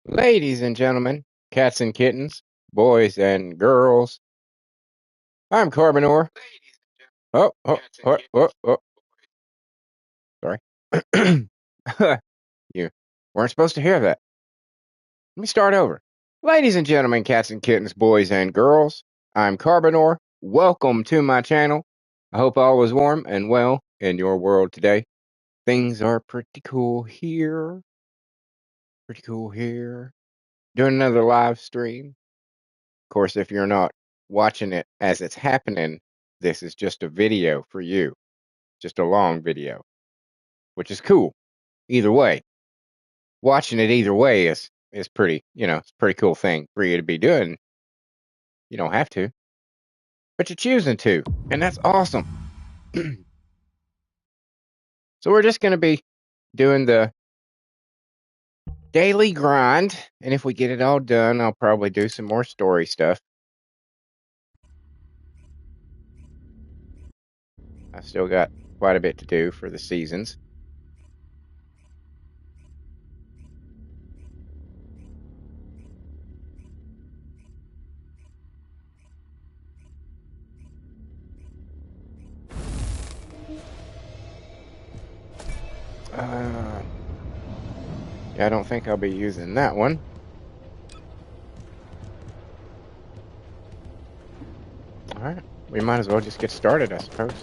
Ladies and gentlemen, cats and kittens, boys and girls, I'm Carbonor. Oh, sorry. You weren't supposed to hear that. Let me start over. Ladies and gentlemen, cats and kittens, boys and girls, I'm Carbonor. Welcome to my channel. I hope all is warm and well in your world today. Things are pretty cool here. Pretty cool here. Doing another live stream. Of course, if you're not watching it as it's happening, this is just a video for you. Just a long video, which is cool. Either way, watching it either way is pretty, it's a pretty cool thing for you to be doing. You don't have to, but you're choosing to, and that's awesome. So we're just going to be doing the daily grind, and if we get it all done, I'll probably do some more story stuff. I still got quite a bit to do for the seasons. Yeah, I don't think I'll be using that one. Alright, we might as well just get started, I suppose.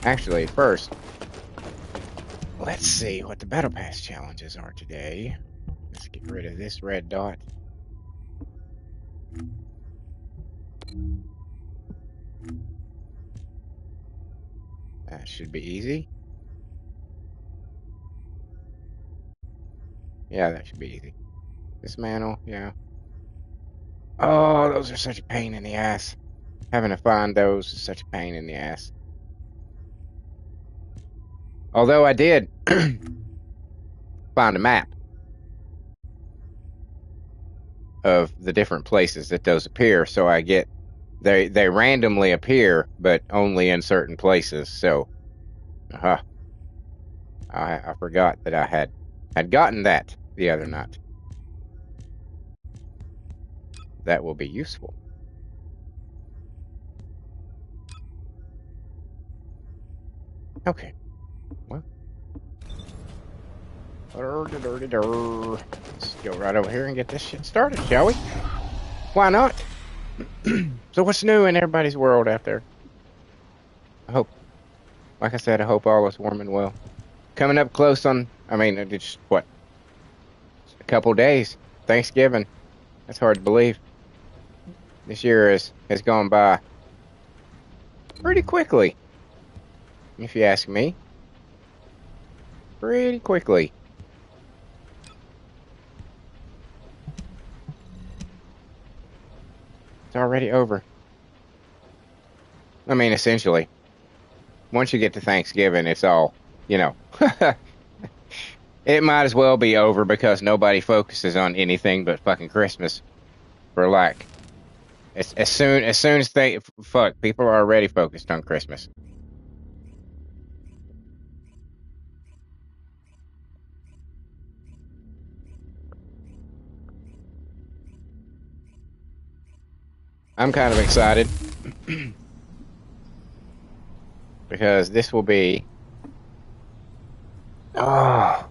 Actually, first, let's see what the Battle Pass challenges are today. Let's get rid of this red dot. That should be easy. Yeah, that should be easy. Dismantle, yeah. Oh, those are such a pain in the ass. Having to find those is such a pain in the ass. Although I did find a map of the different places that those appear, so I get they randomly appear, but only in certain places. So, I forgot that I had gotten that the other night. That will be useful. Okay. Well, let's go right over here and get this shit started, shall we? Why not? So what's new in everybody's world out there? I hope, like I said, I hope all is warm and well. Coming up close on, it's what? A couple days. Thanksgiving. That's hard to believe. This year has gone by pretty quickly, if you ask me. Pretty quickly. It's already over. I mean, essentially. Once you get to Thanksgiving, it's all, it might as well be over because nobody focuses on anything but fucking Christmas. For like, as soon as people are already focused on Christmas. I'm kind of excited because this will be HQ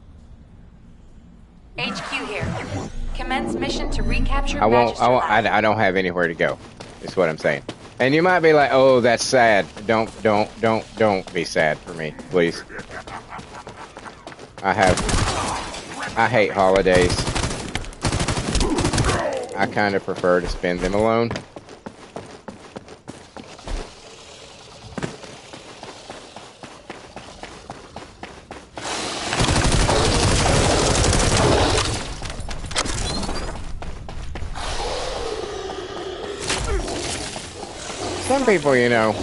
here. Commence mission to recapture I don't have anywhere to go. Is what I'm saying. And you might be like, "Oh, that's sad." Don't be sad for me, please. I hate holidays. I kind of prefer to spend them alone. Some people, around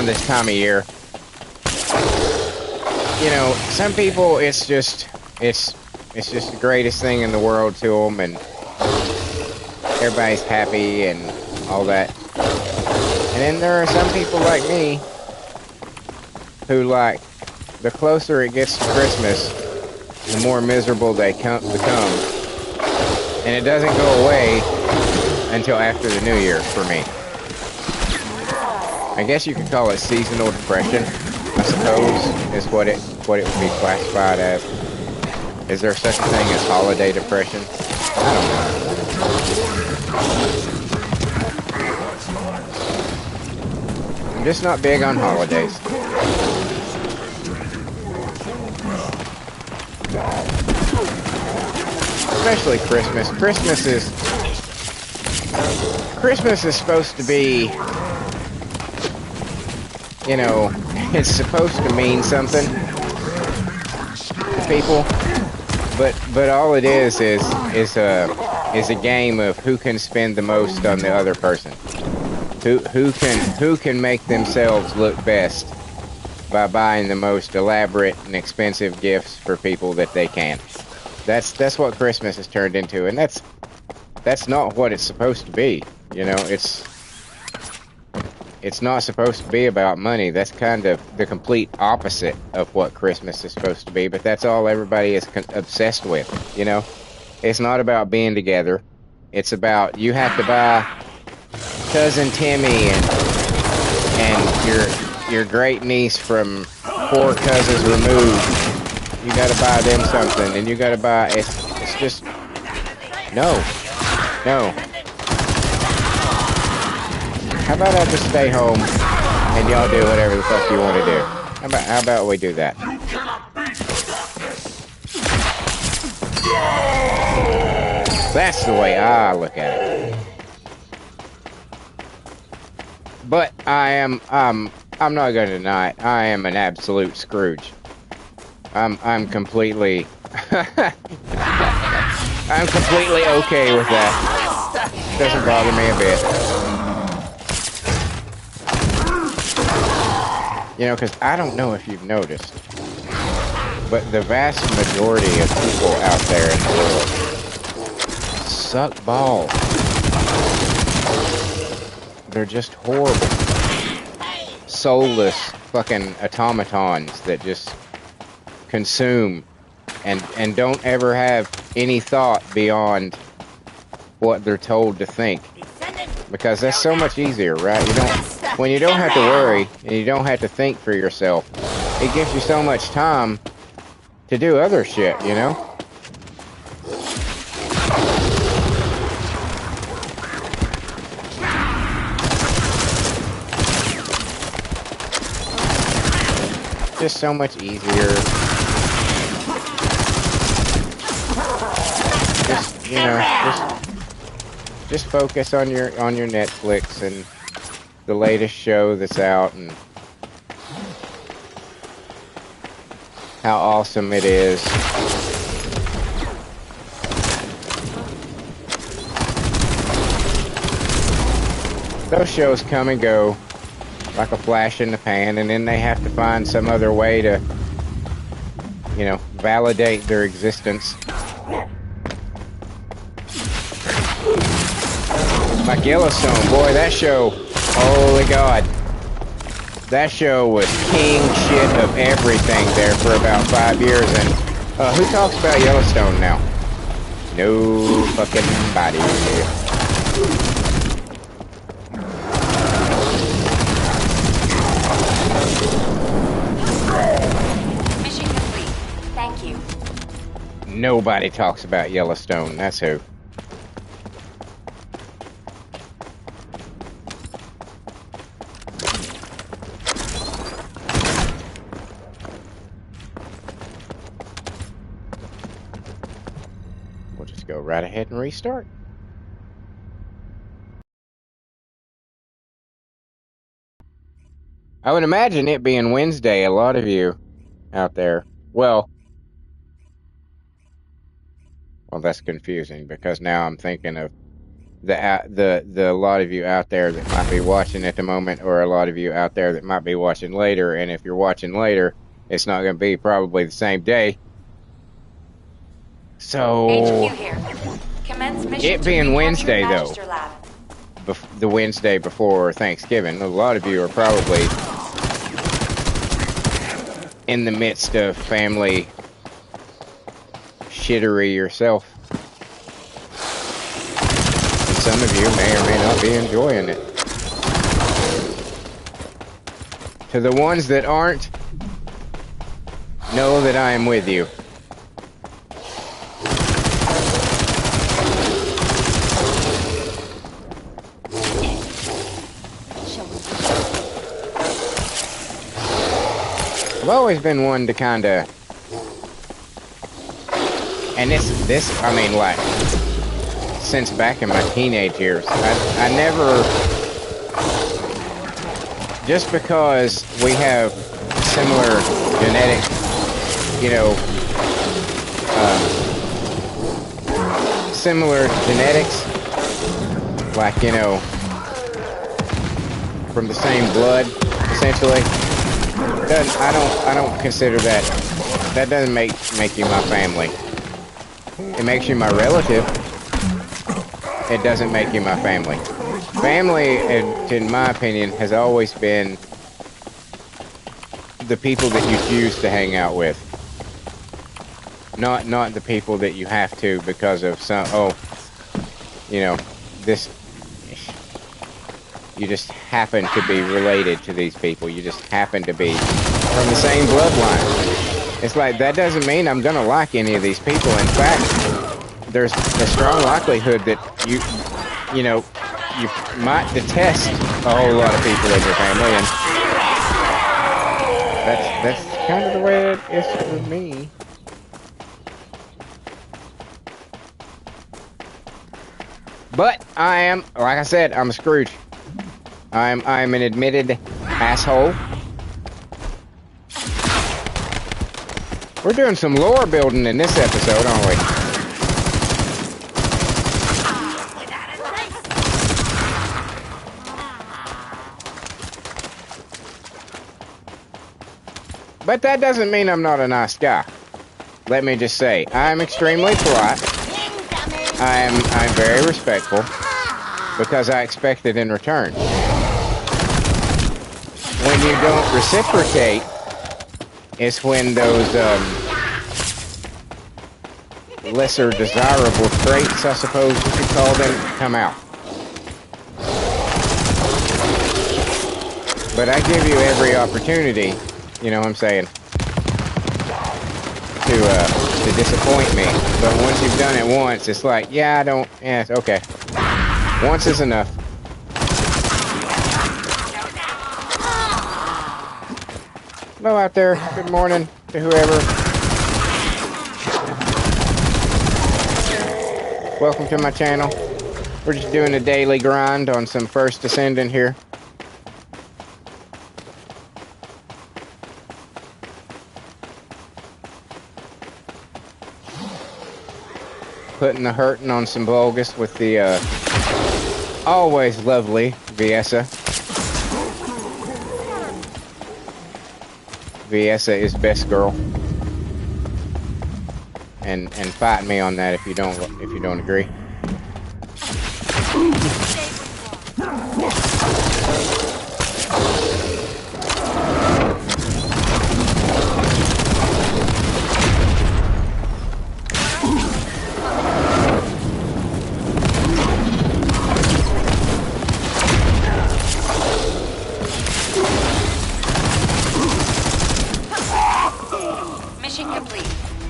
this time of year, some people it's just the greatest thing in the world to them, and everybody's happy, and all that. And then there are some people like me who, like, the closer it gets to Christmas, the more miserable they become. And it doesn't go away until after the New Year for me. I guess you could call it seasonal depression, I suppose, is what it would be classified as. Is there such a thing as holiday depression? I don't know. I'm just not big on holidays. Especially Christmas. Christmas is supposed to be, you know, it's supposed to mean something to people, but all it is a game of who can spend the most on the other person, who can make themselves look best by buying the most elaborate and expensive gifts for people that they can. That's what Christmas has turned into, and that's not what it's supposed to be. You know, it's not supposed to be about money. That's kind of the complete opposite of what Christmas is supposed to be, but that's all everybody is obsessed with, you know? It's not about being together. It's about you have to buy Cousin Timmy and your great niece from 4 cousins removed. You gotta buy them something, and you gotta buy, it's just, no. How about I just stay home and y'all do whatever the fuck you want to do? How about we do that? That's the way I look at it. But I'm not gonna deny it. I am an absolute Scrooge. I'm completely I'm completely okay with that. Doesn't bother me a bit. You know, because I don't know if you've noticed, but the vast majority of people out there in the world suck balls. They're just horrible, soulless fucking automatons that just consume and don't ever have any thought beyond what they're told to think. Because that's so much easier, right? When you don't have to worry and you don't have to think for yourself, it gives you so much time to do other shit, you know? Just so much easier. Just, you know, just focus on your Netflix and the latest show that's out and how awesome it is. Those shows come and go like a flash in the pan, and then they have to find some other way to, you know, validate their existence. Like Yellowstone, boy, that show, holy God. That show was king shit of everything there for about 5 years, and who talks about Yellowstone now? No fucking body here. Mission complete. Thank you. Nobody talks about Yellowstone, that's who. Go right ahead and restart. I would imagine it being Wednesday, a lot of you out there, well, that's confusing because now I'm thinking of the lot of you out there that might be watching at the moment, or a lot of you out there that might be watching later, and if you're watching later, it's not going to be probably the same day. So HQ here. Commence mission it being Wednesday though. lab. the Wednesday before Thanksgiving. A lot of you are probably in the midst of family shittery yourself. And some of you may or may not be enjoying it. To the ones that aren't, know that I am with you. I've always been one to kind of, and this, I mean, like, since back in my teenage years, I never, just because we have similar genetic, you know, similar genetics, like, you know, from the same blood, essentially. I don't consider that. That doesn't make you my family. It makes you my relative. It doesn't make you my family. Family, in my opinion, has always been the people that you choose to hang out with. Not the people that you have to because of some, you know, this, you just happen to be related to these people. You just happen to be from the same bloodline. It's like, that doesn't mean I'm gonna like any of these people. In fact, there's a strong likelihood that you know, you might detest a whole lot of people in your family, and that's kind of the way it is for me. But I am, like I said, I'm a Scrooge. I'm an admitted asshole. We're doing some lore building in this episode, aren't we? But that doesn't mean I'm not a nice guy. Let me just say, I'm extremely polite. I'm very respectful because I expect it in return. When you don't reciprocate, it's when those lesser desirable traits, I suppose you could call them, come out. But I give you every opportunity, you know what I'm saying, to disappoint me. But once you've done it once, it's like, yeah, it's okay. Once is enough. Hello out there. Good morning to whoever. Welcome to my channel. We're just doing a daily grind on some first Descendant here. Putting the hurting on some Vulgus with the always lovely Viessa. Viessa is best girl. And fight me on that if you don't agree. Mission complete.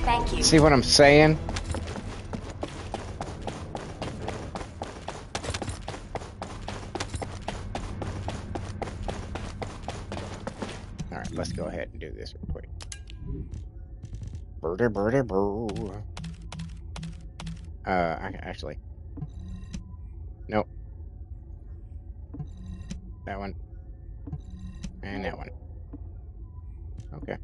Thank you. See what I'm saying? Alright, let's go ahead and do this real quick. Birdie, birdie, boo. Actually. Nope. That one. And that one. Okay.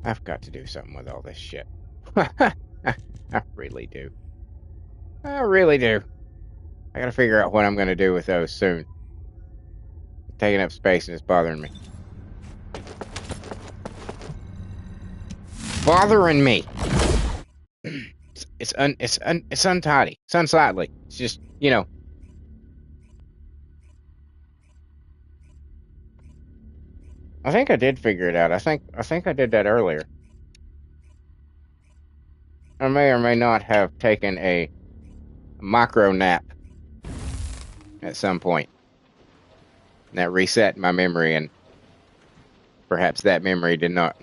I've got to do something with all this shit. I really do. I really do. I gotta figure out what I'm gonna do with those soon. It's taking up space and it's bothering me. Bothering me. It's untidy. It's unsightly. It's just, you know. I think I did figure it out. I think I did that earlier. I may or may not have taken a micro nap at some point. That reset my memory, and perhaps that memory did not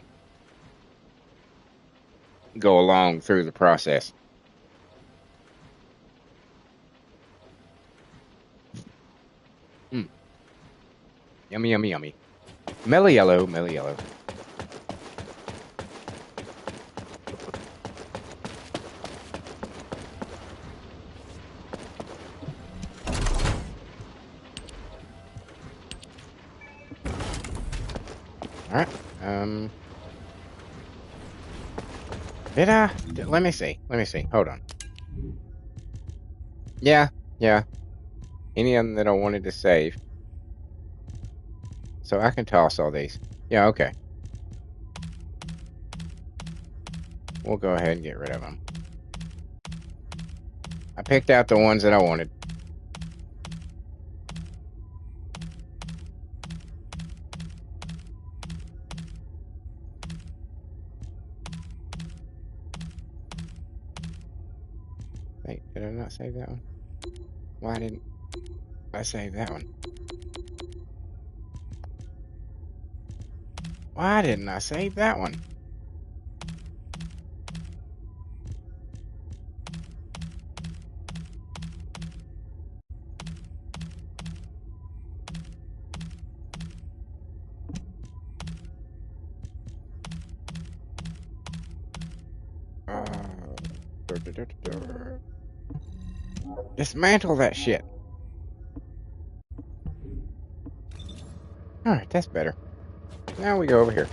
go along through the process. Mm. Yummy, yummy, yummy. Mellow yellow, mellow yellow. Alright. Let me see. Let me see. Hold on. Yeah. Any of them that I wanted to save. So I can toss all these. Yeah, okay. We'll go ahead and get rid of them. I picked out the ones that I wanted. Wait, did I not save that one? Why didn't I save that one? Why didn't I save that one? Dismantle that shit. Alright, that's better. Now we go over here.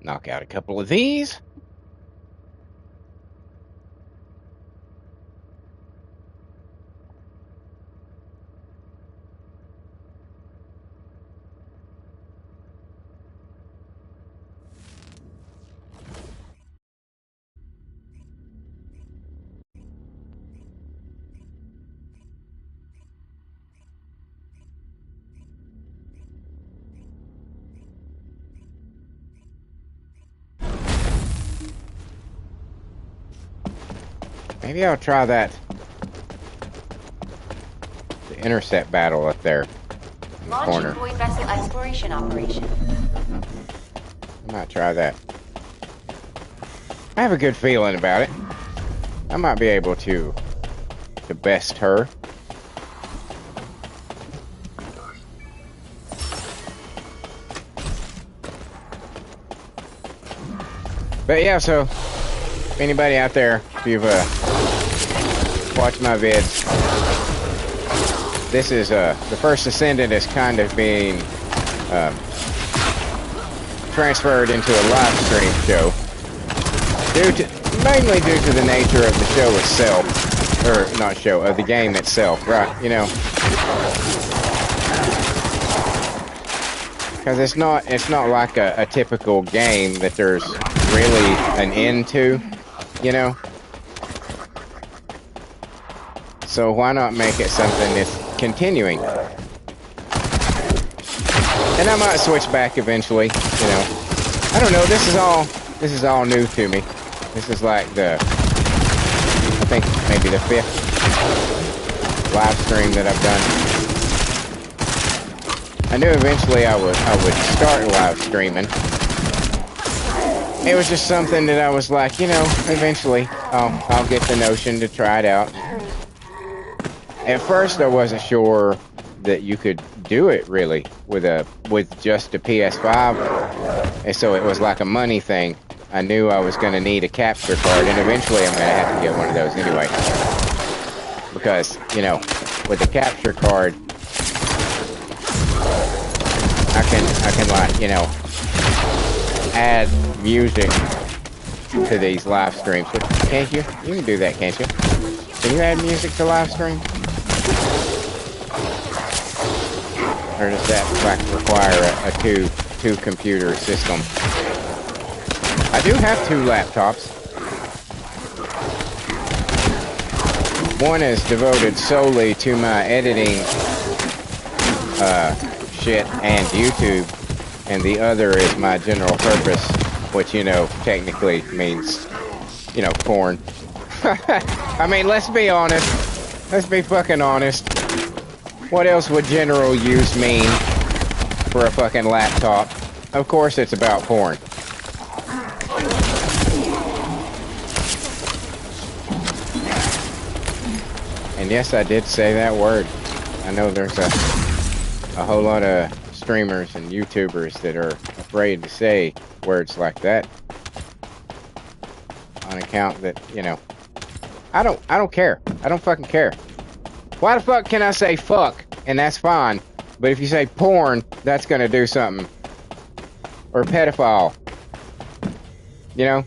Knock out a couple of these. Maybe I'll try that. The intercept battle up there in the corner. Launching void vessel exploration operation. I might try that. I have a good feeling about it. I might be able to best her. But yeah, so if anybody out there, if you've watched my vids, this is the first Descendant is kind of being transferred into a live stream show, mainly due to the nature of the show itself, or not show, of the game itself, right? You know, because it's not like a typical game that there's really an end to, you know. So why not make it something that's continuing? And I might switch back eventually, you know. I don't know, this is all new to me. This is like I think maybe the 5th live stream that I've done. I knew eventually I would start live streaming. It was just something that I was like, you know, eventually I'll get the notion to try it out. At first I wasn't sure that you could do it really with just a PS5, and so it was like a money thing. I knew I was going to need a capture card, and eventually I'm going to have to get one of those anyway, because, you know, with the capture card I can like, you know, add music to these live streams. Can't you? You can do that, can't you? Can you add music to live stream? Or does that like require a two computer system? I do have 2 laptops. One is devoted solely to my editing shit and YouTube, and the other is my general purpose, which, you know, technically means, you know, porn. I mean, let's be honest. Let's be fucking honest. What else would general use mean for a fucking laptop? Of course it's about porn. And yes, I did say that word. I know there's a whole lot of streamers and YouTubers that are afraid to say words like that. On account that, you know, I don't care. I don't fucking care. Why the fuck can I say fuck? And that's fine. But if you say porn, that's gonna do something. Or pedophile. You know?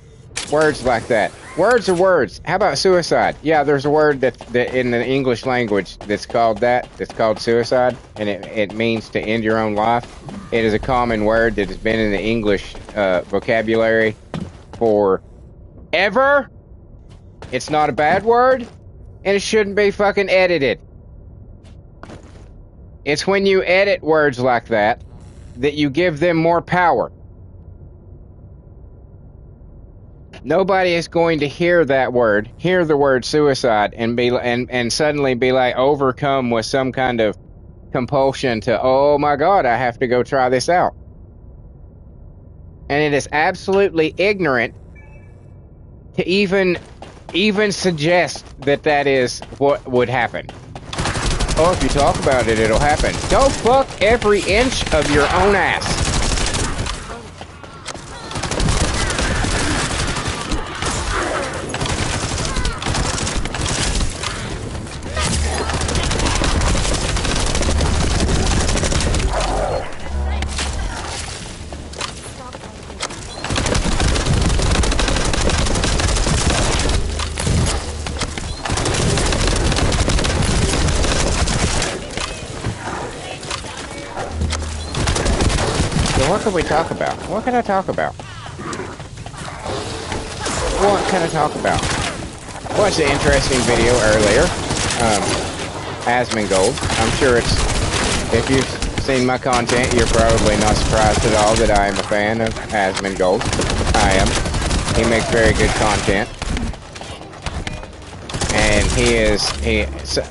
Words like that. Words are words. How about suicide? Yeah, there's a word that in the English language that's called that. That's called suicide. And it means to end your own life. It is a common word that has been in the English vocabulary for ever. It's not a bad word. And it shouldn't be fucking edited. It's when you edit words like that you give them more power. Nobody is going to hear that word, hear the word suicide, and be and suddenly be like overcome with some kind of compulsion to, oh my god, I have to go try this out. And it is absolutely ignorant to even suggest that is what would happen. Oh, if you talk about it, it'll happen. Go fuck every inch of your own ass. What can we talk about? What can I talk about? What can I talk about? Watched an interesting video earlier. Asmongold. I'm sure if you've seen my content, you're probably not surprised at all that I am a fan of Asmongold. I am. He makes very good content. And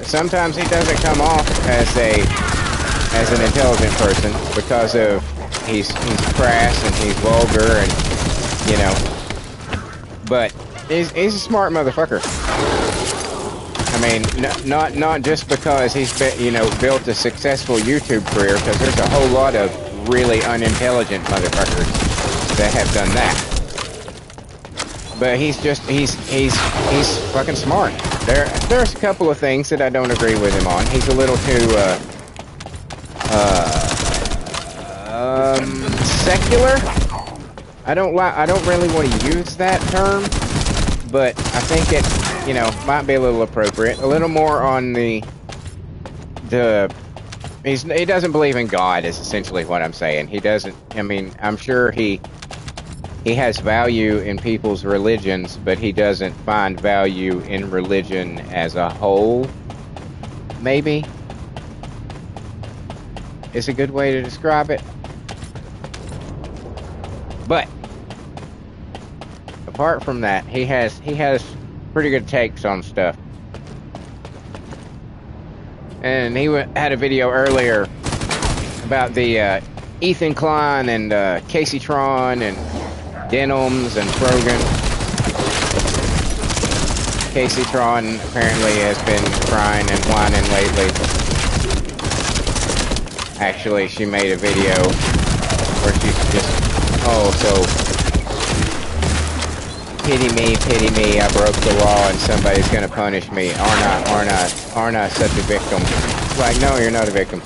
sometimes he doesn't come off as an intelligent person because of he's crass and he's vulgar and, you know, but he's a smart motherfucker. I mean, not just because he's built a successful YouTube career, because there's a whole lot of really unintelligent motherfuckers that have done that. But he's fucking smart. There's a couple of things that I don't agree with him on. He's a little too secular. I don't really want to use that term, but I think it, you know, might be a little appropriate. A little more on he doesn't believe in God is essentially what I'm saying. He doesn't. I mean, I'm sure he has value in people's religions, but he doesn't find value in religion as a whole. Maybe is a good way to describe it. But apart from that, he has pretty good takes on stuff. And he had a video earlier about the Ethan Klein and Casey Tron and Denims and Frogan. Casey Tron apparently has been crying and whining lately. Actually, she made a video where she's just, oh, so pity me, I broke the law and somebody's gonna punish me. Aren't I such a victim? Like, no, you're not a victim.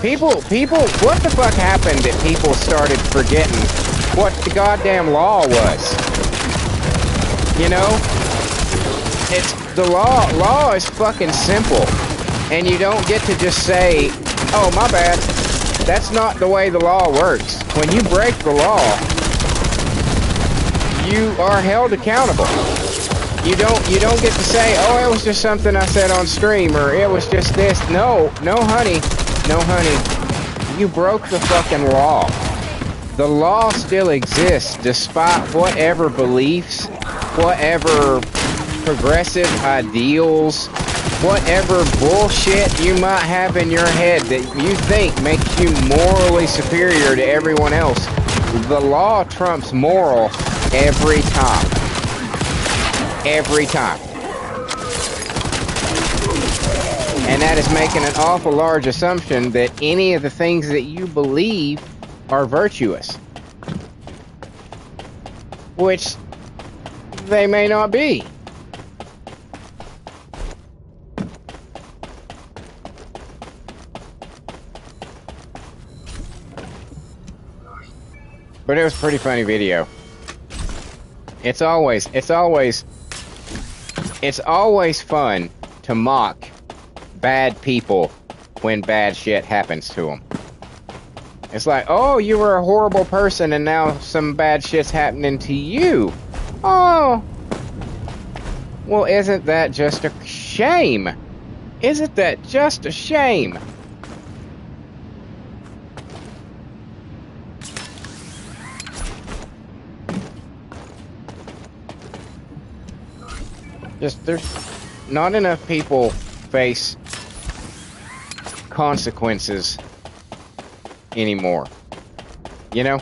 People, what the fuck happened that people started forgetting what the goddamn law was? You know? It's, the law is fucking simple. And you don't get to just say, Oh, my bad. That's not the way the law works. When you break the law, you are held accountable. You don't get to say, oh, it was just something I said on stream, or it was just this. No, honey. No, honey. You broke the fucking law. The law still exists despite whatever beliefs, whatever progressive ideals, whatever bullshit you might have in your head that you think makes you morally superior to everyone else. The law trumps moral every time. Every time. And that is making an awful large assumption that any of the things that you believe are virtuous. Which they may not be. But it was a pretty funny video. It's always fun to mock bad people when bad shit happens to them. It's like, oh, you were a horrible person and now some bad shit's happening to you. Oh. Well, isn't that just a shame? Isn't that just a shame? There's not enough people face consequences anymore. You know?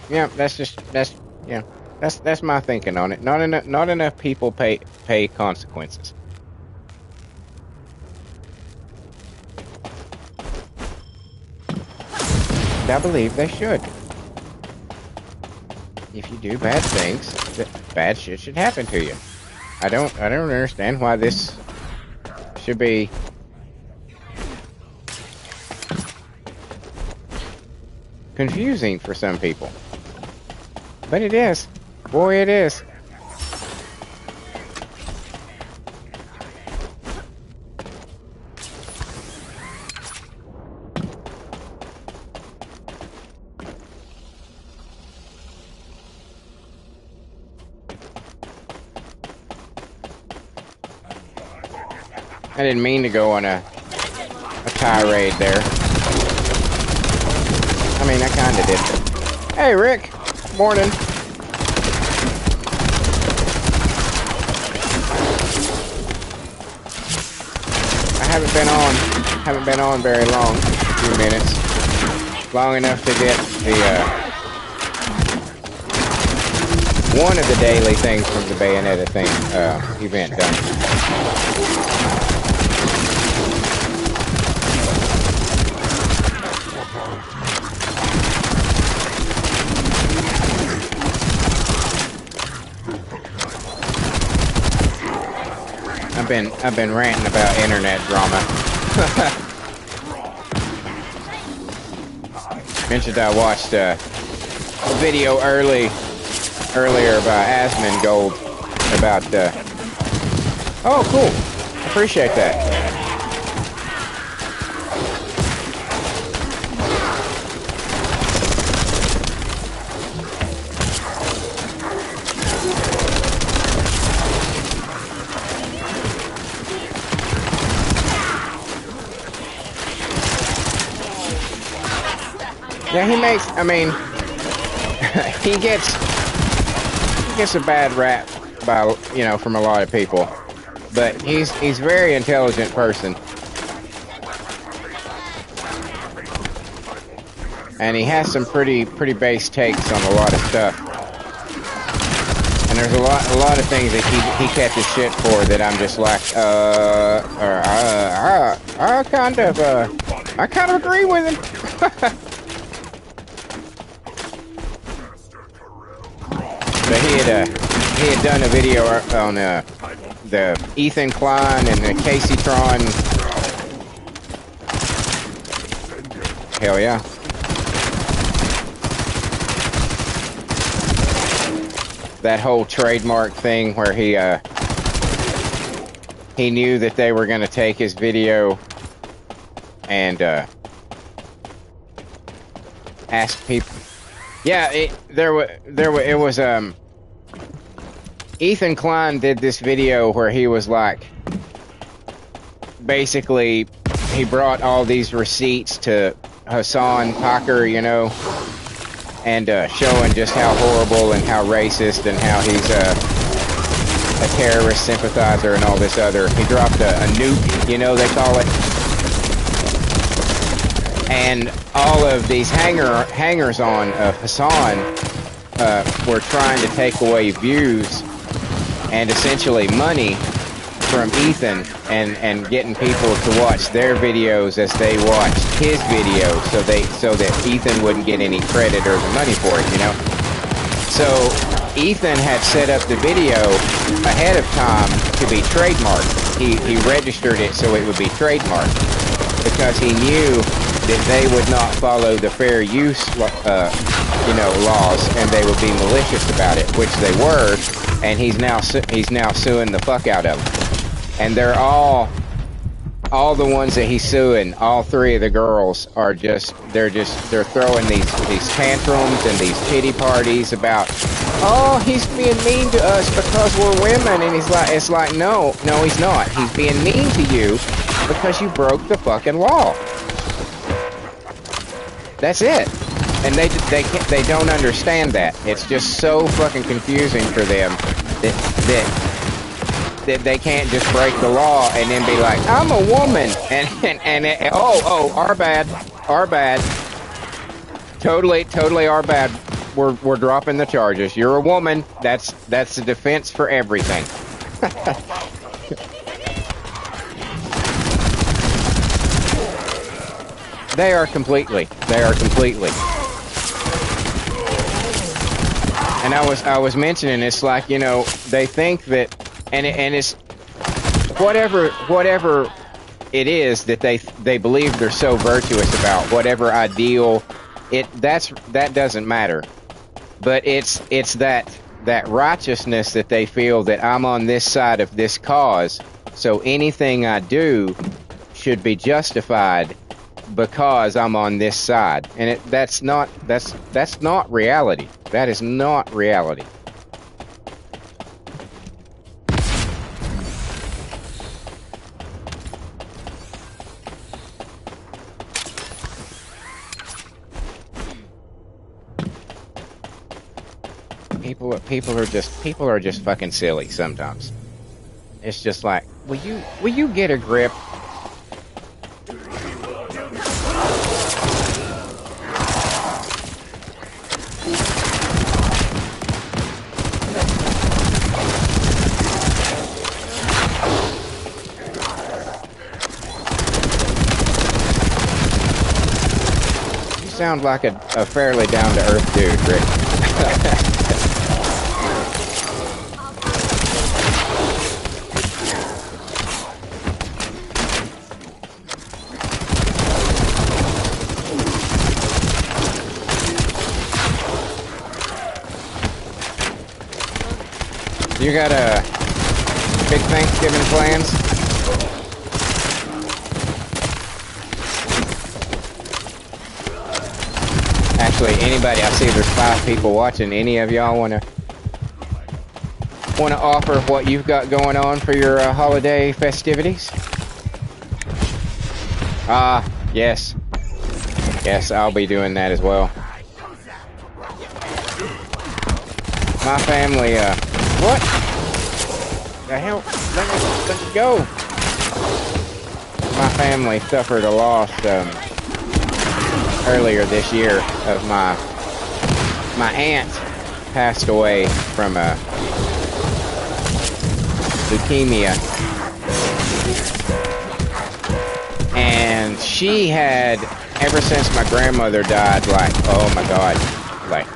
Yeah, that's my thinking on it. Not enough people pay consequences. And I believe they should. If you do bad things, bad shit should happen to you. I don't understand why this should be confusing for some people. But it is. Boy, it is. I didn't mean to go on a tirade there. I mean, I kinda did. Hey, Rick. Morning. I haven't been on very long. A few minutes. Long enough to get the, one of the daily things from the Bayonetta thing, event done. I've been ranting about internet drama. Mentioned I watched a video earlier by Asmongold about oh, cool. Appreciate that. Yeah, he makes, I mean, he gets a bad rap by, you know, from a lot of people, but he's a very intelligent person. And he has some pretty base takes on a lot of stuff. And there's a lot of things that he catches shit for that I'm just like, I kind of agree with him. But he had done a video on the Ethan Klein and the Casey Tron. Hell yeah. That whole trademark thing where he he knew that they were going to take his video and ask people. Yeah, it was Ethan Klein did this video where he was like, basically, he brought all these receipts to Hassan Packer, you know, and showing just how horrible and how racist and how he's a terrorist sympathizer and all this other. He dropped a nuke, you know, they call it. And all of these hangers-on of Hassan were trying to take away views and essentially money from Ethan and getting people to watch their videos as they watched his videos, so that Ethan wouldn't get any credit or the money for it, you know. So Ethan had set up the video ahead of time to be trademarked. He registered it so it would be trademarked because he knew that they would not follow the fair use, you know, laws, and they would be malicious about it, which they were. And he's now suing the fuck out of them. And they're all the ones that he's suing. All three of the girls are they're throwing these tantrums and these pity parties about, oh, he's being mean to us because we're women. And it's like, no, he's not. He's being mean to you because you broke the fucking law. That's it. And they don't understand that. It's just so fucking confusing for them that they can't just break the law and then be like, I'm a woman, and our bad, totally our bad. We're dropping the charges. You're a woman. That's the defense for everything. They are completely. And I was mentioning, it's like, you know, they think that, and it's whatever it is that they believe they're so virtuous about, whatever ideal that doesn't matter. But it's that righteousness that they feel that I'm on this side of this cause, so anything I do should be justified because I'm on this side. And that's not reality. That is not reality. People are just fucking silly sometimes. It's just like, will you get a grip? Sound like a fairly down-to-earth dude, Rick. You got a big Thanksgiving plans? Actually, anybody, I see there's 5 people watching. Any of y'all wanna offer what you've got going on for your holiday festivities? Yes. Yes, I'll be doing that as well. My family, what the hell? Let me go. My family suffered a loss, earlier this year of my aunt passed away from leukemia, and she had, ever since my grandmother died, like, oh my god, like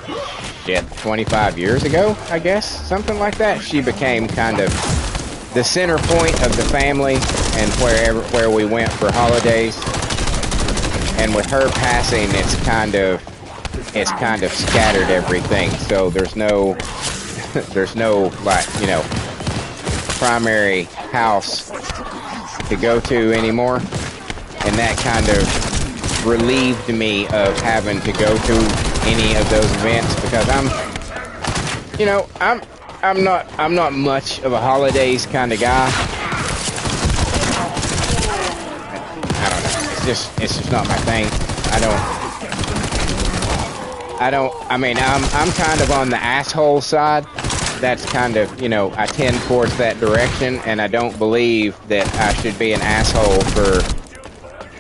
shit, 25 years ago, I guess, something like that, she became kind of the center point of the family and where we went for holidays. And with her passing, it's kind of scattered everything. So there's no like, you know, primary house to go to anymore, and that kind of relieved me of having to go to any of those events, because I'm not much of a holidays kind of guy. I don't know. It's just not my thing. I mean, I'm kind of on the asshole side. That's kind of, I tend towards that direction, and I don't believe that I should be an asshole for,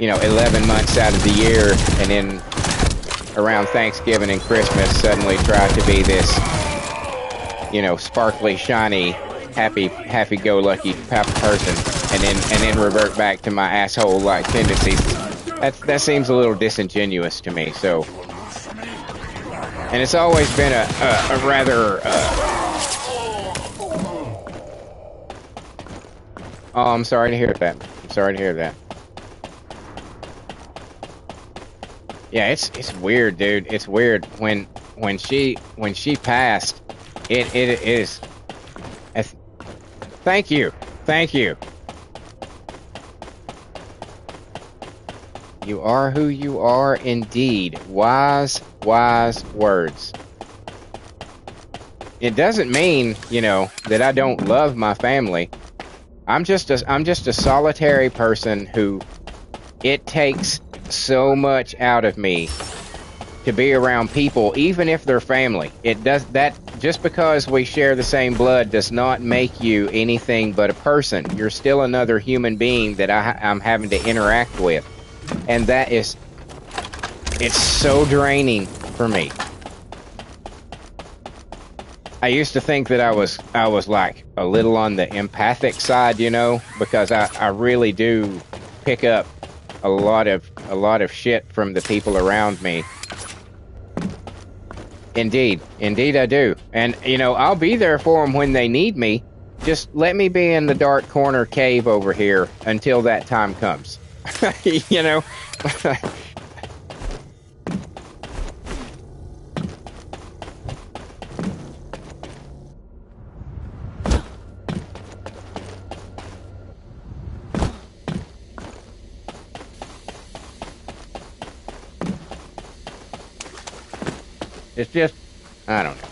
11 months out of the year, and then around Thanksgiving and Christmas suddenly try to be this, sparkly, shiny, happy-go-lucky person, and then revert back to my asshole-like tendencies. That seems a little disingenuous to me. So, and it's always been a rather. Oh, I'm sorry to hear that. I'm sorry to hear that. Yeah, it's weird, dude. It's weird when she passed. It is. Thank you. You are who you are, indeed. Wise words. It doesn't mean, that I don't love my family. I'm just a solitary person who, it takes so much out of me to be around people, even if they're family. It does that. Just because we share the same blood does not make you anything but a person. You're still another human being that I'm having to interact with. And it's so draining for me. I used to think that I was like a little on the empathic side, because I really do pick up a lot of shit from the people around me. Indeed I do. And, I'll be there for them when they need me. Just let me be in the dark corner cave over here until that time comes. It's just, I don't know.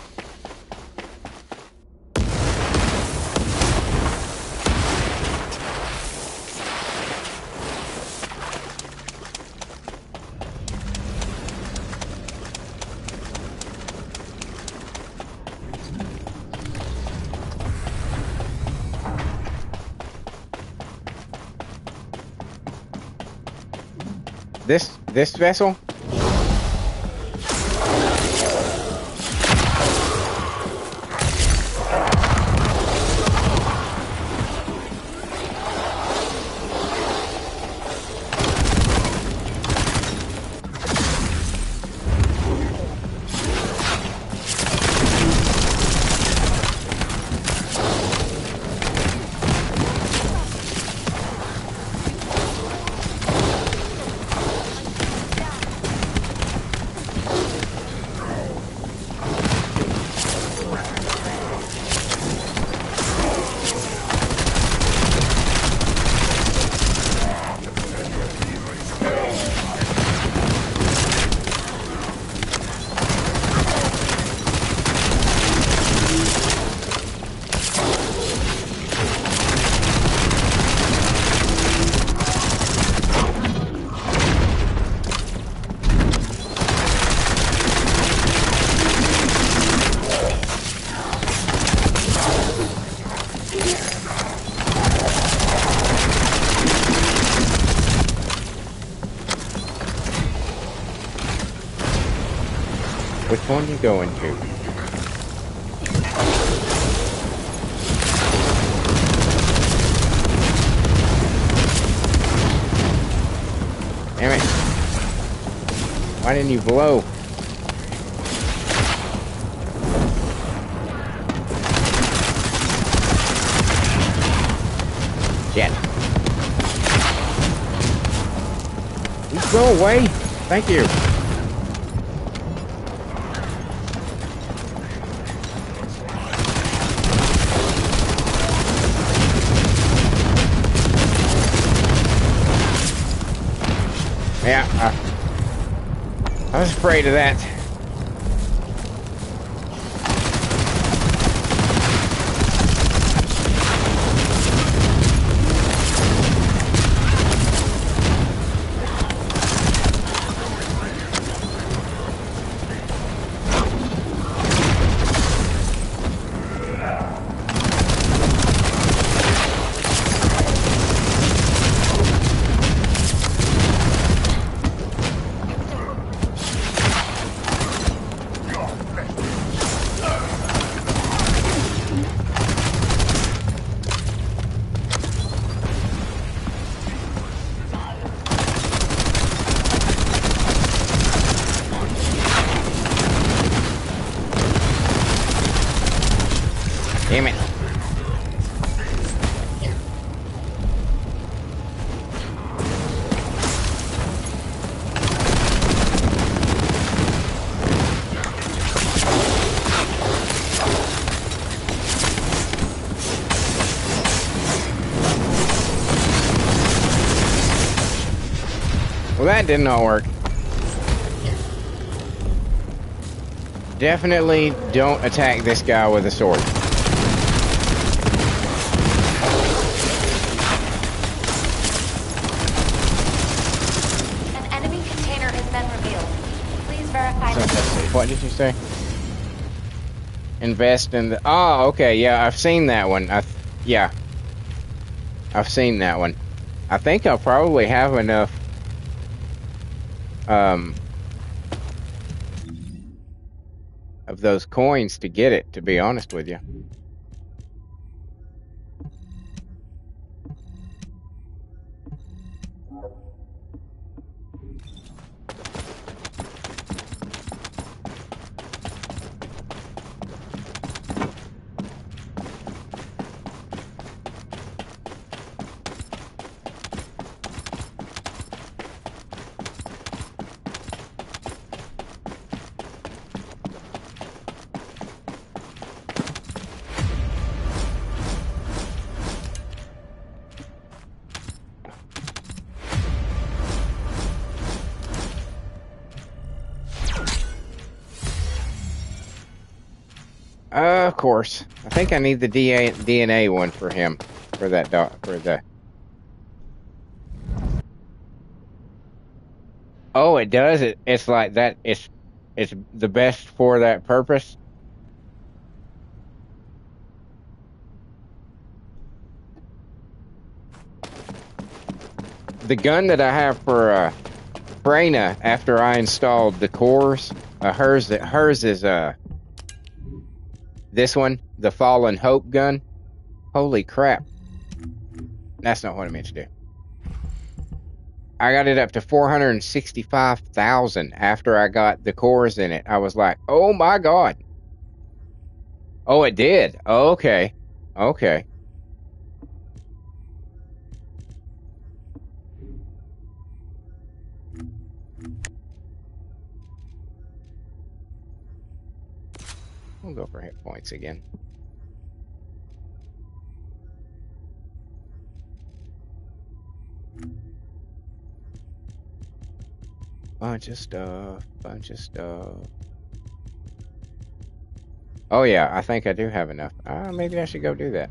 This vessel? Which one you going to? Damn it. Why didn't you blow? Shit. You go away. Thank you. Yeah, I was afraid of that. Damn it. Well, that did not work. Definitely don't attack this guy with a sword. An enemy container has been revealed. Please verify the source. What did you say? Invest in the... Oh, okay. Yeah, I've seen that one. Yeah. I've seen that one. I think I'll probably have enough... of those coins to get it, to be honest with you. Of course. I think I need the DNA one for him. For that dog. For the... Oh, it does? It's like that. It's the best for that purpose. The gun that I have for Freyna, after I installed the cores, hers is this one, the Fallen Hope gun. Holy crap. That's not what I meant to do. I got it up to 465,000 after I got the cores in it. I was like, oh my God. Oh, it did. Okay. Okay. We'll go for hit points again. Bunch of stuff. Oh yeah, I think I do have enough. Maybe I should go do that.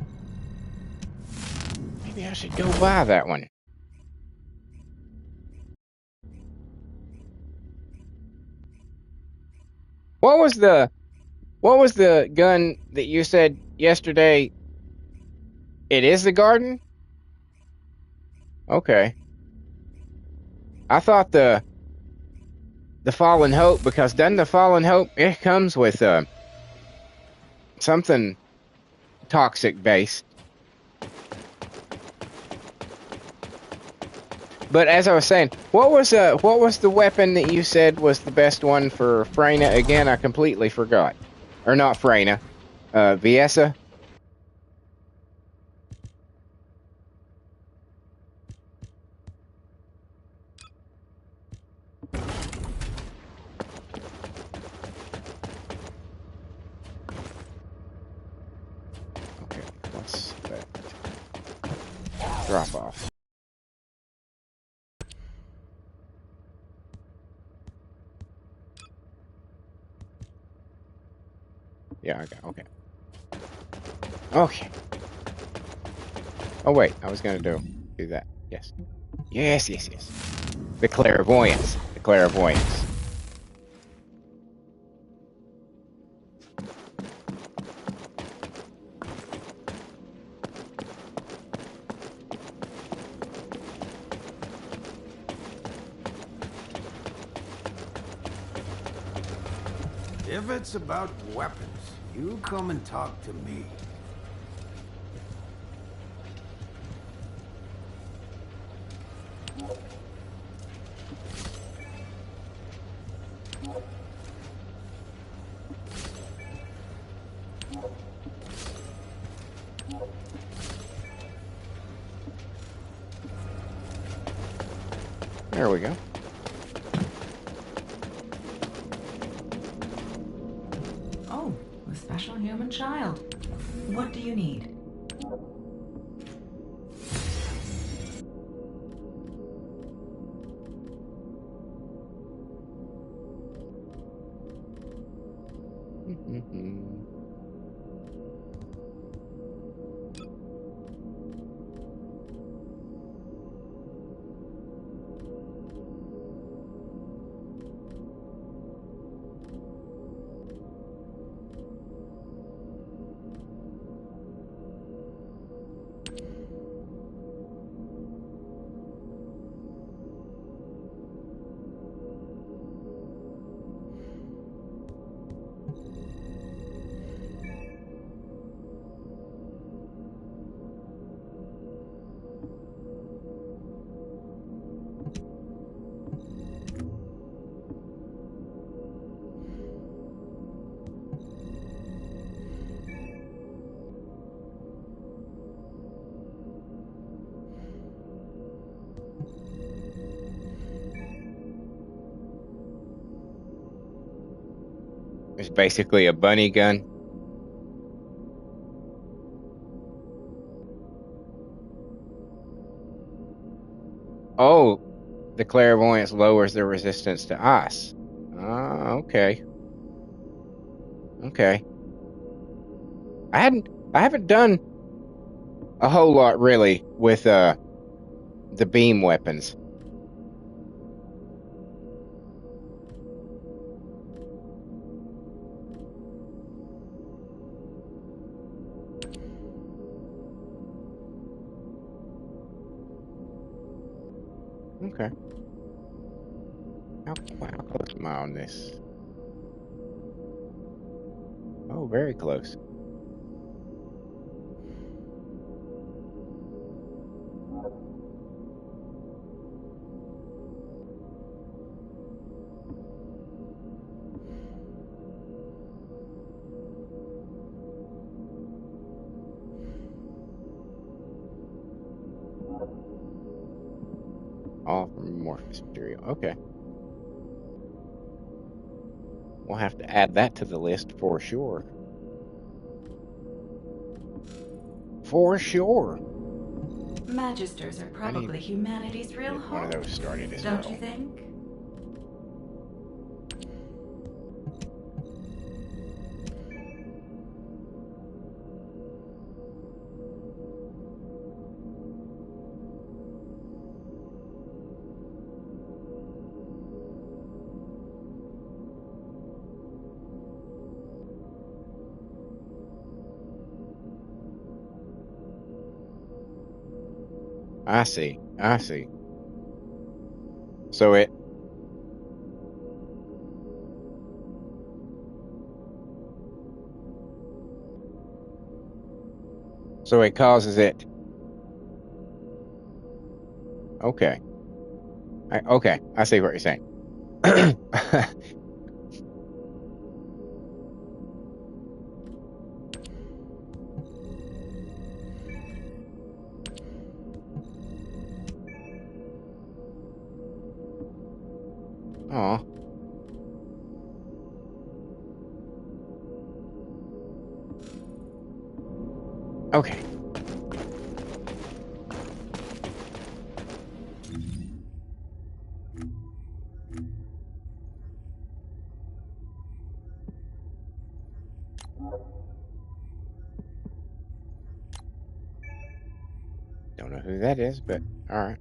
Maybe I should go buy that one. What was the gun that you said yesterday? It is the garden? Okay. I thought the Fallen Hope, because doesn't the Fallen Hope, it comes with something toxic based. But as I was saying, what was the weapon that you said was the best one for Freyna? Again, I completely forgot. Or not Freyna. Viessa? Okay, what's that? Drop off. Yeah, I got. Okay. Okay. Oh wait, I was gonna do that. Yes. Yes. Yes. Yes. The clairvoyance. The clairvoyance. If it's about weapons, you come and talk to me. There we go. Oh, a special human child. What do you need? It's basically a bunny gun. Oh, the clairvoyance lowers the resistance to ice. Okay. Okay. I haven't done a whole lot really with the beam weapons. Okay. How close am I on this? Oh, very close. All from amorphous material. Okay. We'll have to add that to the list for sure. For sure. Magisters are I need probably humanity's real get one of hope, those started as don't you well. think? I see. I see. So it causes it. Okay. Okay. I see what you're saying. Oh. Okay. who that is, but alright.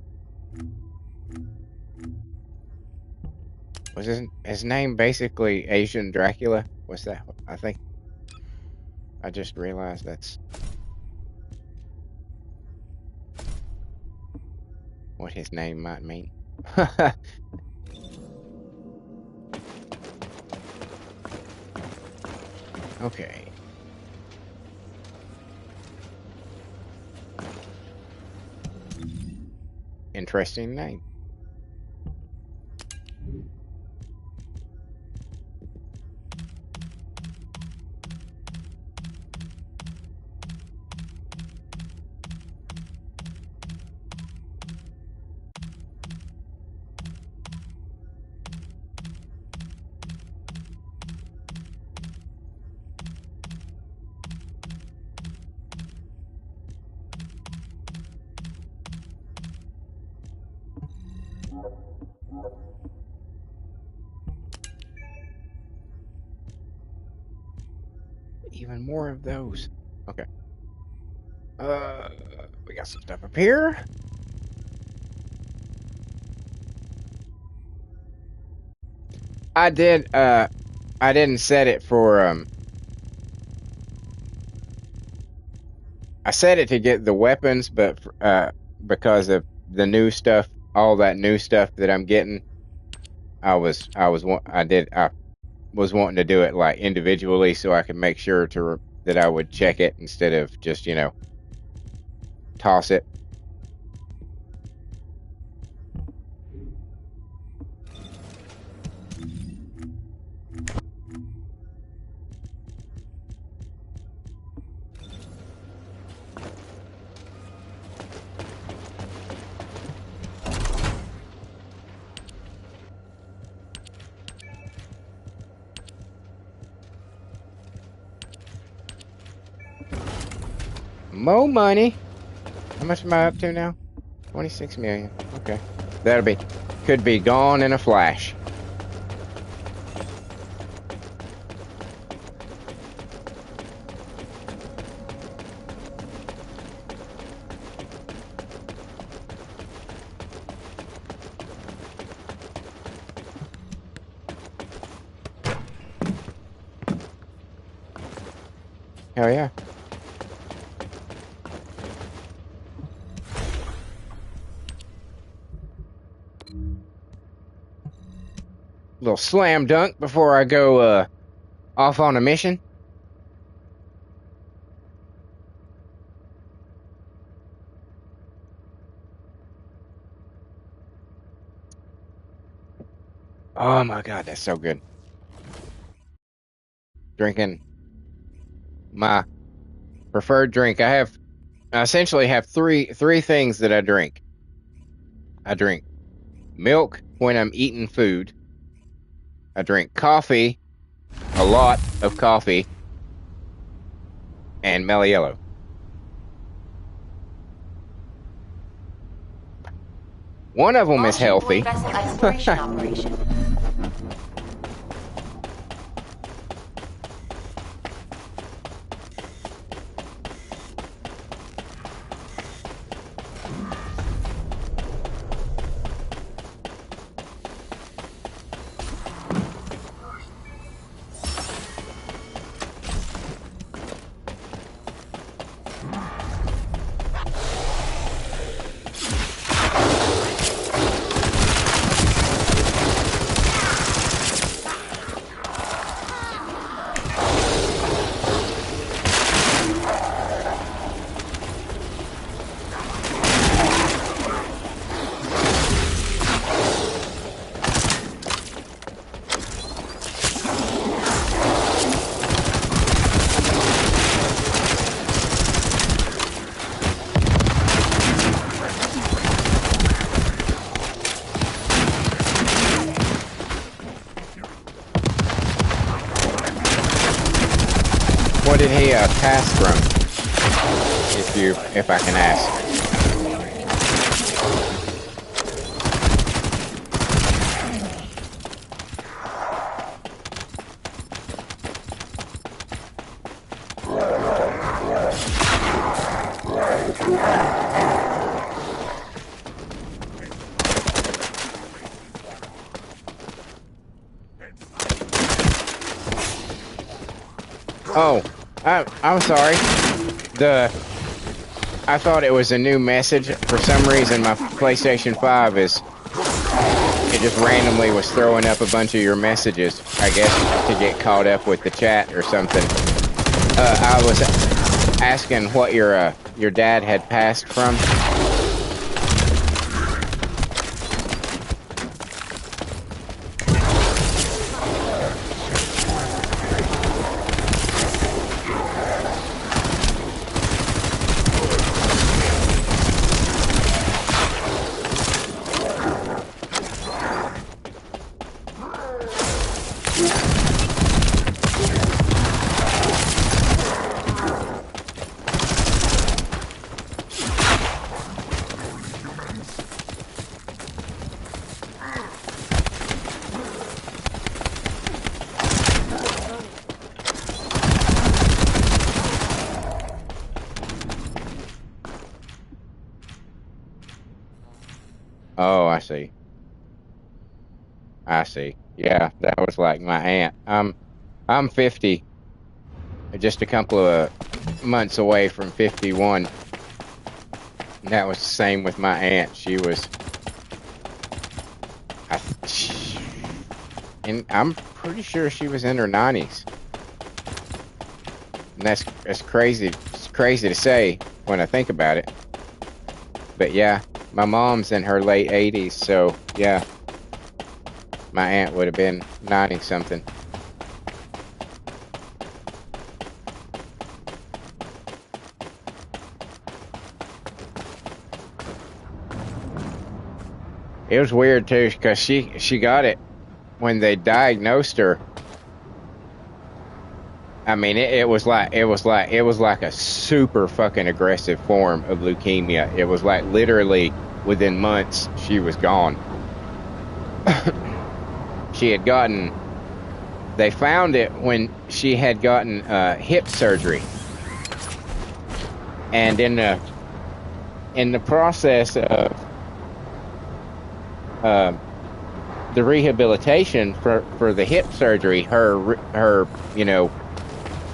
Was his name basically Asian Dracula? What's that? I think I just realized that's what his name might mean. Okay. Interesting name. Even more of those. Okay. We got some stuff up here. I didn't set it for, I set it to get the weapons, but, because of the new stuff, all that new stuff that I'm getting, I was wanting to do it like individually so I could make sure that I would check it instead of just, toss it. Mo money. How much am I up to now? 26 million. Okay. Could be gone in a flash. Hell yeah. Little slam dunk before I go off on a mission. Oh my god, that's so good. Drinking my preferred drink. I essentially have three things that I drink. I drink milk when I'm eating food. I drink coffee, a lot of coffee, and Mellow Yellow. One of them is healthy. Vessel exploration operation. What did he pass from? If I can ask. Oh, I'm sorry. I thought it was a new message. For some reason, my PlayStation 5 it just randomly was throwing up a bunch of your messages. I guess to get caught up with the chat or something. I was asking what your dad had passed from. Oh, I see. I see. Yeah, that was like my aunt. I'm 50, just a couple of months away from 51. That was the same with my aunt. She was, and I'm pretty sure she was in her 90s. And that's crazy. It's crazy to say when I think about it. But yeah, my mom's in her late 80s, so yeah, my aunt would have been 90 something. It was weird too, because she got it when they diagnosed her. I mean, it was like a super fucking aggressive form of leukemia. It was like literally within months she was gone. She had gotten. They found it when she had gotten hip surgery, and in the process of the rehabilitation for the hip surgery, her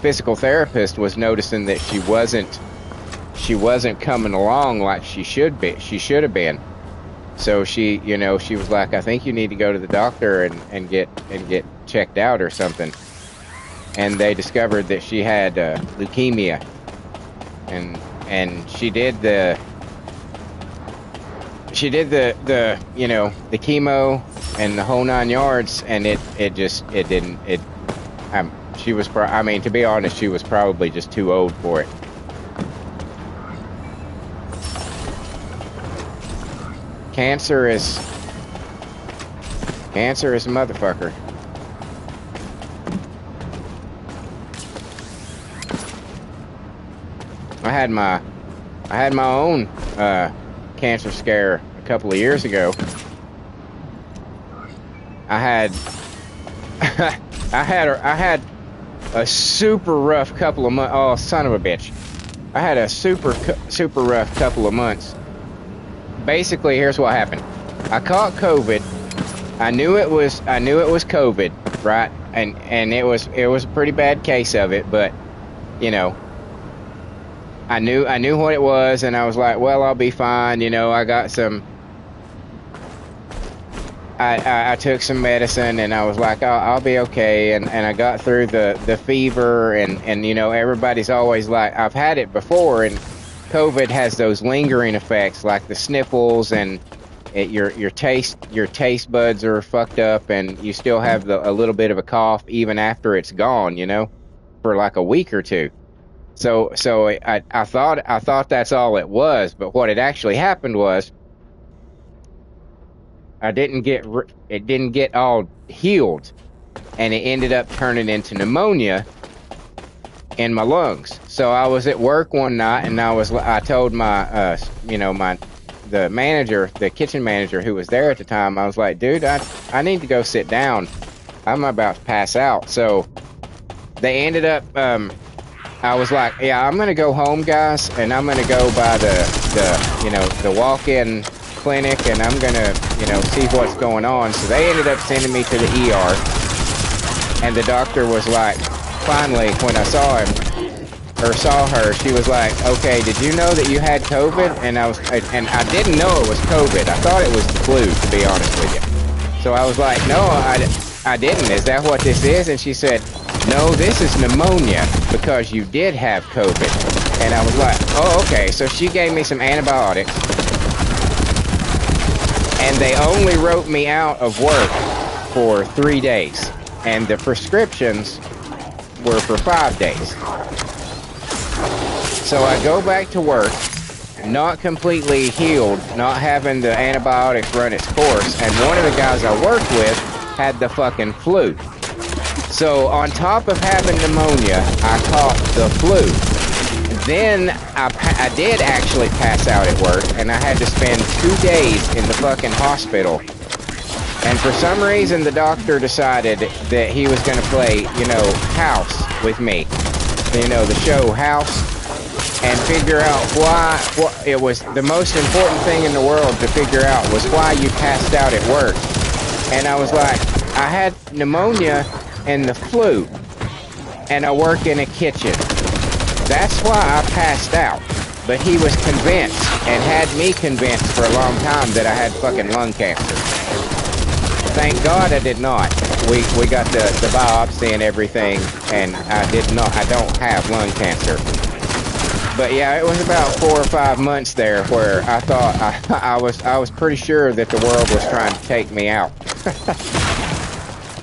physical therapist was noticing that she wasn't coming along like she should have been. So she was like, I think you need to go to the doctor and get checked out or something. And they discovered that she had leukemia, and she did the chemo and the whole 9 yards, and it didn't. She was, to be honest, she was probably just too old for it. Cancer is a motherfucker. I had my own cancer scare a couple of years ago. I had a super rough couple of months. Oh, son of a bitch. I had a super rough couple of months. Basically, here's what happened. I caught COVID. I knew it was COVID, right? And it was a pretty bad case of it, but I knew what it was, and I was like, well, I'll be fine. I got some. I took some medicine, and I was like, I'll be okay, and I got through the fever, and everybody's always like, I've had it before, and COVID has those lingering effects like the sniffles, and your taste buds are fucked up, and you still have a little bit of a cough even after it's gone, for like a week or two. So I thought that's all it was, but what had actually happened was it didn't get all healed, and it ended up turning into pneumonia in my lungs. So I was at work one night, and I told my the manager, the kitchen manager who was there at the time, I was like, dude, I need to go sit down. I'm about to pass out. So they ended up I was like, yeah, I'm gonna go home, guys, and I'm gonna go by the walk-in clinic, and I'm gonna see what's going on. So they ended up sending me to the ER, and the doctor was like, finally, when I saw him, or saw her, she was like, okay, did you know that you had COVID? And I didn't know it was COVID. I thought it was the flu, to be honest with you. So I was like, no, I didn't. Is that what this is? And she said, no, this is pneumonia because you did have COVID. And I was like, oh, okay. So she gave me some antibiotics. And they only wrote me out of work for 3 days. And the prescriptions were for 5 days. So I go back to work, not completely healed, not having the antibiotics run its course, and one of the guys I worked with had the fucking flu. So on top of having pneumonia, I caught the flu. Then I did actually pass out at work, and I had to spend 2 days in the fucking hospital. And for some reason, the doctor decided that he was going to play, House with me. The show House. And figure out why it was the most important thing in the world to figure out was why you passed out at work. And I was like, I had pneumonia and the flu, and I work in a kitchen. That's why I passed out. But he was convinced, and had me convinced for a long time, that I had fucking lung cancer. Thank God I did not. We got the biopsy and everything, and I don't have lung cancer. But yeah, it was about 4 or 5 months there where I thought I was pretty sure that the world was trying to take me out.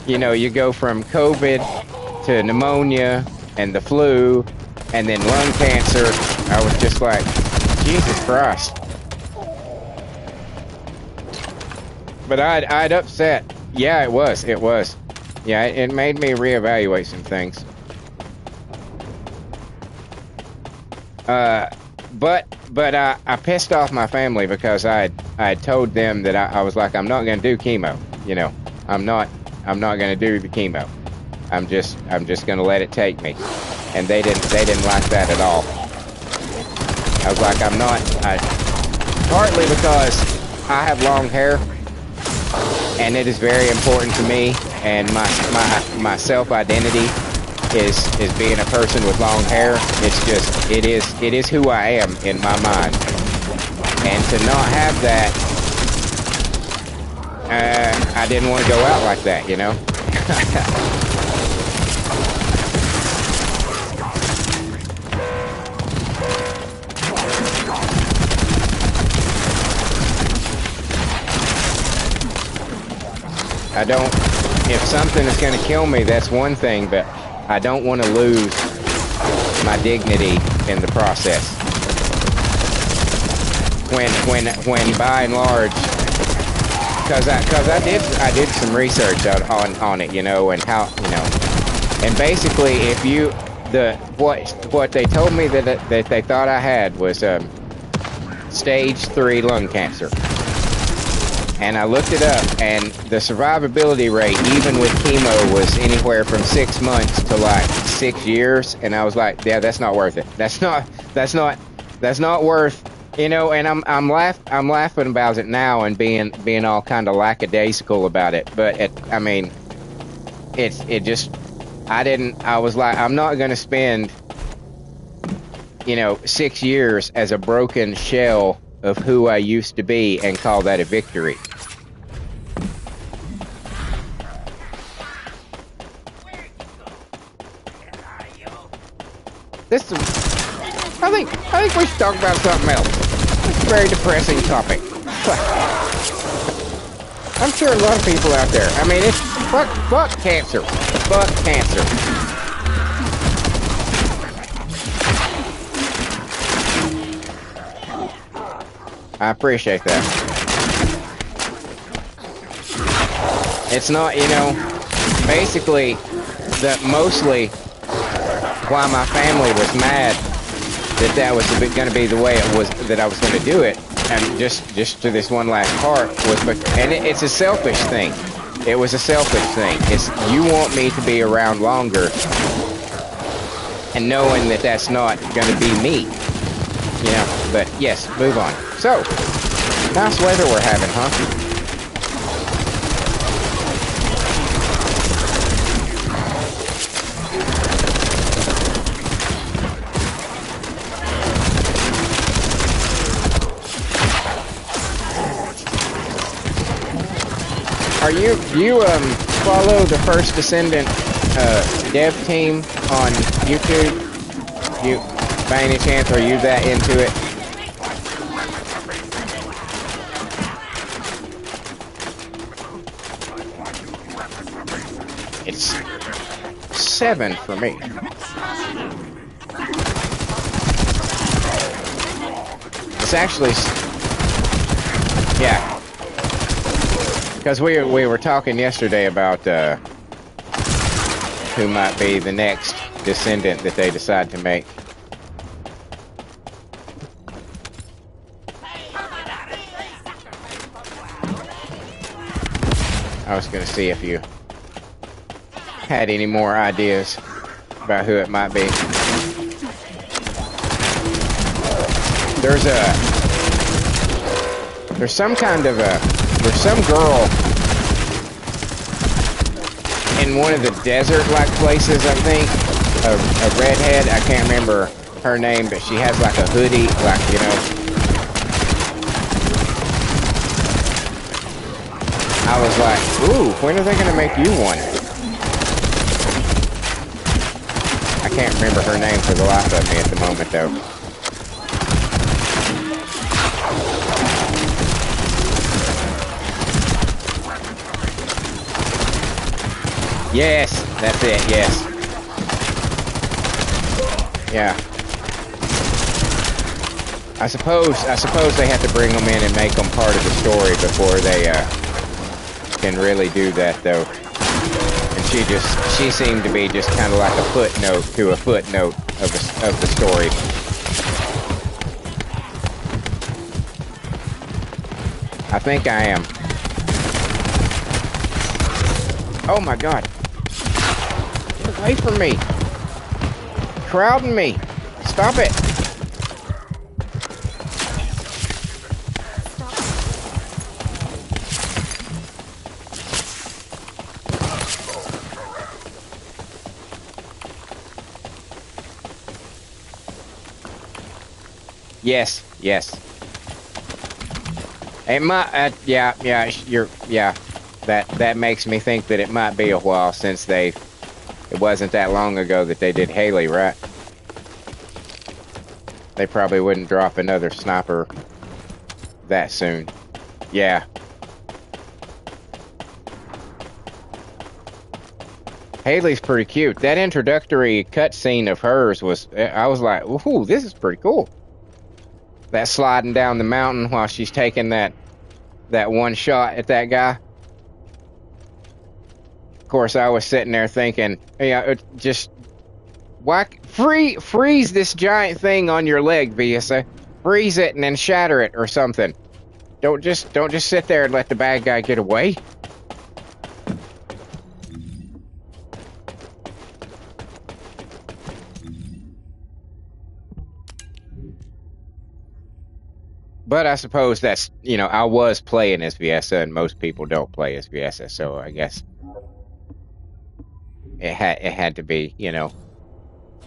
You go from COVID to pneumonia and the flu and then lung cancer. I was just like, Jesus Christ. But I'd upset. Yeah, it was. Yeah, it made me reevaluate some things. But I pissed off my family because I had told them that I was like, I'm not going to do chemo. I'm not going to do the chemo. I'm just going to let it take me. And they didn't like that at all. I was like, partly because I have long hair and it is very important to me, and my self-identity is being a person with long hair. It's just it is who I am in my mind, and to not have that, I didn't want to go out like that, I don't. If something is going to kill me, that's one thing, but I don't want to lose my dignity in the process. When by and large, because I did some research on it, and how, and basically if what they told me that they thought I had was stage 3 lung cancer. And I looked it up, and the survivability rate, even with chemo, was anywhere from 6 months to like 6 years. And I was like, yeah, that's not worth it. That's not worth, and I'm laughing about it now and being all kind of lackadaisical about it. But I was like, I'm not going to spend, 6 years as a broken shell of who I used to be and call that a victory. I think we should talk about something else. It's a very depressing topic. I'm sure a lot of people out there. It's fuck cancer. Fuck cancer. I appreciate that. It's not, basically, mostly why my family was mad that was going to be the way it was, that I was going to do it, and just to this one last part, it's a selfish thing. It was a selfish thing. It's, you want me to be around longer, and knowing that that's not going to be me, but yes, move on. So, nice weather we're having, huh? do you follow the first Descendant dev team on YouTube? You, by any chance, are you that into it? It's 7 for me. It's actually, yeah. Because we were talking yesterday about who might be the next Descendant that they decide to make. I was going to see if you had any more ideas about who it might be. There's some kind of there's some girl in one of the desert-like places, I think, a redhead. I can't remember her name, but she has like a hoodie, like, you know. I was like, ooh, when are they gonna make you one? I can't remember her name for the life of me at the moment, though. Yes, that's it, yes. Yeah. I suppose they have to bring them in and make them part of the story before they can really do that, though. And she seemed to be just kind of like a footnote to a footnote of the story. I think I am. Oh my God. Get away from me. Crowding me. Stop it. Yes, yes. It might, yeah, that makes me think that it might be a while since it wasn't that long ago that they did Haley, right? They probably wouldn't drop another sniper that soon. Yeah. Haley's pretty cute. That introductory cutscene of hers I was like, ooh, this is pretty cool. That sliding down the mountain while she's taking that one shot at that guy. Of course, I was sitting there thinking, yeah, just freeze this giant thing on your leg, Visa. Freeze it and then shatter it or something. Don't just sit there and let the bad guy get away. But I suppose that's, you know, I was playing as Viessa, and most people don't play as Viessa, so I guess it had to be, you know.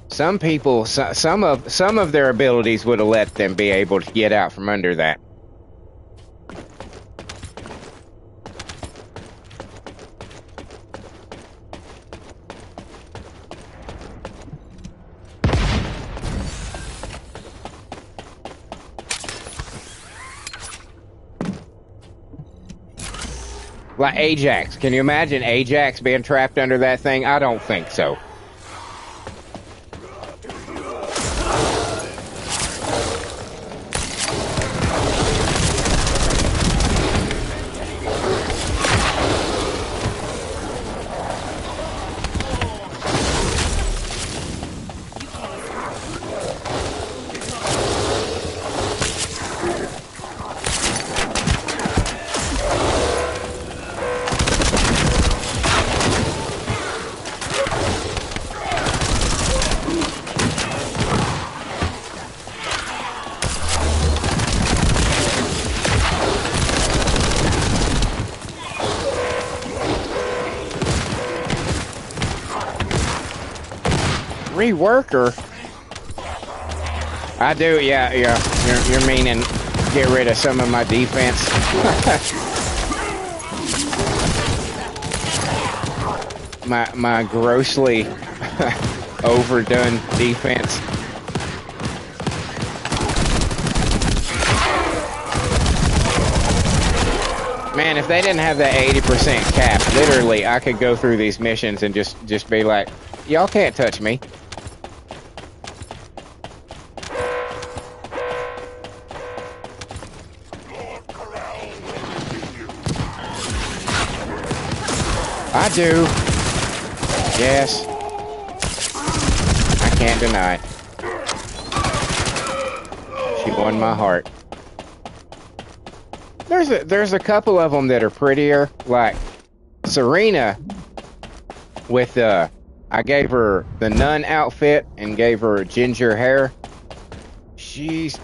Some people, some of their abilities would have let them be able to get out from under that. Like Ajax. Can you imagine Ajax being trapped under that thing? I don't think so. Reworker? I do, yeah. You're meaning get rid of some of my defense. my grossly overdone defense. Man, if they didn't have that 80% cap, literally, I could go through these missions and just be like, y'all can't touch me. I do. Yes. I can't deny it. She won my heart. There's a couple of them that are prettier, like Serena with I gave her the nun outfit and gave her ginger hair. She's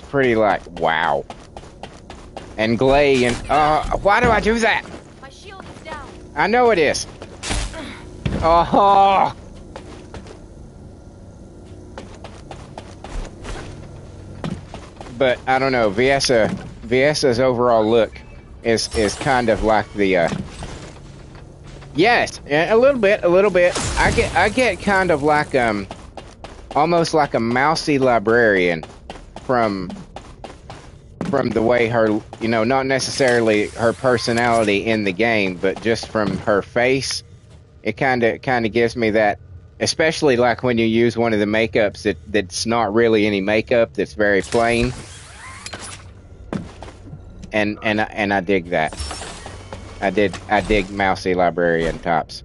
pretty, like, wow. And Glay and why do I do that? My shield is down. I know it is. Oh. But I don't know, Viesa's overall look is kind of like the yes, a little bit. I get kind of like almost like a mousy librarian from the way her, you know, not necessarily her personality in the game, but just from her face. It kind of gives me that, especially like when you use one of the makeups that's not really any makeup, that's very plain. And I dig that. I dig mousy librarian tops.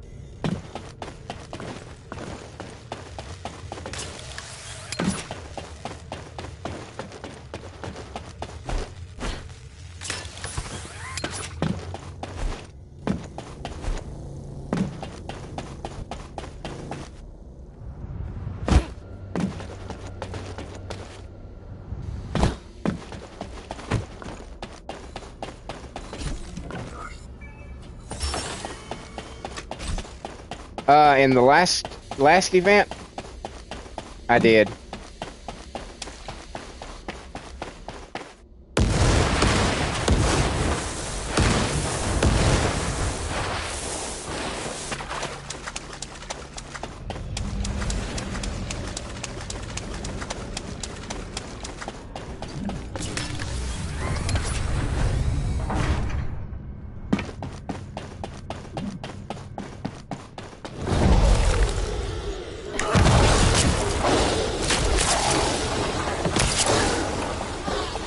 In the last event, I did.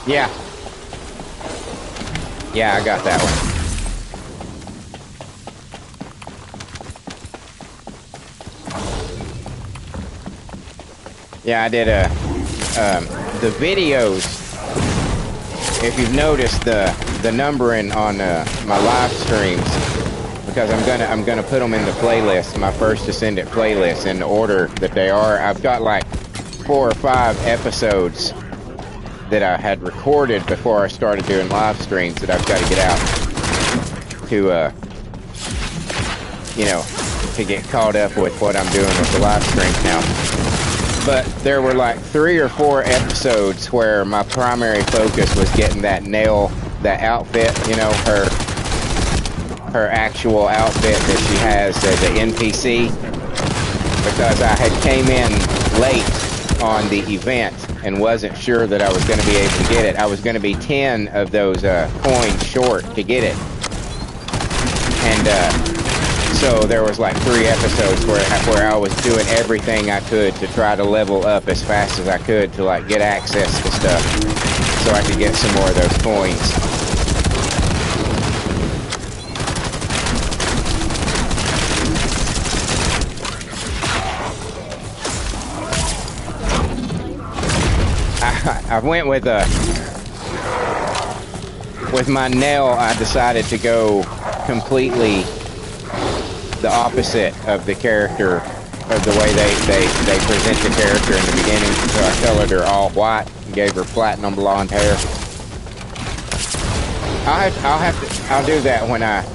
Yeah. Yeah, I got that one. Yeah, I did the videos. If you've noticed the numbering on my live streams, because I'm gonna put them in the playlist, my first Descendant playlist, in the order that they are. I've got like 4 or 5 episodes that I had recorded before I started doing live streams that I've got to get out to, you know, to get caught up with what I'm doing with the live streams now. But there were like 3 or 4 episodes where my primary focus was getting that outfit, you know, her actual outfit that she has as an NPC, because I had came in late on the event and wasn't sure that I was going to be able to get it. I was going to be 10 of those coins short to get it. And so there was like 3 episodes where I was doing everything I could to try to level up as fast as I could to like get access to stuff so I could get some more of those coins. I went with my nail. I decided to go completely the opposite of the character, of the way they present the character in the beginning. So I colored her all white and gave her platinum blonde hair. I'll do that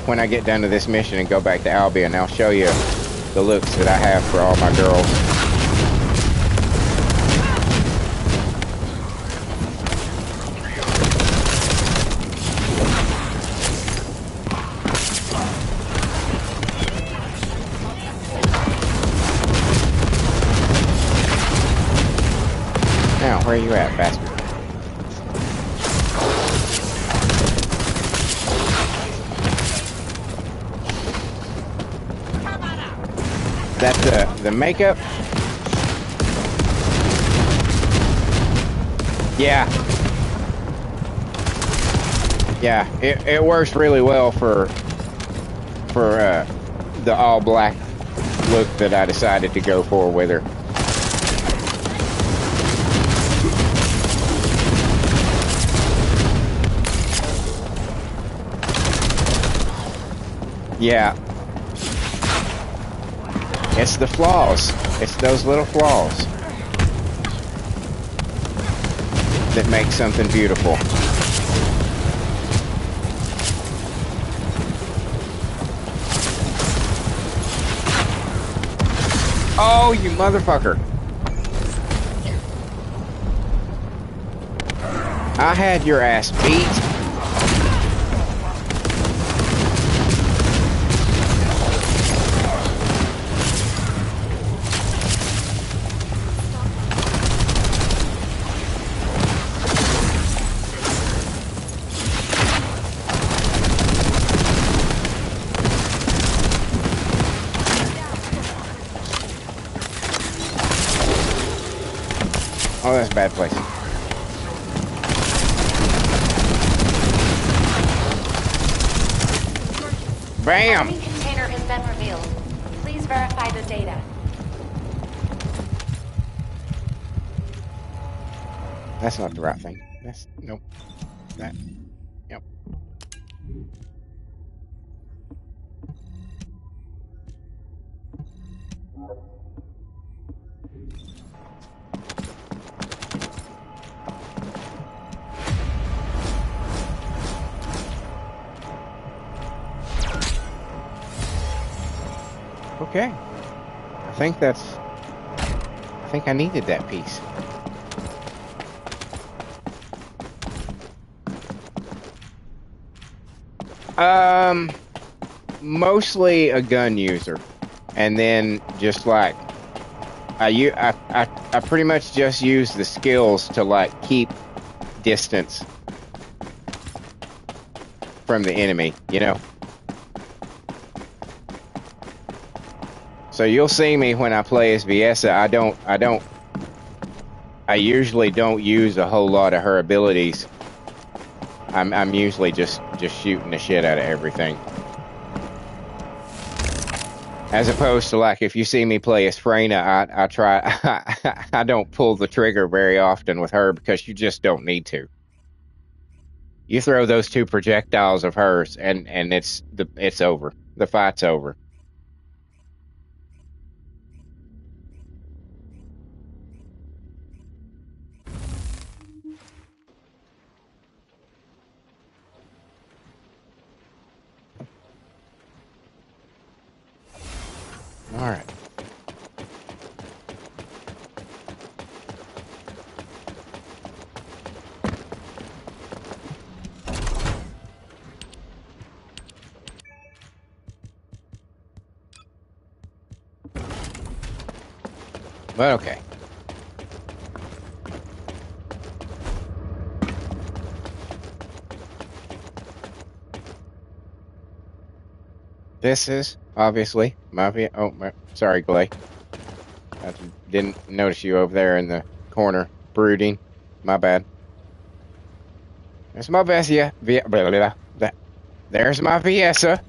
when I get done to this mission and go back to Albion. I'll show you the looks that I have for all my girls. around. Where are you at, bastard? That the makeup? Yeah. Yeah, it works really well for the all black look that I decided to go for with her. Yeah. It's the flaws. It's those little flaws that make something beautiful. Oh, you motherfucker. I had your ass beat. Oh, that's a bad place. Bam! Enemy container has been revealed. Please verify the data. That's not the right thing. That's nope. That. Yep. Okay. I think I needed that piece. Mostly a gun user, and then just like I pretty much just use the skills to like keep distance from the enemy, you know. So you'll see me when I play as Viessa. I usually don't use a whole lot of her abilities. I'm usually just shooting the shit out of everything. As opposed to like if you see me play as Freyna, I try I don't pull the trigger very often with her because you just don't need to. You throw those two projectiles of hers and it's over. The fight's over. All right. But okay. This is obviously my sorry, Clay. I didn't notice you over there in the corner brooding. My bad. There's my Vessia. There's my Viessa.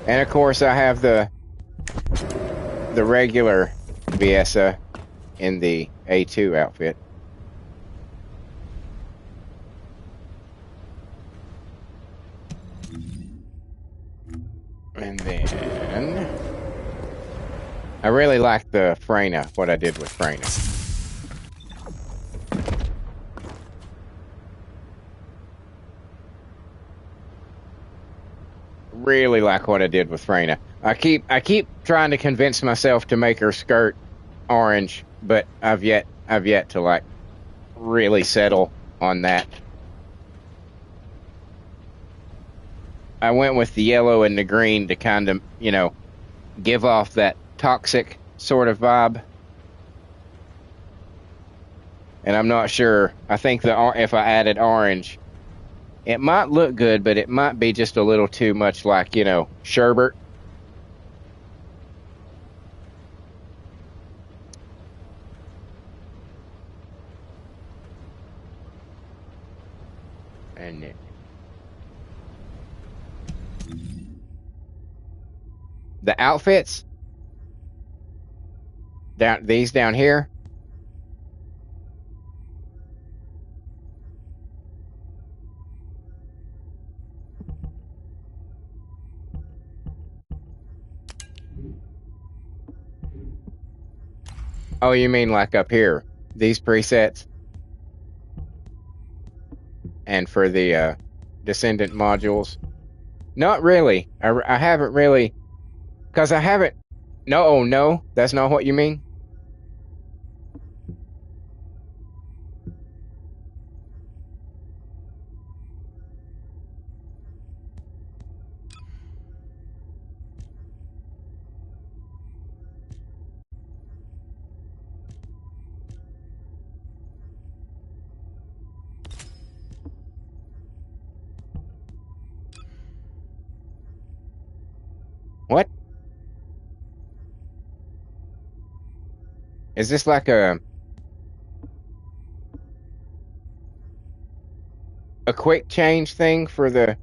And of course I have the regular Viessa in the A2 outfit. And then I really like the Freyna, what I did with Freyna. Really like what I did with Freyna. I keep trying to convince myself to make her skirt orange, but I've yet to like really settle on that. I went with the yellow and the green to kind of, you know, give off that toxic sort of vibe. And I'm not sure. I think if I added orange, it might look good, but it might be just a little too much like, you know, sherbet. And the outfits these down here. Oh, you mean like up here? These presets? And for the Descendant modules? Not really. I haven't really, because I haven't. No, oh no, that's not what you mean. What? Is this like a quick change thing for the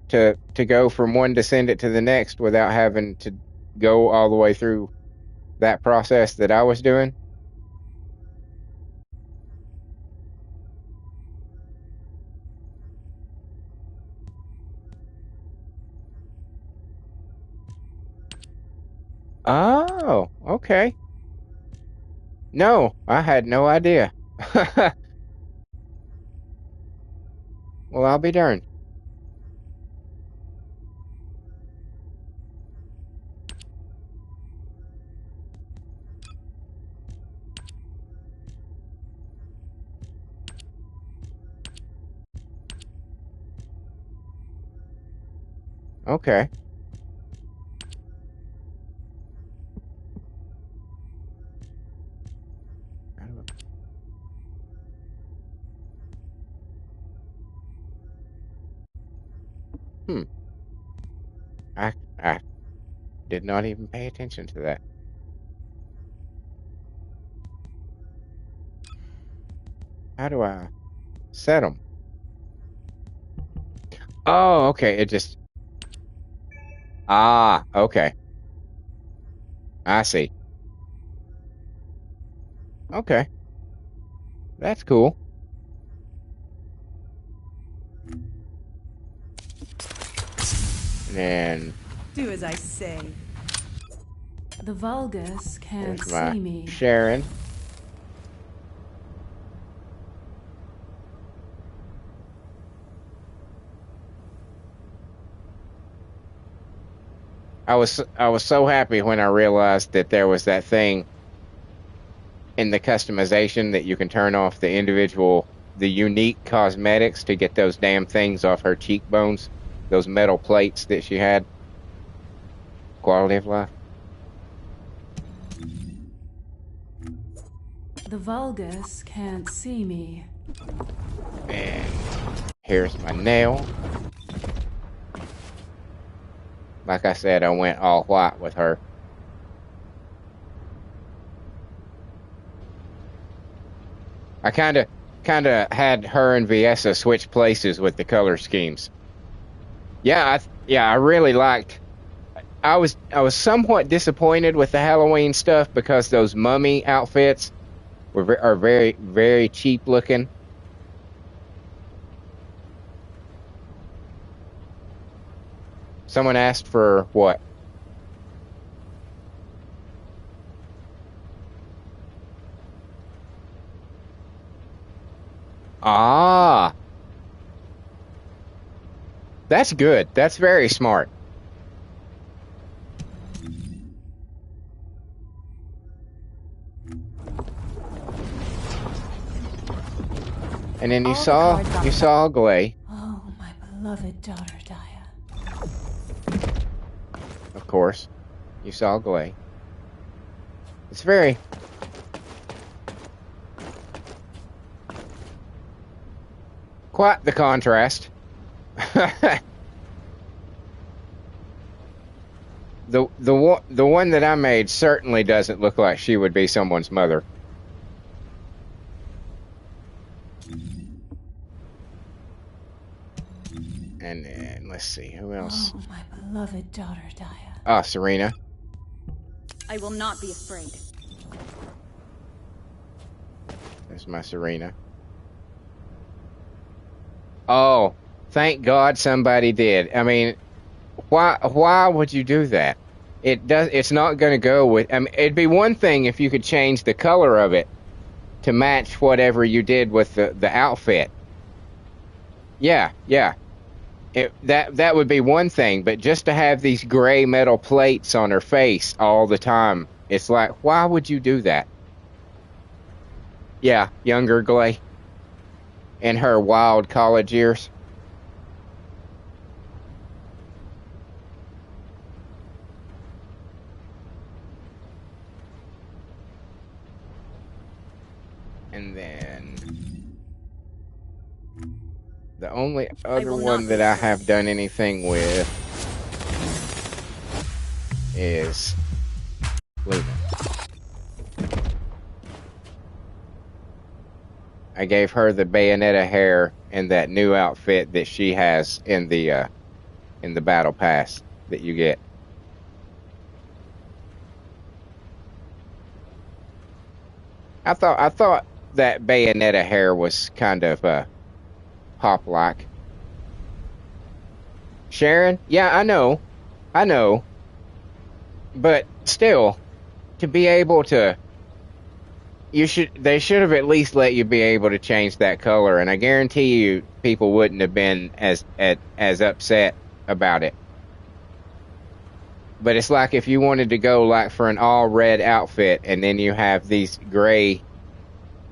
to go from one Descendant to the next without having to go all the way through that process that I was doing? Oh, okay. No, I had no idea. Well, I'll be darned. Okay. Hmm. I did not even pay attention to that. How do I set them? Oh, okay. It just. Ah, okay. I see. Okay. That's cool. And then Do as I say. The Vulgus can't there's my see me. Sharon. I was so happy when I realized that there was that thing in the customization that you can turn off the unique cosmetics to get those damn things off her cheekbones, those metal plates that she had. Quality of life. The Vulgus can't see me. And here's my nail. Like I said, I went all white with her. I kind of had her and Viessa switch places with the color schemes. Yeah, I really liked. I was somewhat disappointed with the Halloween stuff because those mummy outfits are very, very cheap looking. Someone asked for what? Ah, that's good. That's very smart. And then you saw Glay. Oh, my beloved daughter Daya. Of course. You saw Glay. It's very... quite the contrast. The one that I made certainly doesn't look like she would be someone's mother. And then let's see who else. Oh, my beloved daughter, Daya. Ah, Serena. I will not be afraid. There's my Serena. Oh, thank God somebody did. I mean, why would you do that? It's not going to go with. I mean, it'd be one thing if you could change the color of it to match whatever you did with the outfit. Yeah. That would be one thing, but just to have these gray metal plates on her face all the time, it's like, why would you do that? Yeah, younger Glay. In her wild college years. And then the only other one that I have done anything with is Luna. I gave her the Bayonetta hair and that new outfit that she has in the battle pass that you get. I thought that Bayonetta hair was kind of pop-like. Sharon? Yeah, I know. But still, to be able to, they should have at least let you be able to change that color, and I guarantee you people wouldn't have been as upset about it. But it's like if you wanted to go like for an all red outfit and then you have these gray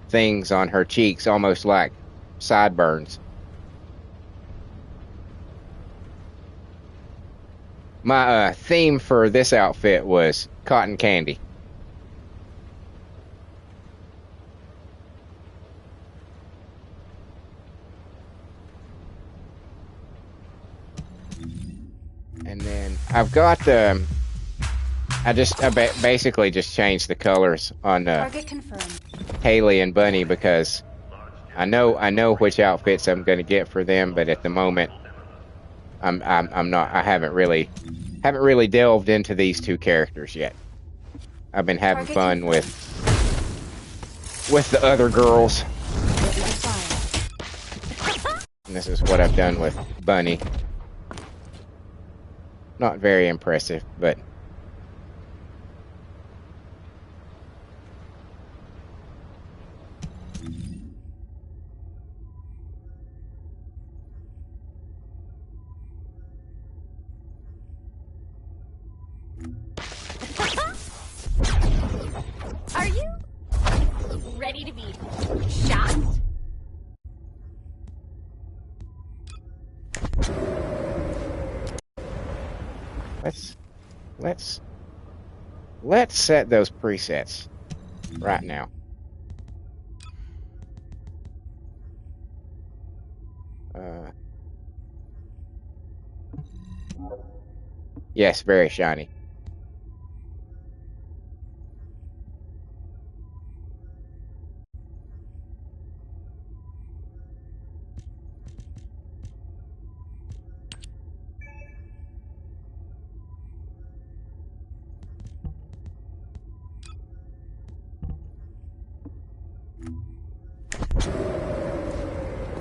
things on her cheeks, almost like sideburns. My theme for this outfit was cotton candy. And then I've got I basically just changed the colors on Target confirmed. Haley and Bunny because I know which outfits I'm going to get for them, but at the moment I'm not. I haven't really delved into these two characters yet. I've been having fun with the other girls. And this is what I've done with Bunny. Not very impressive, but Are you ready to be shocked? let's set those presets right now. Yes, very shiny.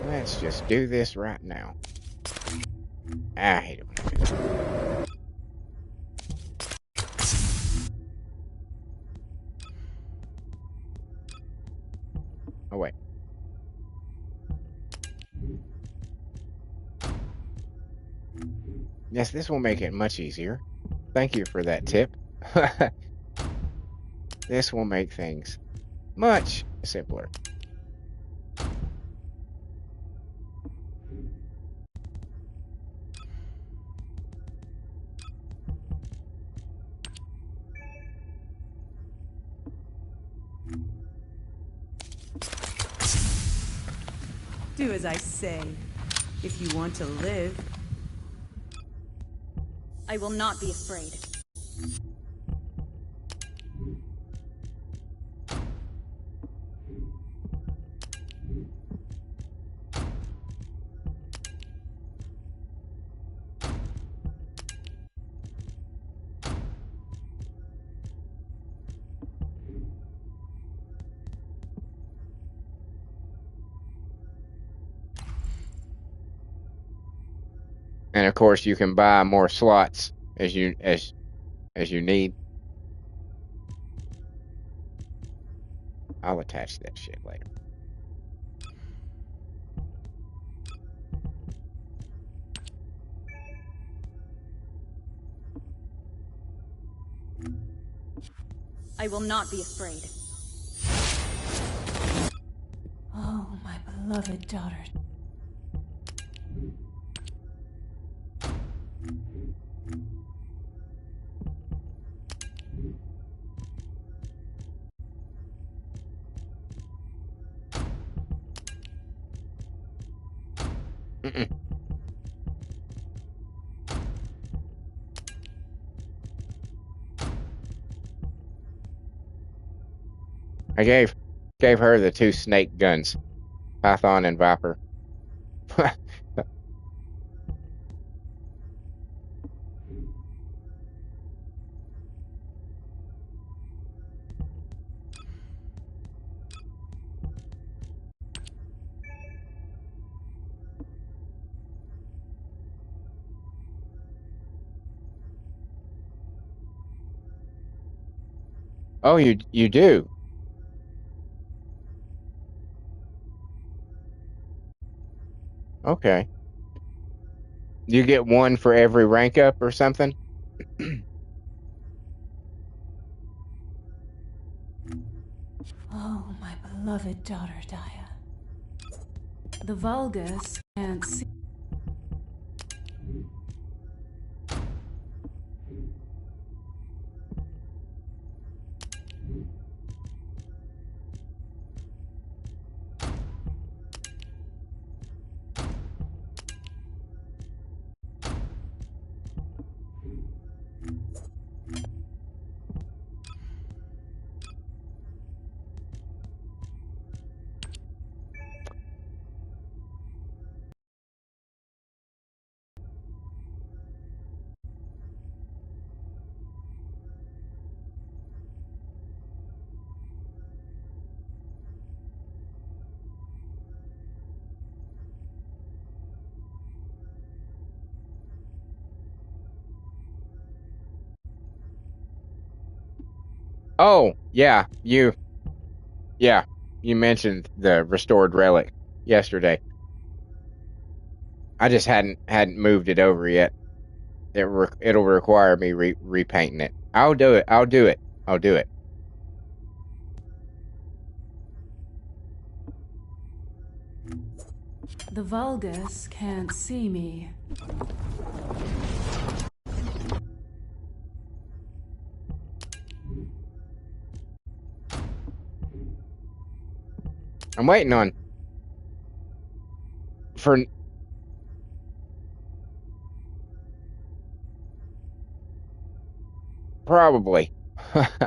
Let's just do this right now. I hate it when I do that. Oh, wait. Yes, this will make it much easier. Thank you for that tip. This will make things much simpler. Do as I say. If you want to live. I will not be afraid. And of course, you can buy more slots as you need. I'll attach that shit later. I will not be afraid. Oh, my beloved daughter. Mm-mm. I gave her the two snake guns, Python and Viper. Oh, you do? Okay. You get one for every rank up or something? Oh, my beloved daughter, Daya. The Vulgus can't see. Oh, yeah, you mentioned the restored relic yesterday. I just hadn't moved it over yet. It'll require me repainting it. I'll do it. I'll do it. I'll do it. The Vulgus can't see me. I'm waiting on for probably.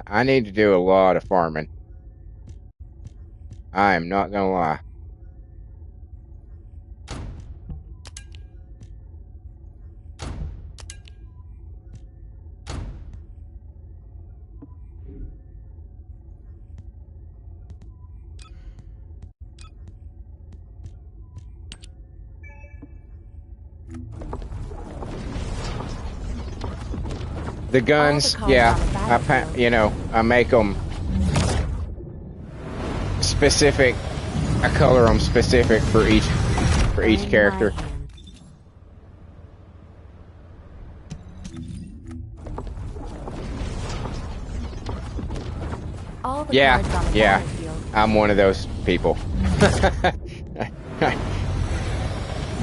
I need to do a lot of farming. I am not gonna lie. The All the guns, cars yeah, on the battlefield. I make them specific. I color them specific for each In my character. hand. All the Yeah, cards on the yeah, battlefield. I'm one of those people.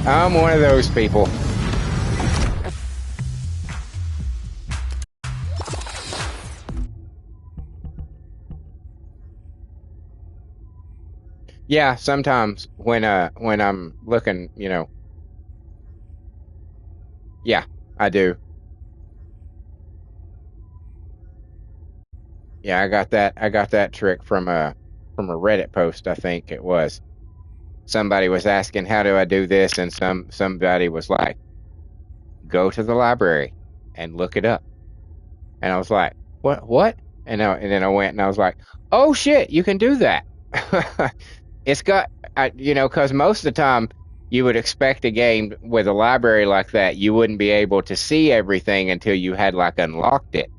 I'm one of those people. Yeah, sometimes when I'm looking, you know, yeah, I do. Yeah, I got that trick from a Reddit post, I think it was. Somebody was asking how do I do this, and somebody was like, go to the library and look it up. And I was like, what? And then I went and I was like, oh shit, you can do that. It's got, you know, because most of the time you would expect a game with a library like that, you wouldn't be able to see everything until you had like unlocked it.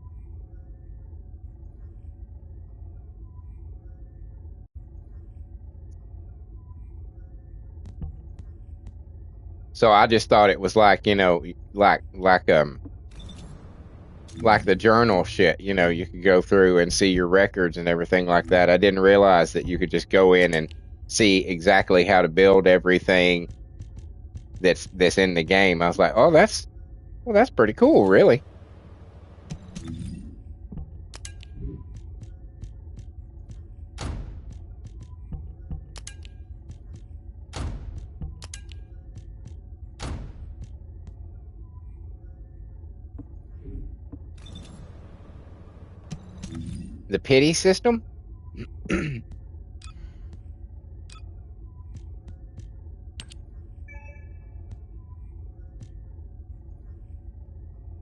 So I just thought it was like, you know, like the journal shit, you know, you could go through and see your records and everything like that. I didn't realize that you could just go in and see exactly how to build everything that's in the game. I was like, oh, that's pretty cool, really. The pity system.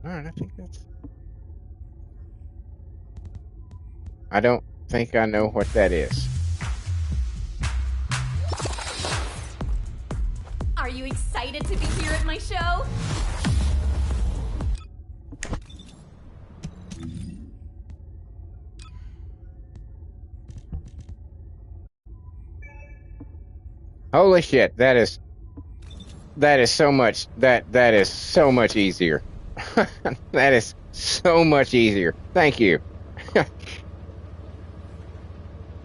All right, I think that's. I don't think I know what that is. Are you excited to be here at my show? Holy shit, that is so much that is so much easier. That is so much easier. Thank you.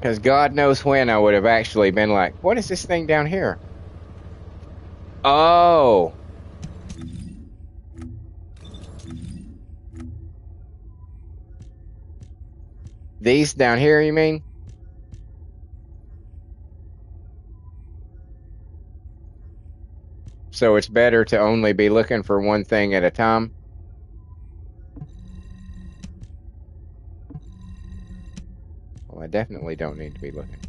Because God knows when I would have actually been like, what is this thing down here? Oh. These down here, you mean? So it's better to only be looking for one thing at a time? Well, I definitely don't need to be looking.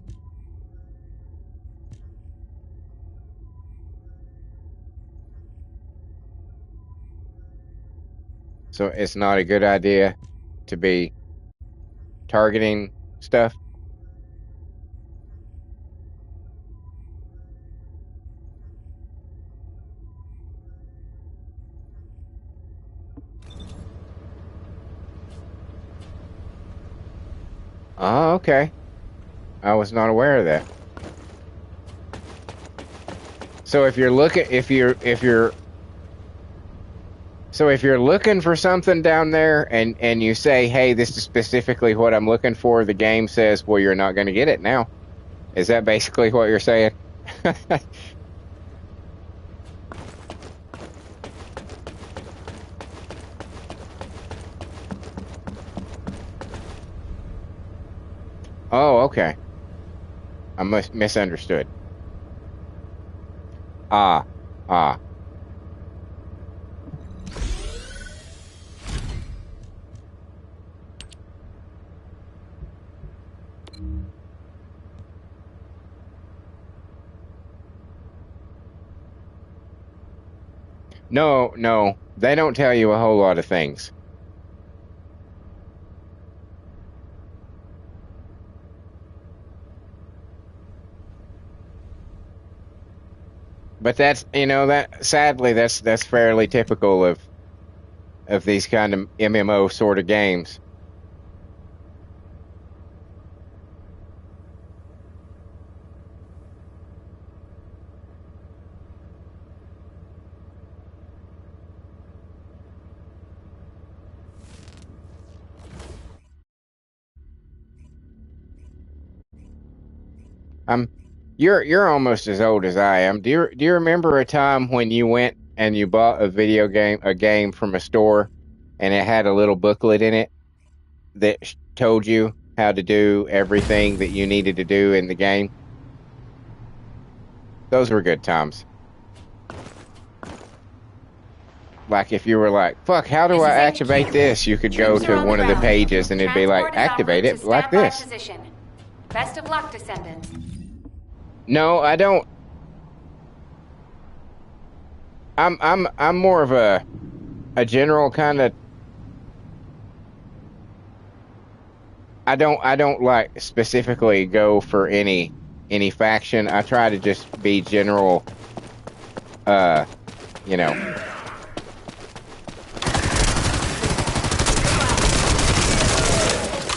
So it's not a good idea to be targeting stuff? Oh, okay. I was not aware of that. So if you're looking, so if you're looking for something down there and you say, hey, this is specifically what I'm looking for, the game says, well, you're not going to get it now. Is that basically what you're saying? Oh, okay. I misunderstood. Ah, ah. No, no, they don't tell you a whole lot of things. But that's, you know, that sadly that's fairly typical of these kind of MMO sort of games. Um, you're almost as old as I am. Do you remember a time when you went and you bought a game from a store, and it had a little booklet in it that told you how to do everything that you needed to do in the game? Those were good times. Like if you were like, fuck, how do This I is activate HQ. this? You could go Troops are to on the one of the ground. pages and it'd be like, Transport is en activate route to it like standby this. position. Best of luck, Descendant. No, I don't. I'm more of a general kind of. I don't like specifically go for any faction. I try to just be general. You know.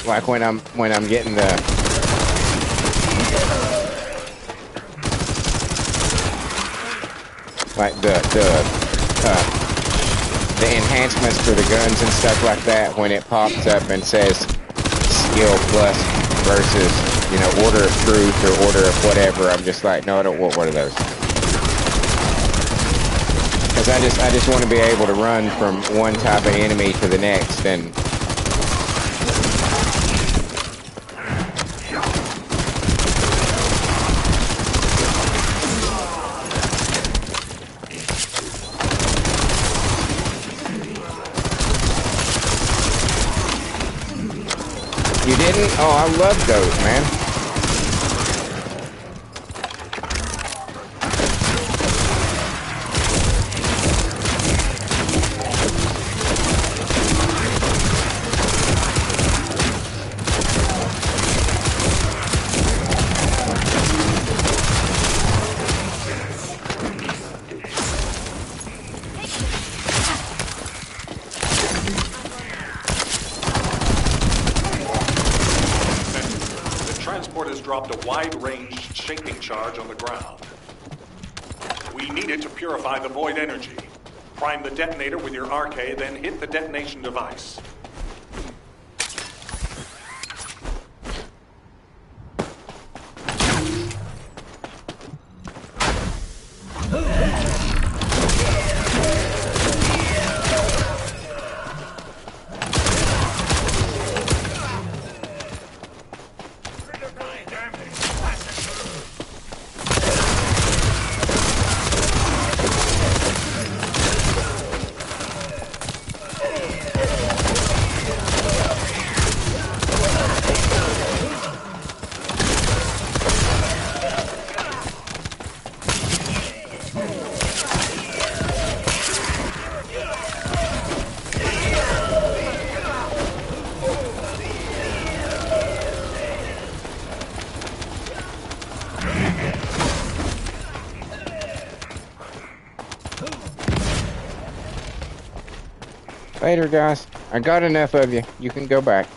Like when I'm getting the enhancements for the guns and stuff like that, when it pops up and says skill plus versus, you know, order of truth or order of whatever, I'm just like, no, I don't want one of those. Because I just want to be able to run from one type of enemy to the next. And you didn't? Oh, I love those, man. Dropped a wide-range shaping charge on the ground. We need it to purify the void energy. Prime the detonator with your RK, then hit the detonation device. Later, guys. I got enough of you. You can go back.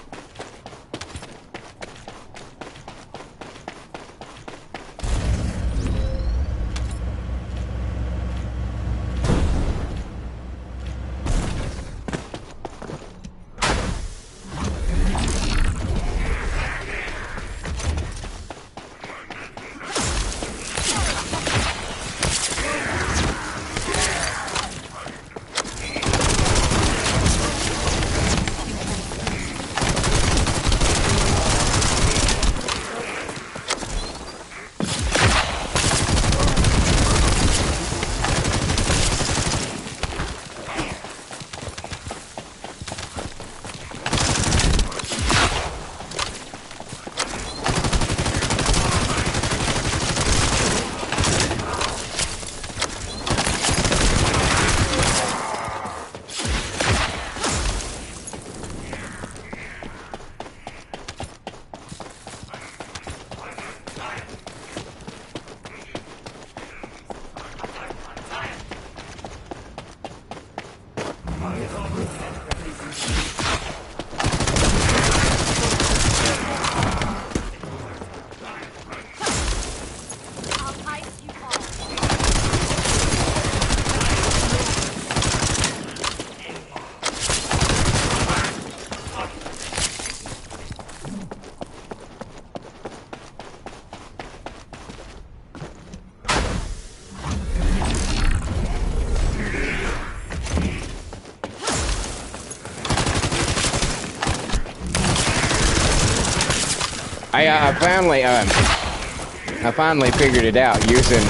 I finally figured it out using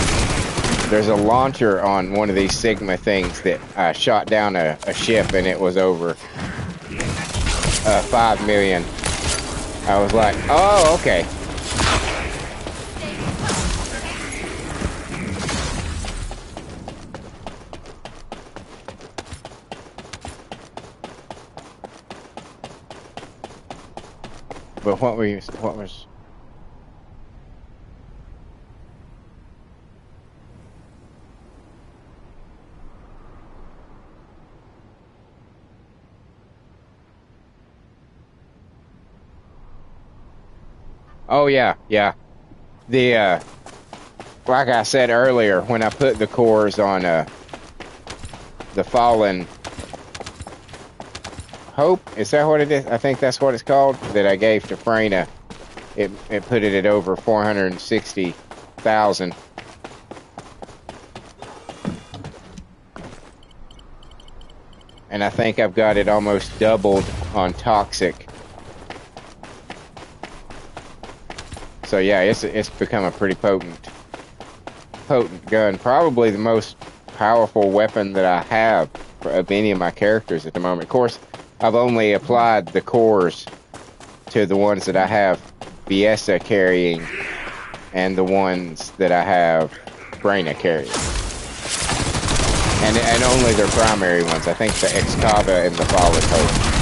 There's a launcher on one of these Sigma things that shot down a ship, and it was over 5 million. I was like, oh, okay. But what was? Oh yeah, yeah. The like I said earlier, when I put the cores on the Fallen Hope, is that what it is? I think that's what it's called. That I gave to Freyna. It put it at over 460,000. And I think I've got it almost doubled on Toxic. So yeah, it's become a pretty potent gun. Probably the most powerful weapon that I have of any of my characters at the moment. Of course, I've only applied the cores to the ones that I have Biesa carrying and the ones that I have Brayna carrying. And only their primary ones. I think the Excava and the Fallen Hope.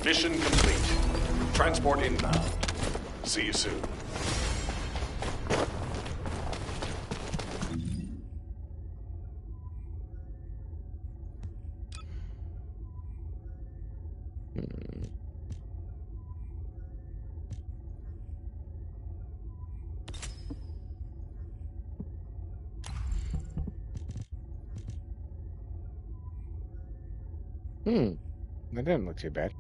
Mission complete. Transport inbound. See you soon. That doesn't look too bad.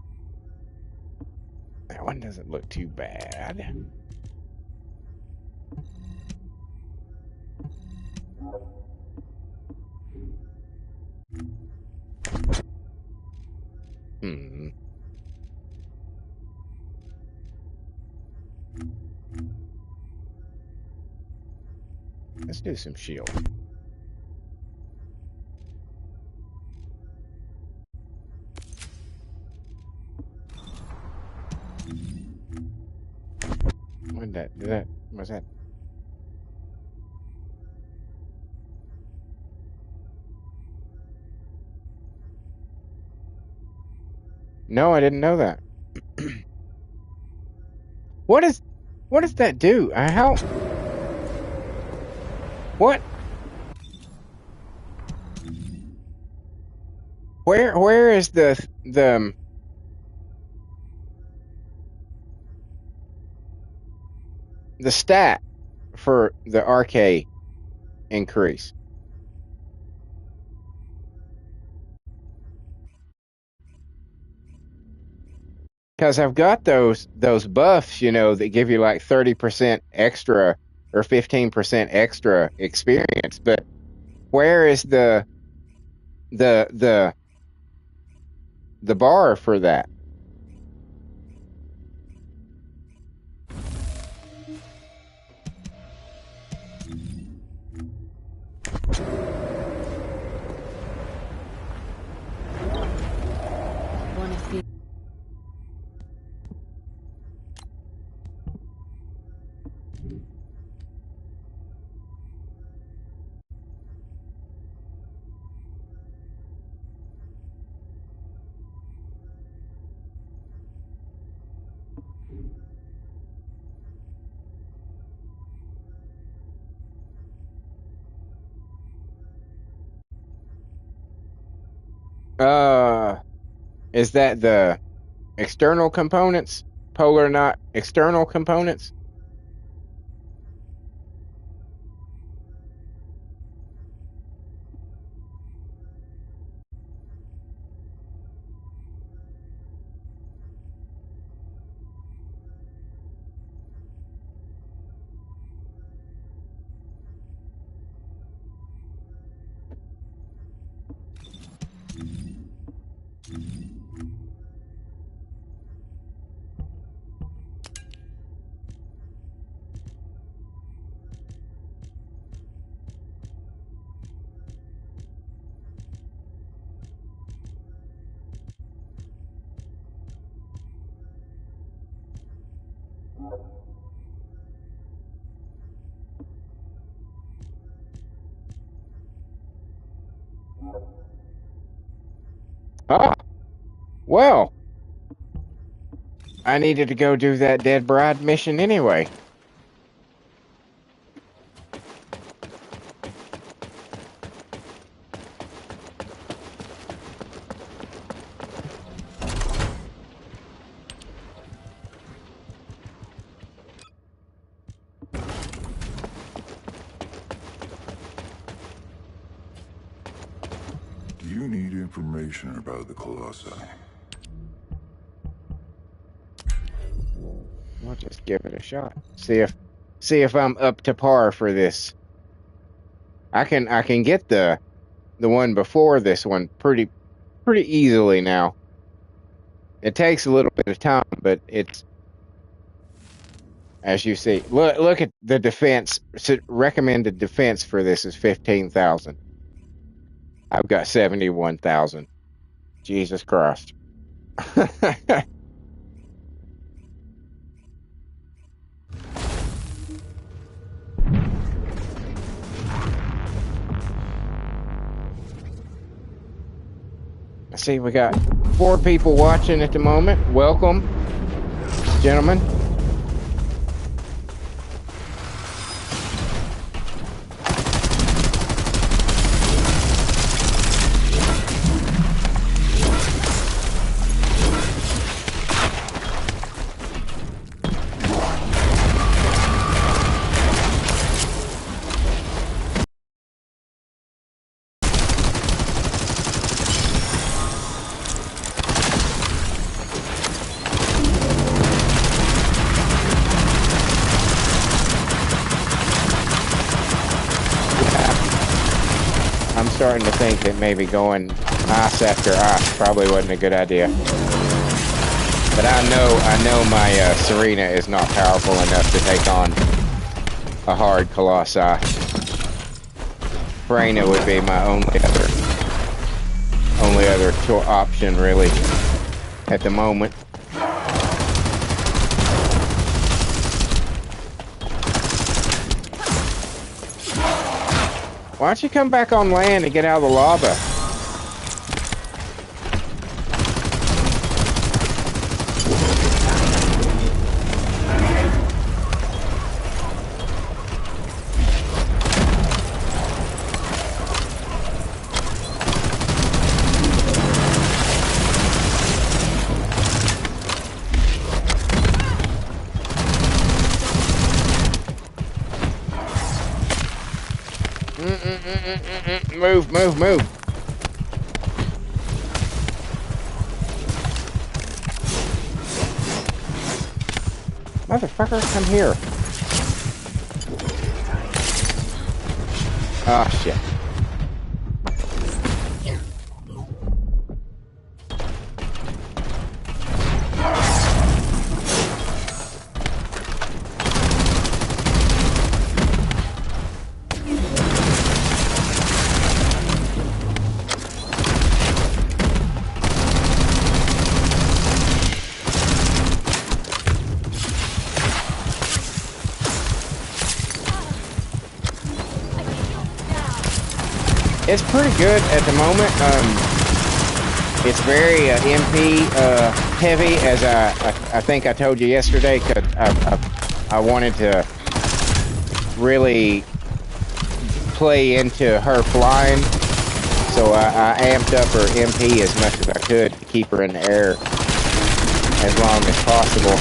That one doesn't look too bad. Hmm. Let's do some shield. What did that was that? No, I didn't know that. What does that do? How? What? Where is the stat for the RK increase? Because I've got those buffs, you know, that give you like 30% extra or 15% extra experience. But where is the the the bar for that? Wanna feel Uh, is that the external components? Polar not external components? Ah, well, I needed to go do that Dead Bride mission anyway. Do you need information about the Colossi? I'll just give it a shot. See if I'm up to par for this. I can get the one before this one pretty easily now. It takes a little bit of time, but it's as you see. Look at the defense. Recommended defense for this is 15,000. I've got 71,000. Jesus Christ. I see we got 4 people watching at the moment. Welcome, gentlemen. I'm starting to think that maybe going ice after ice probably wasn't a good idea. But I know my Serena is not powerful enough to take on a hard Colossi. Freyna would be my only other option really at the moment. Why don't you come back on land and get out of the lava? Move, move, move. Motherfucker, come here. Oh, shit. It's pretty good at the moment. It's very MP heavy, as I think I told you yesterday, because I wanted to really play into her flying. So I amped up her MP as much as I could to keep her in the air as long as possible.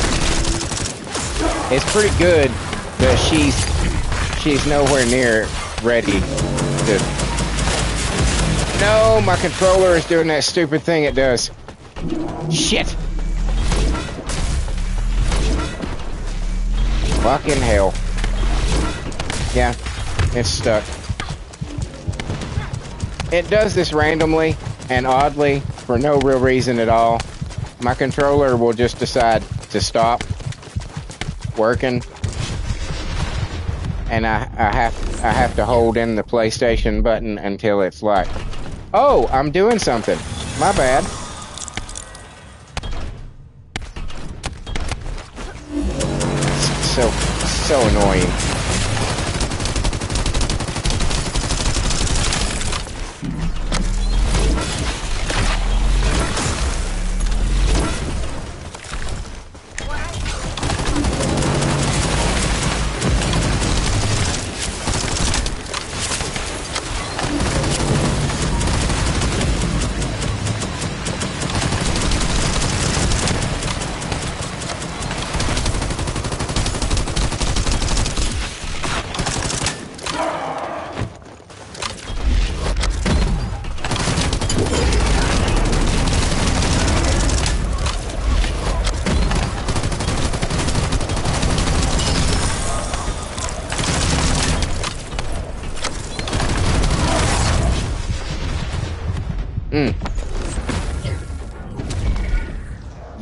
It's pretty good, but she's nowhere near ready to. No, my controller is doing that stupid thing it does. Shit. Fucking hell. Yeah, it's stuck. It does this randomly and oddly for no real reason at all. My controller will just decide to stop working, and I have to hold in the PlayStation button until it's like, oh, I'm doing something. My bad. So annoying.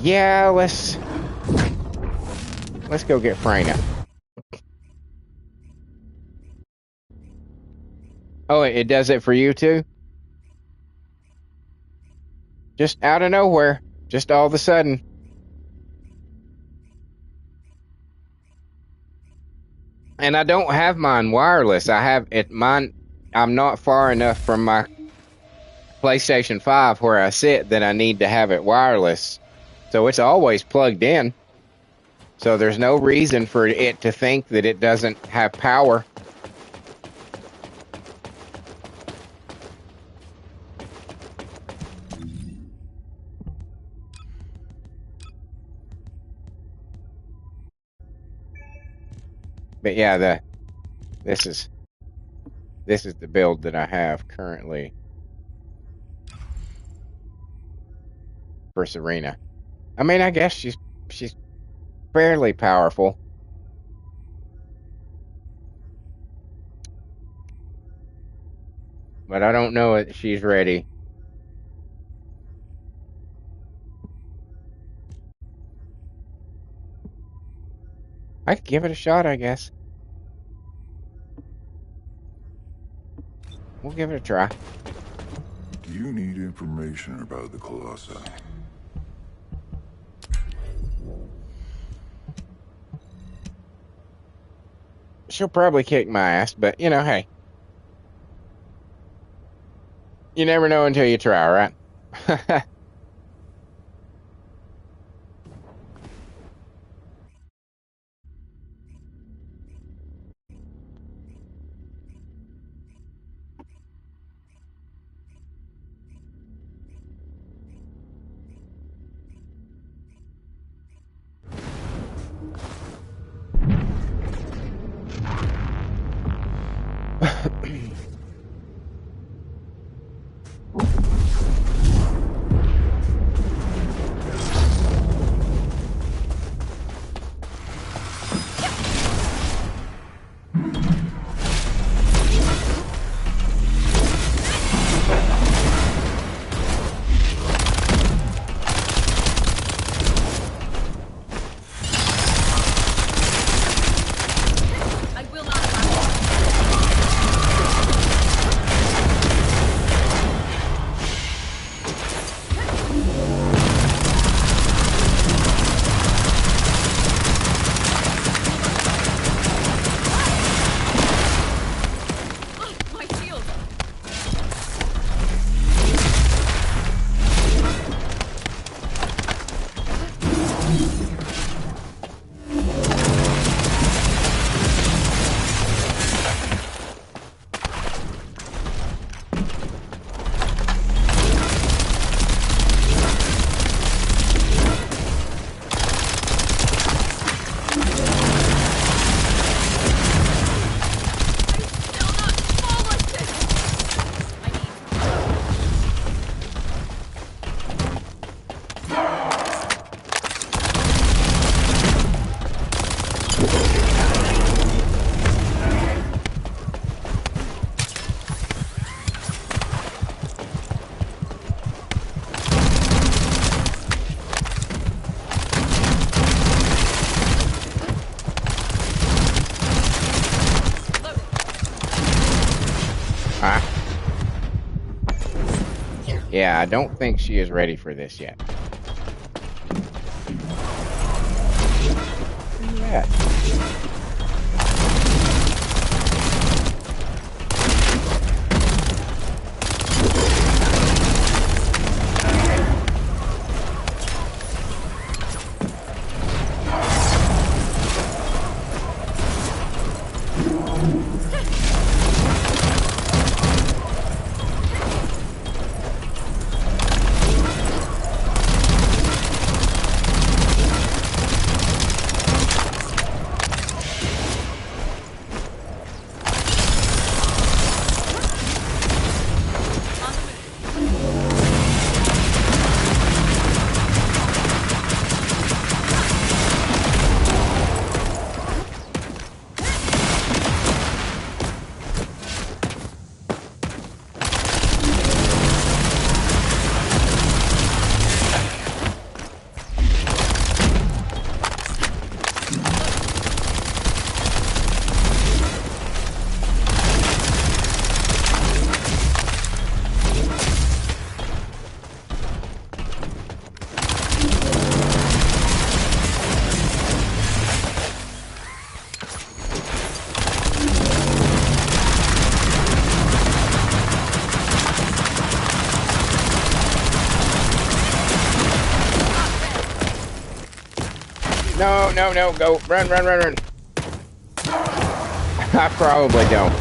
Yeah, let's go get Freyna. Oh, it does it for you too? Just out of nowhere. Just all of a sudden. And I don't have mine wireless. I have it mine. I'm not far enough from my PlayStation 5 where I sit that I need to have it wireless. So it's always plugged in. So there's no reason for it to think that it doesn't have power. But yeah, this is the build that I have currently for Serena. I mean, I guess she's fairly powerful. but I don't know if she's ready. I could give it a shot, I guess. We'll give it a try. Do you need information about the Colossi? She'll probably kick my ass, but you know, hey. You never know until you try, right? I will not allow it. My shield. Still not fall like this. I need Ah. Yeah, I don't think she is ready for this yet. Where you at? No, go. Run. I probably don't.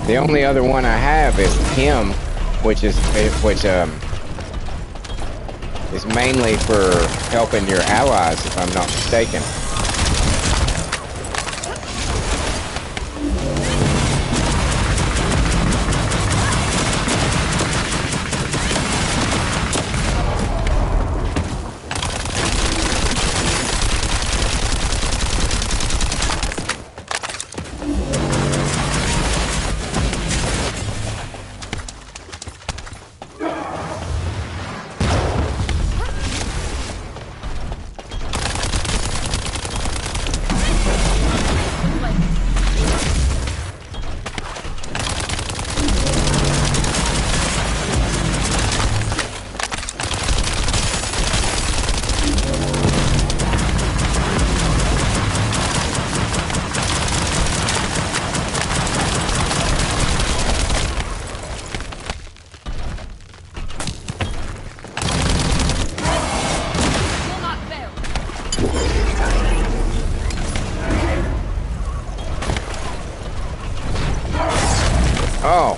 The only other one I have is him, which is mainly for helping your allies, if I'm not mistaken. Oh.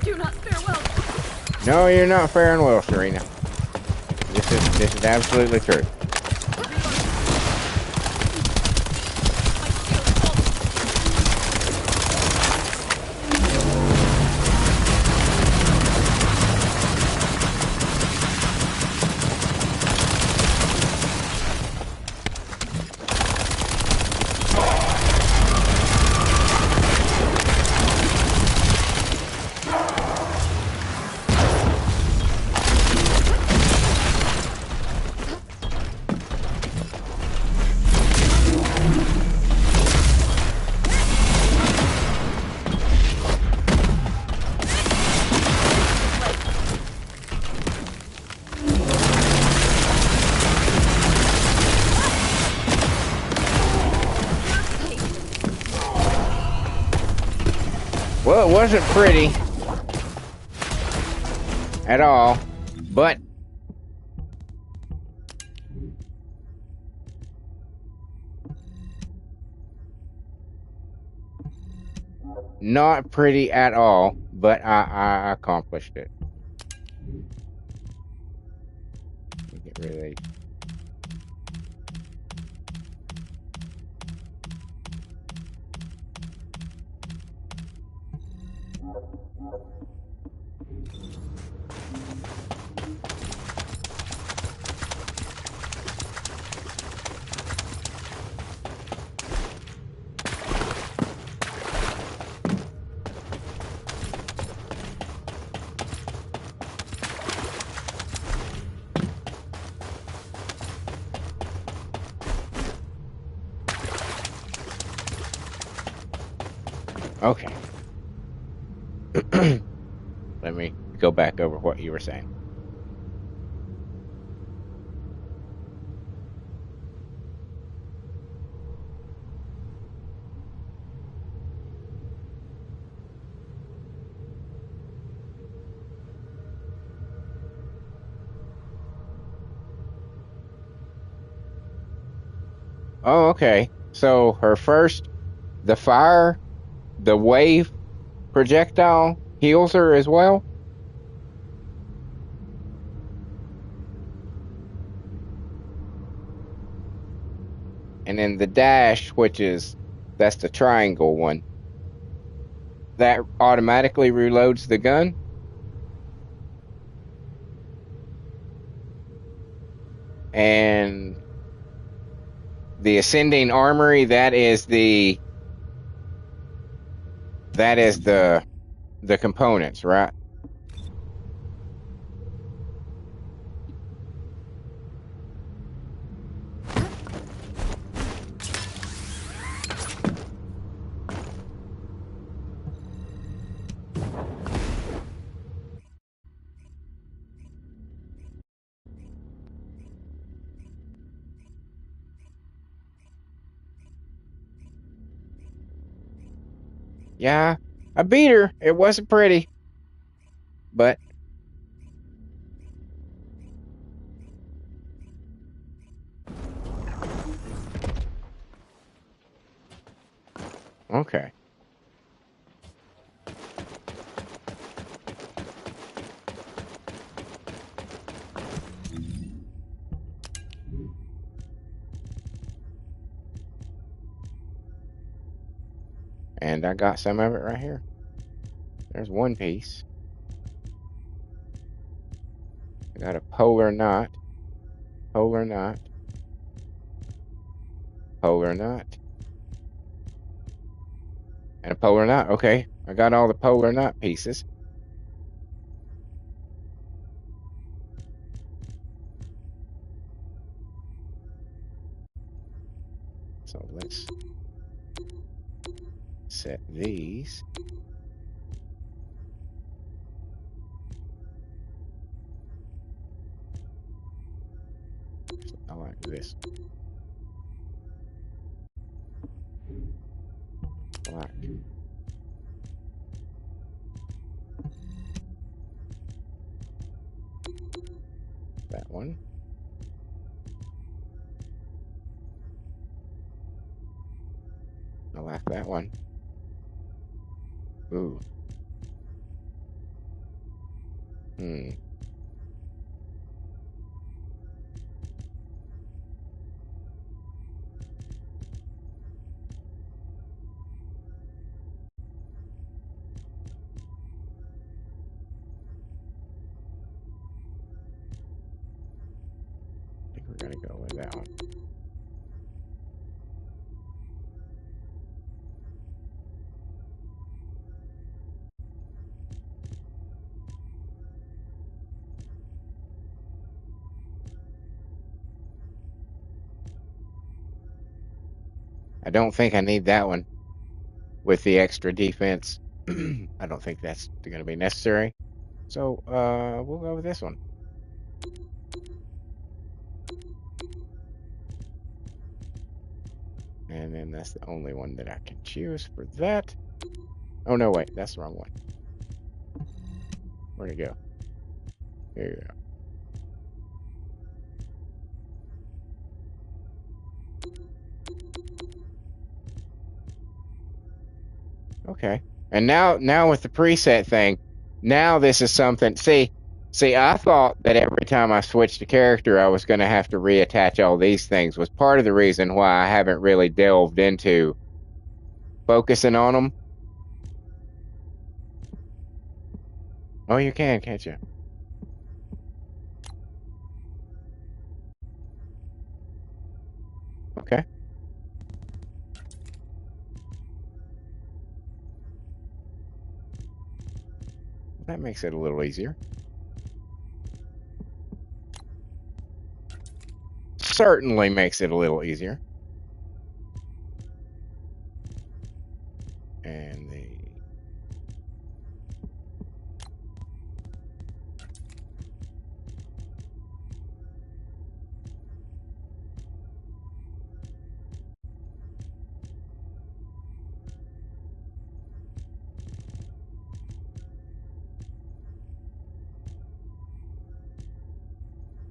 Do not fare well. No, you're not faring well, Serena. This is absolutely true. Well, it wasn't pretty at all, but not pretty at all, but I accomplished it. Let me get rid of these. Okay. Let me go back over what you were saying. Oh, okay. So her first, the wave projectile heals her as well? And then the dash, that's the triangle one, that automatically reloads the gun. And the ascending armory, that is the components, right? Yeah, I beat her. It wasn't pretty, but okay. And I got some of it right here. There's one piece. I got a polar knot, polar knot, polar knot, and a polar knot. Okay, I got all the polar knot pieces. So let's set these. I like this. Black. That one. I like that one. Ooh. Hmm. I think we're gonna go with that one. I don't think I need that one with the extra defense. I don't think that's going to be necessary. So we'll go with this one. And then that's the only one that I can choose for that. Oh, no, wait. That's the wrong one. Where'd it go? Here you go. Okay. And now with the preset thing, now this is something. See, I thought that every time I switched a character, I was going to have to reattach all these things. Was part of the reason why I haven't really delved into focusing on them. Oh, you can, can't you? Okay. That makes it a little easier. Certainly makes it a little easier. And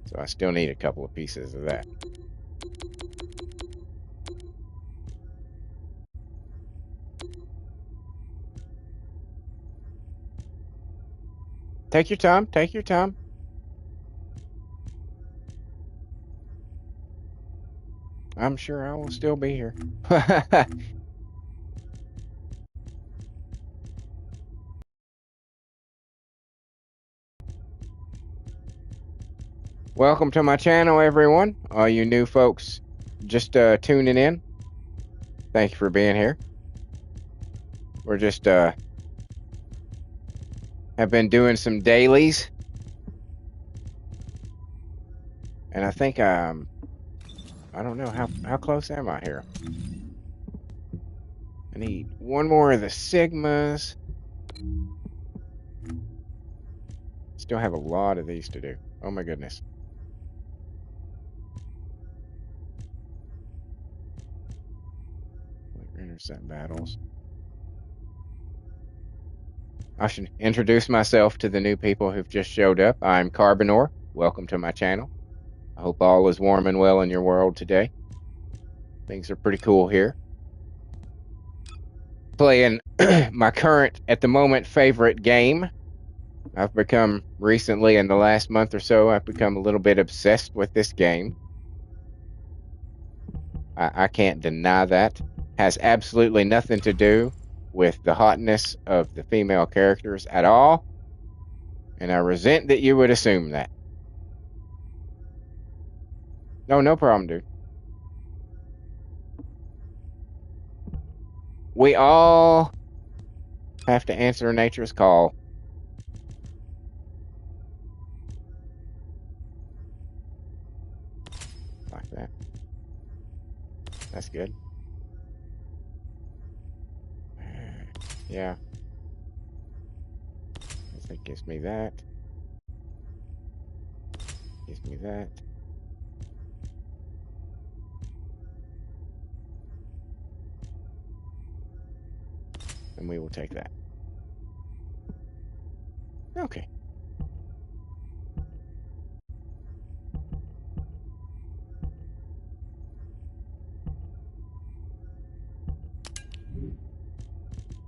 so I still need a couple of pieces of that. Take your time. Take your time. I'm sure I will still be here. Welcome to my channel, everyone. All you new folks just tuning in, thank you for being here. We're just have been doing some dailies, and I think I don't know how close am I here. I need one more of the Sigmas. Still have a lot of these to do. Oh my goodness. Intercept battles. I should introduce myself to the new people who've just showed up. I'm Carbonor. Welcome to my channel. I hope all is warm and well in your world today. Things are pretty cool here. Playing my current, at the moment, favorite game. I've become recently, in the last month or so, I've become a little bit obsessed with this game. I can't deny that. Has absolutely nothing to do with the hotness of the female characters at all. And I resent that you would assume that. No problem, dude. We all have to answer nature's call. Like that. That's good. Yeah. That gives me that. Gives me that. And we will take that. Okay.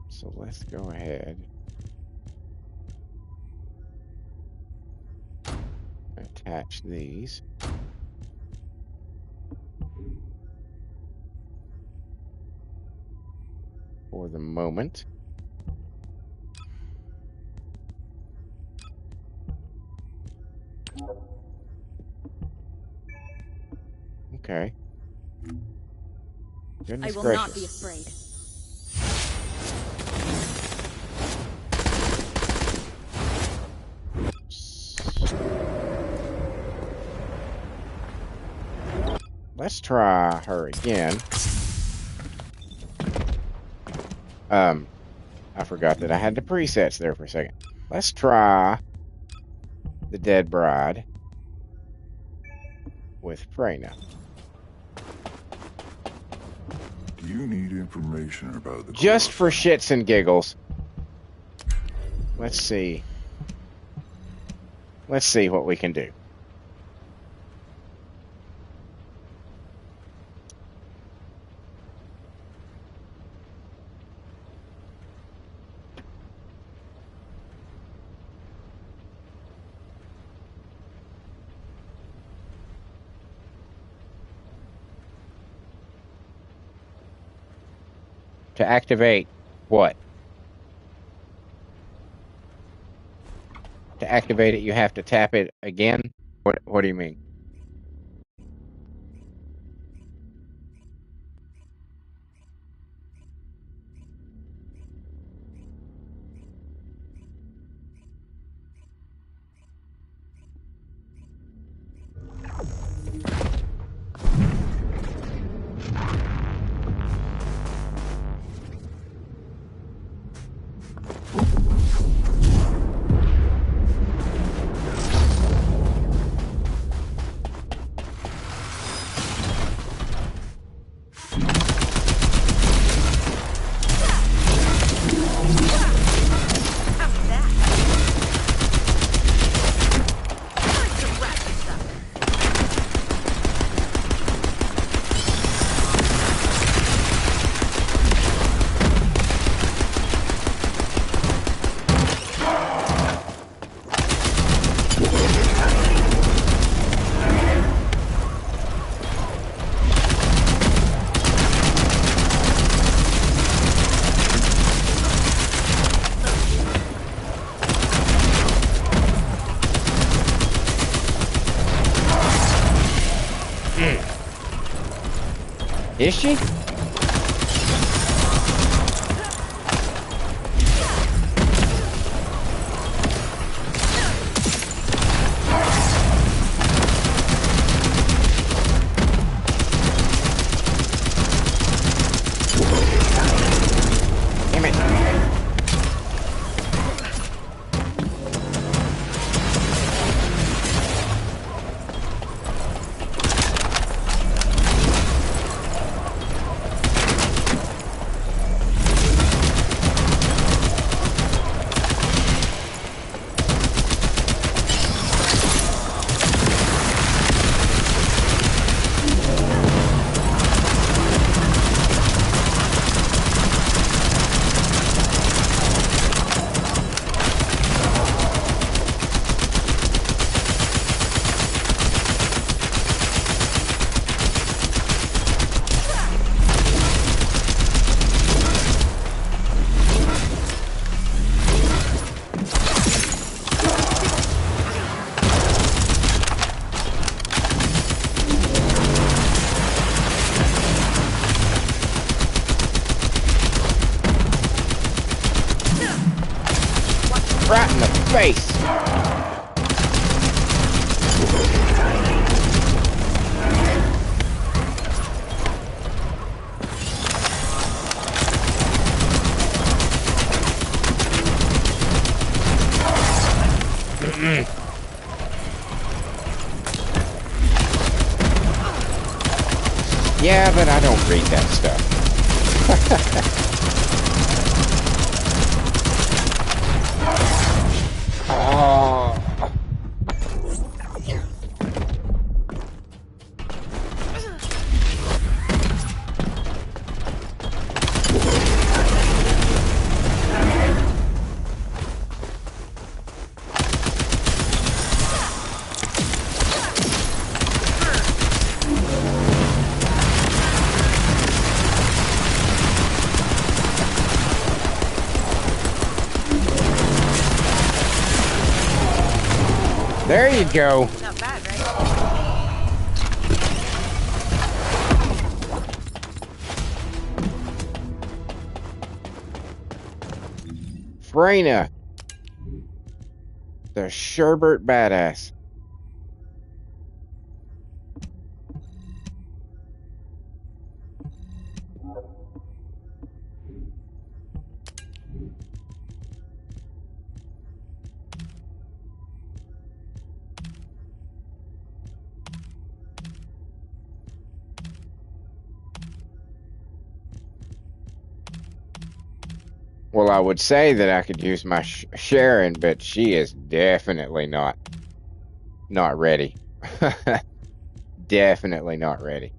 So let's go ahead. Attach these. For the moment. Okay. Goodness I will gracious. not be afraid. Let's try her again. I forgot that I had the presets there for a second. Let's try the Dead Bride with Freyna. Do you need information about the Just for corruption? shits and giggles. Let's see. Let's see what we can do. To activate what? To activate it, you have to tap it again? What do you mean? Is she? Damn it. Right in the face. Yeah, but I don't read that stuff. Oh. There you go. Not bad, right? Freyna. The Sherbert Badass. Well, I would say that I could use my Sharon, but she is definitely not ready. Definitely not ready.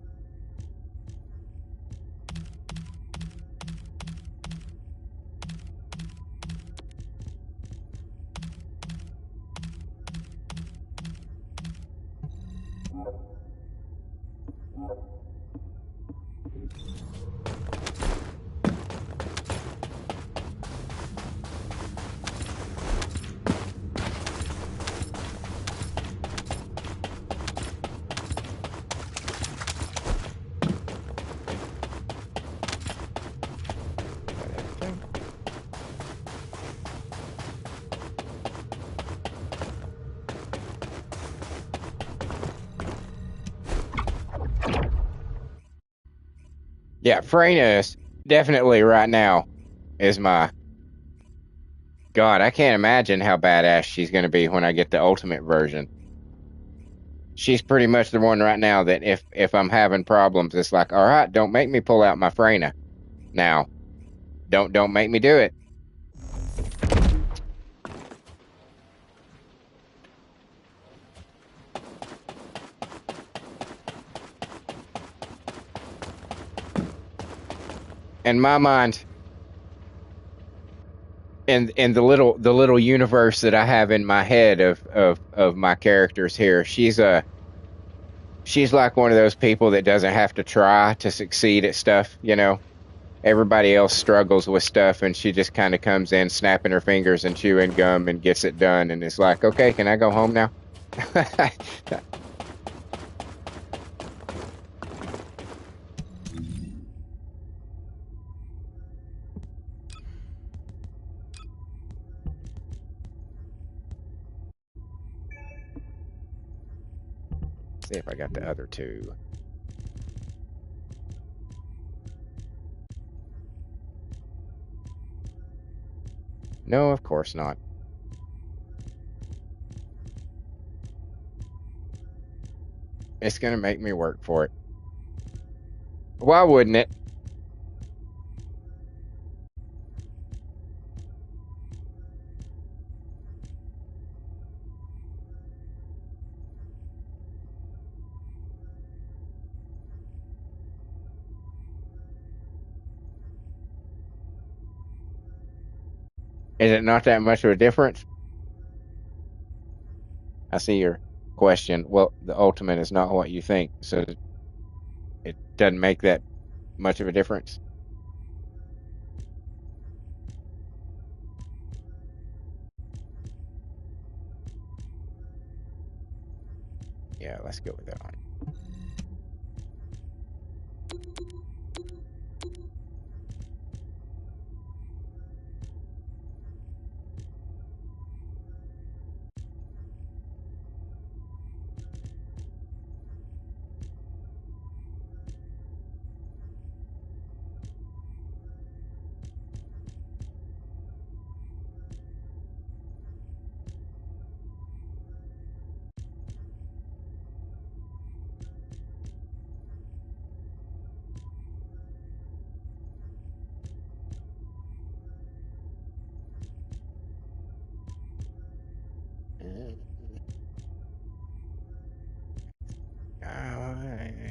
Yeah, Freyna is definitely right now is my God. I can't imagine how badass she's going to be when I get the ultimate version. She's pretty much the one right now that if I'm having problems, it's like, all right, don't make me pull out my Freyna. Now, don't make me do it. In my mind, in the little universe that I have in my head of my characters here, she's like one of those people that doesn't have to try to succeed at stuff, you know. Everybody else struggles with stuff, and she just kind of comes in, snapping her fingers and chewing gum, and gets it done. And it's like, okay, can I go home now? See if I got the other two. No, of course not. It's gonna make me work for it. Why wouldn't it? Is it not that much of a difference? I see your question. Well, the ultimate is not what you think, so it doesn't make that much of a difference. Yeah, let's go with that one.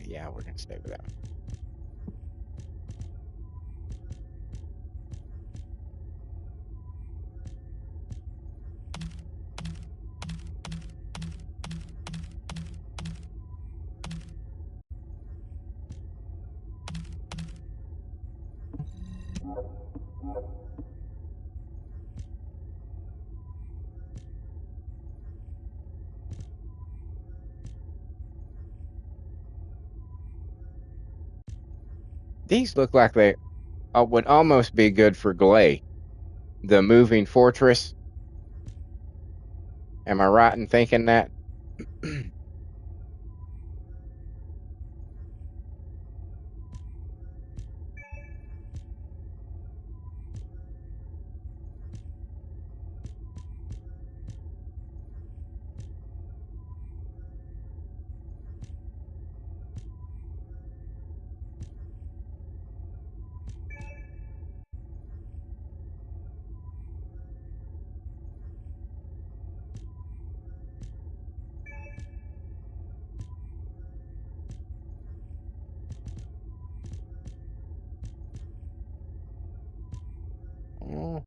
Yeah, we're gonna stay with that one. These look like they would almost be good for Glay, the moving fortress. Am I right in thinking that? Oh,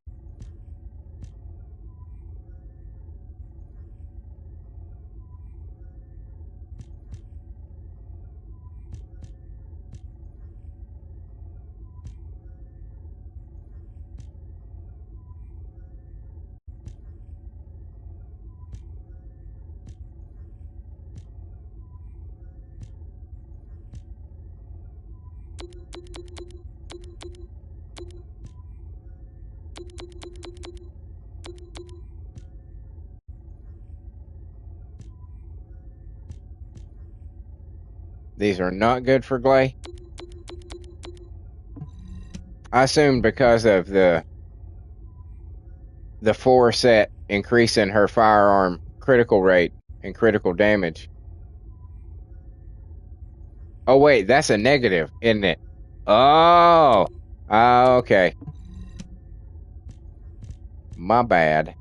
these are not good for Glay. I assume because of the 4 set increase in her firearm critical rate and critical damage. Oh wait, that's a negative, isn't it? Oh, okay. My bad.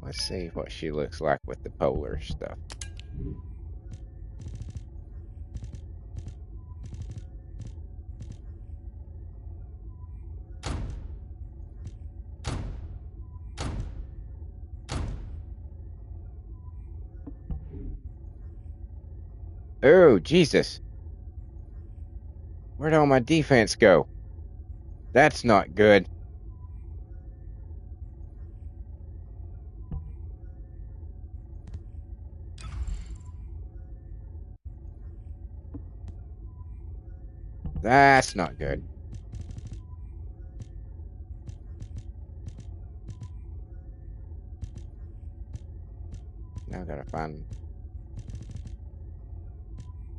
Let's see what she looks like with the polar stuff. Oh, Jesus. Where'd all my defense go? That's not good. That's not good. Now I gotta find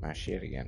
my shit again.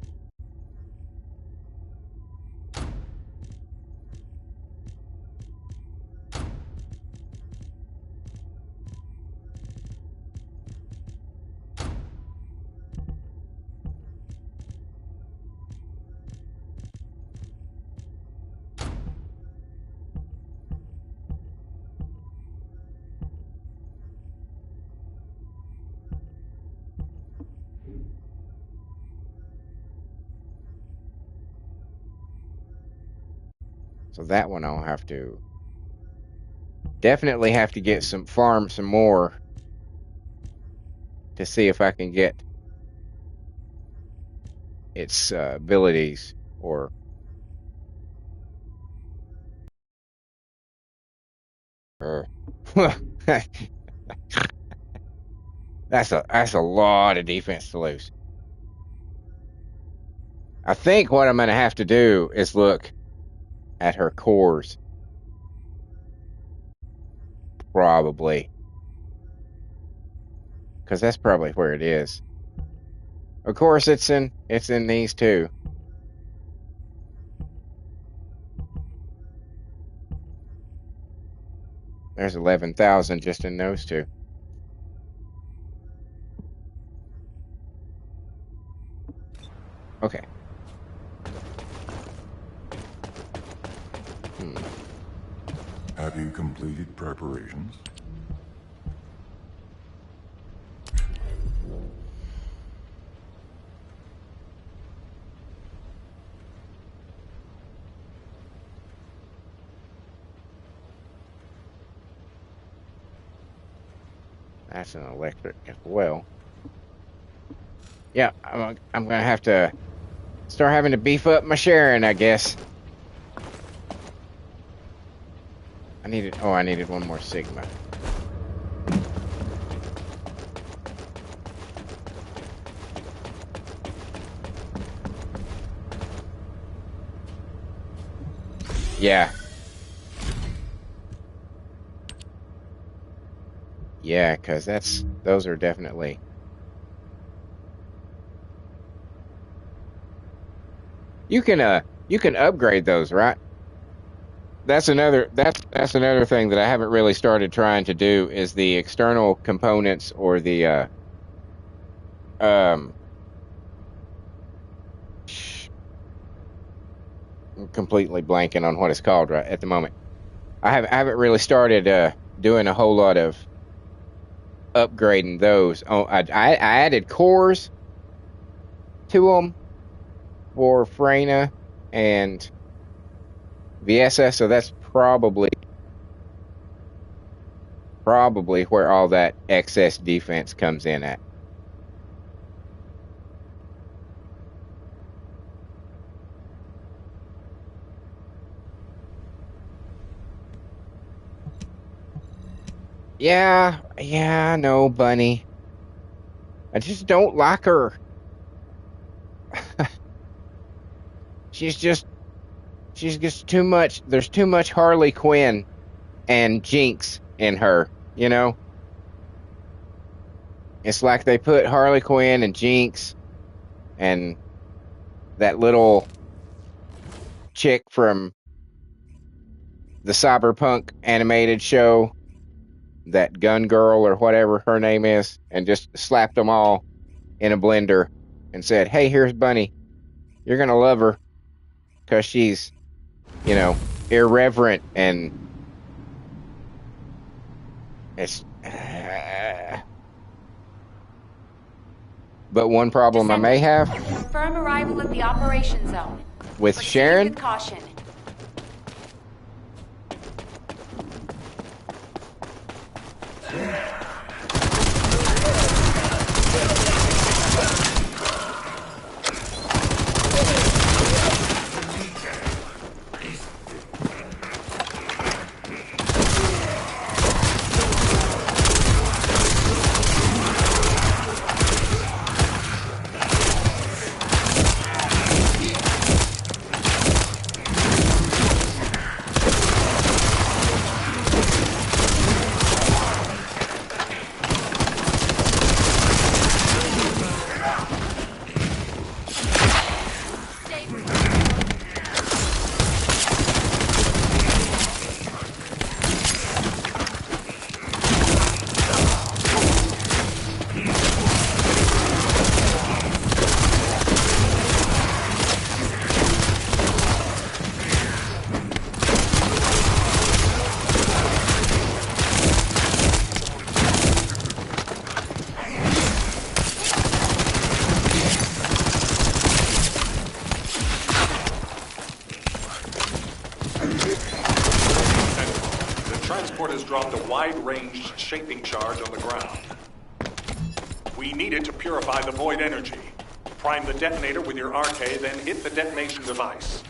So that one I'll have to definitely have to get farm some more to see if I can get its abilities or that's a lot of defense to lose. I think what I'm gonna have to do is look at her cores, probably, because that's probably where it is. Of course, it's in these two. There's 11,000 just in those two. Okay. Have you completed preparations? That's an electric as well. Yeah, I'm gonna have to start having to beef up my sharing, I guess. I needed one more Sigma. Yeah. Yeah, because those are definitely. You can upgrade those, right? That's another thing that I haven't really started trying to do is the external components or the I'm completely blanking on what it's called right at the moment. I haven't really started doing a whole lot of upgrading those. Oh, I added cores to them for Freyna and VSS, so that's probably where all that excess defense comes in at. Yeah, no, Bunny. I just don't like her. She's just too much. There's too much Harley Quinn and Jinx in her, you know? It's like they put Harley Quinn and Jinx and that little chick from the Cyberpunk animated show, that Gun Girl or whatever her name is, and just slapped them all in a blender and said, "Hey, here's Bunny. You're going to love her because she's, irreverent and it's But one problem I may have Confirm arrival at the operation zone. with Proceed Sharon, with caution. transport has dropped a wide-range shaping charge on the ground. We need it to purify the void energy. Prime the detonator with your RK, then hit the detonation device.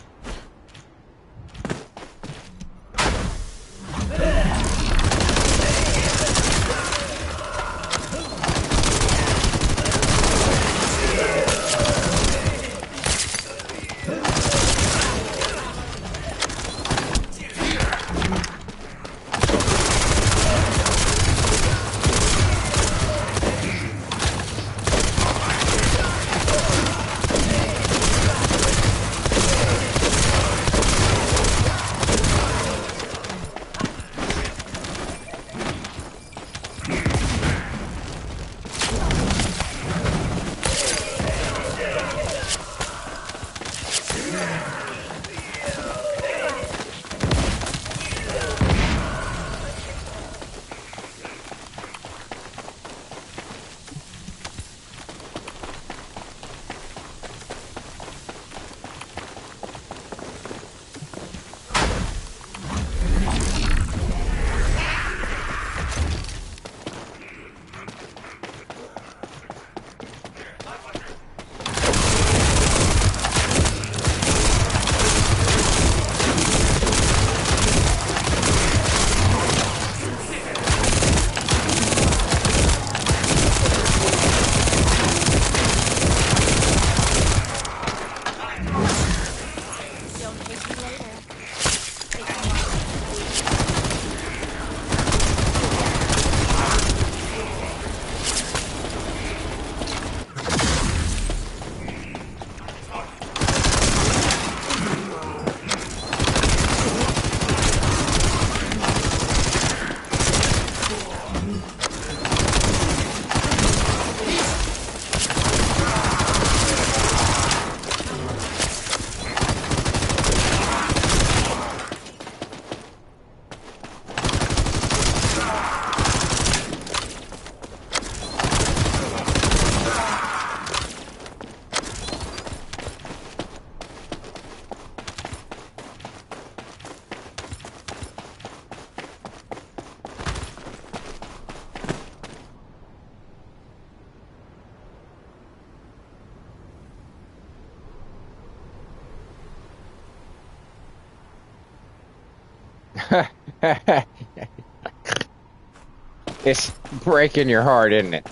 It's breaking your heart, isn't it?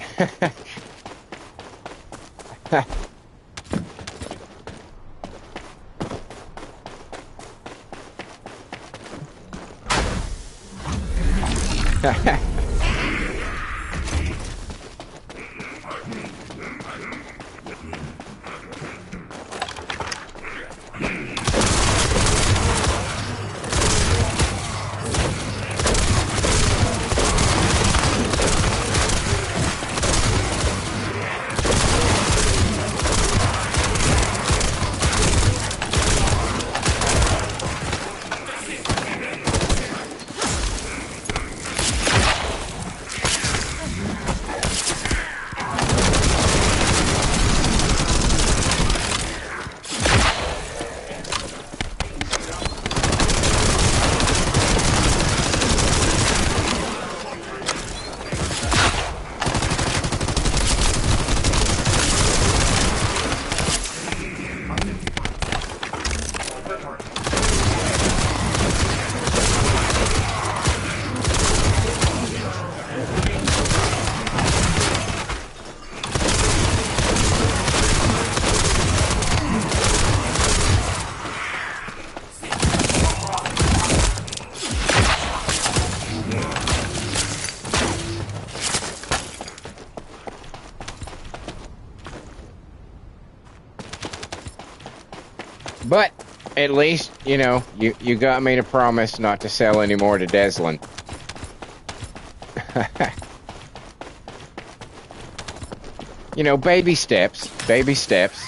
But at least, you know, you got me to promise not to sell any more to Deslan. You know, baby steps, baby steps.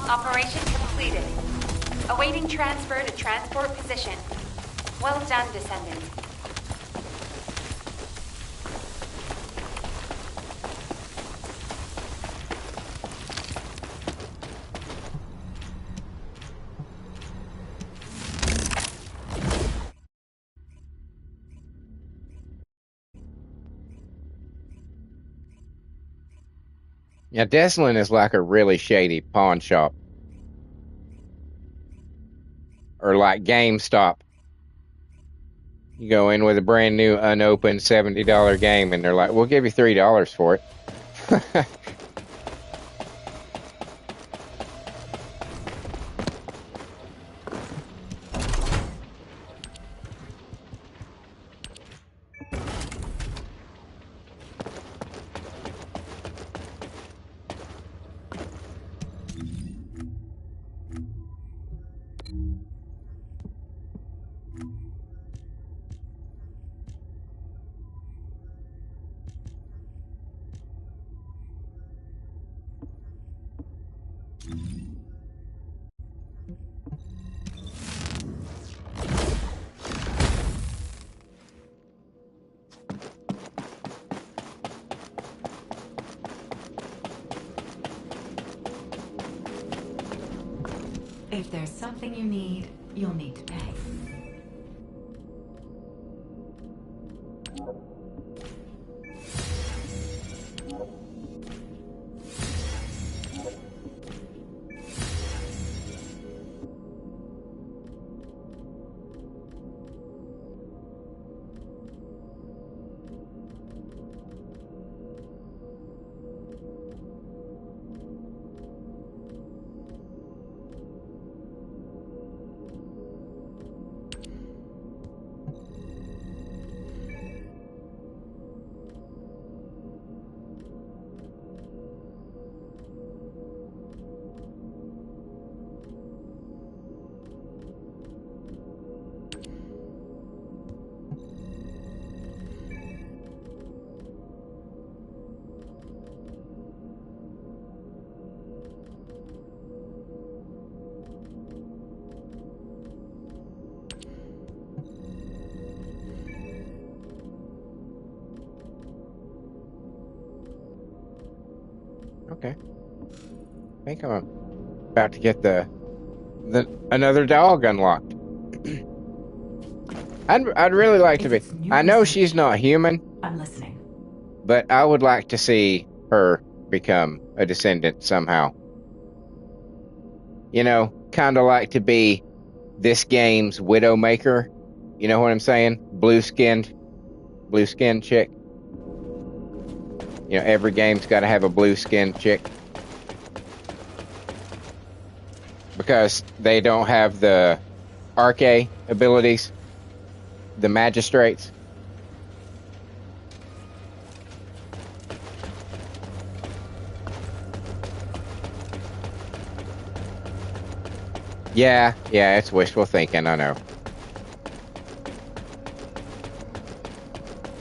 Operation completed. Awaiting transfer to transport position. Well done, Descendant. Yeah, Descendant is like a really shady pawn shop. Or like GameStop. You go in with a brand new unopened $70 game and they're like, we'll give you $3 for it. If there's something you need, you'll need to pay. Okay. I think I'm about to get the another dog unlocked. I'd really like to be. I know she's not human, I'm listening. but I would like to see her become a descendant somehow. You know, kind of like to be this game's Widowmaker. You know what I'm saying? Blue skinned chick. You know, every game's got to have a blue skinned chick. Because they don't have the arcane abilities, the magistrates. Yeah, it's wishful thinking, I know.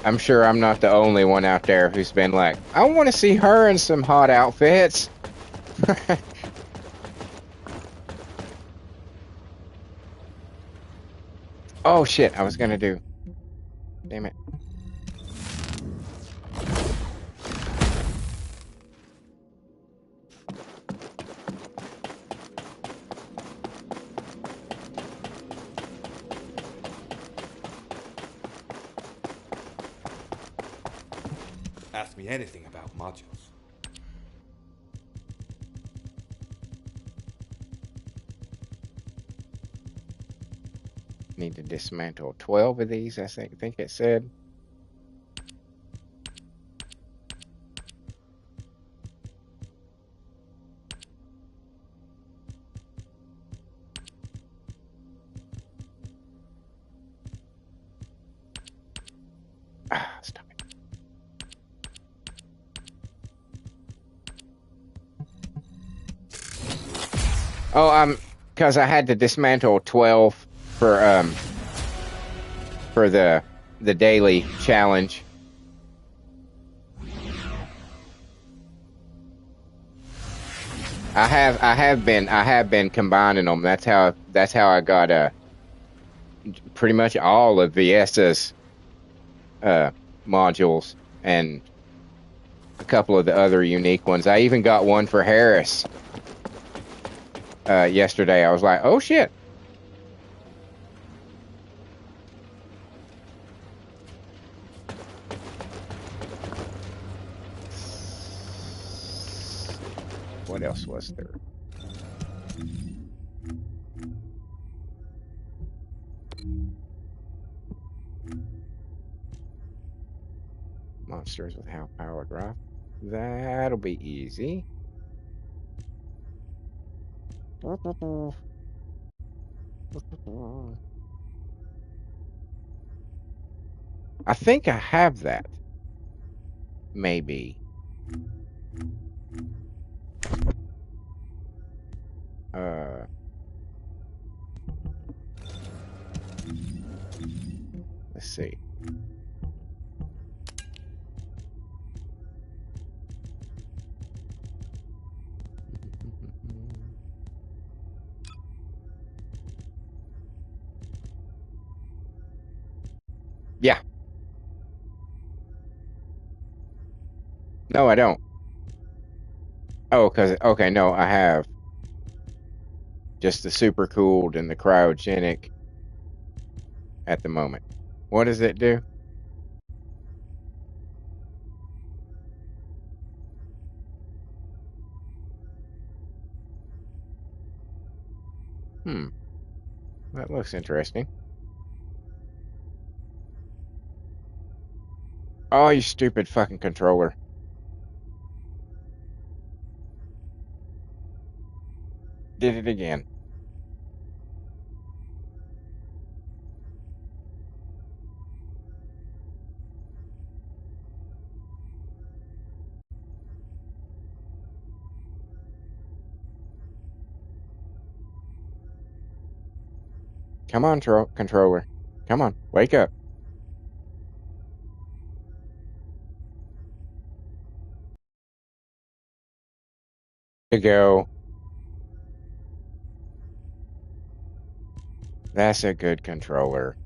I'm sure I'm not the only one out there who's been like, I want to see her in some hot outfits. Oh shit, I was gonna do. Damn it. Ask me anything about modules. Need to dismantle 12 of these, I think it said. Stop it. Oh, because I had to dismantle 12 for the daily challenge. I have been combining them. That's how I got pretty much all of Viesta's modules and a couple of the other unique ones. I even got one for Harris yesterday. I was like, oh shit. What else was there? Monsters with how powered rifle. That'll be easy. I think I have that. Maybe. Let's see. Yeah. No, I don't. Oh, okay, no, I have just the super cooled and the cryogenic at the moment. What does it do? That looks interesting. Oh, you stupid fucking controller. Did it again. Come on, controller. Come on, wake up. To go. That's a good controller.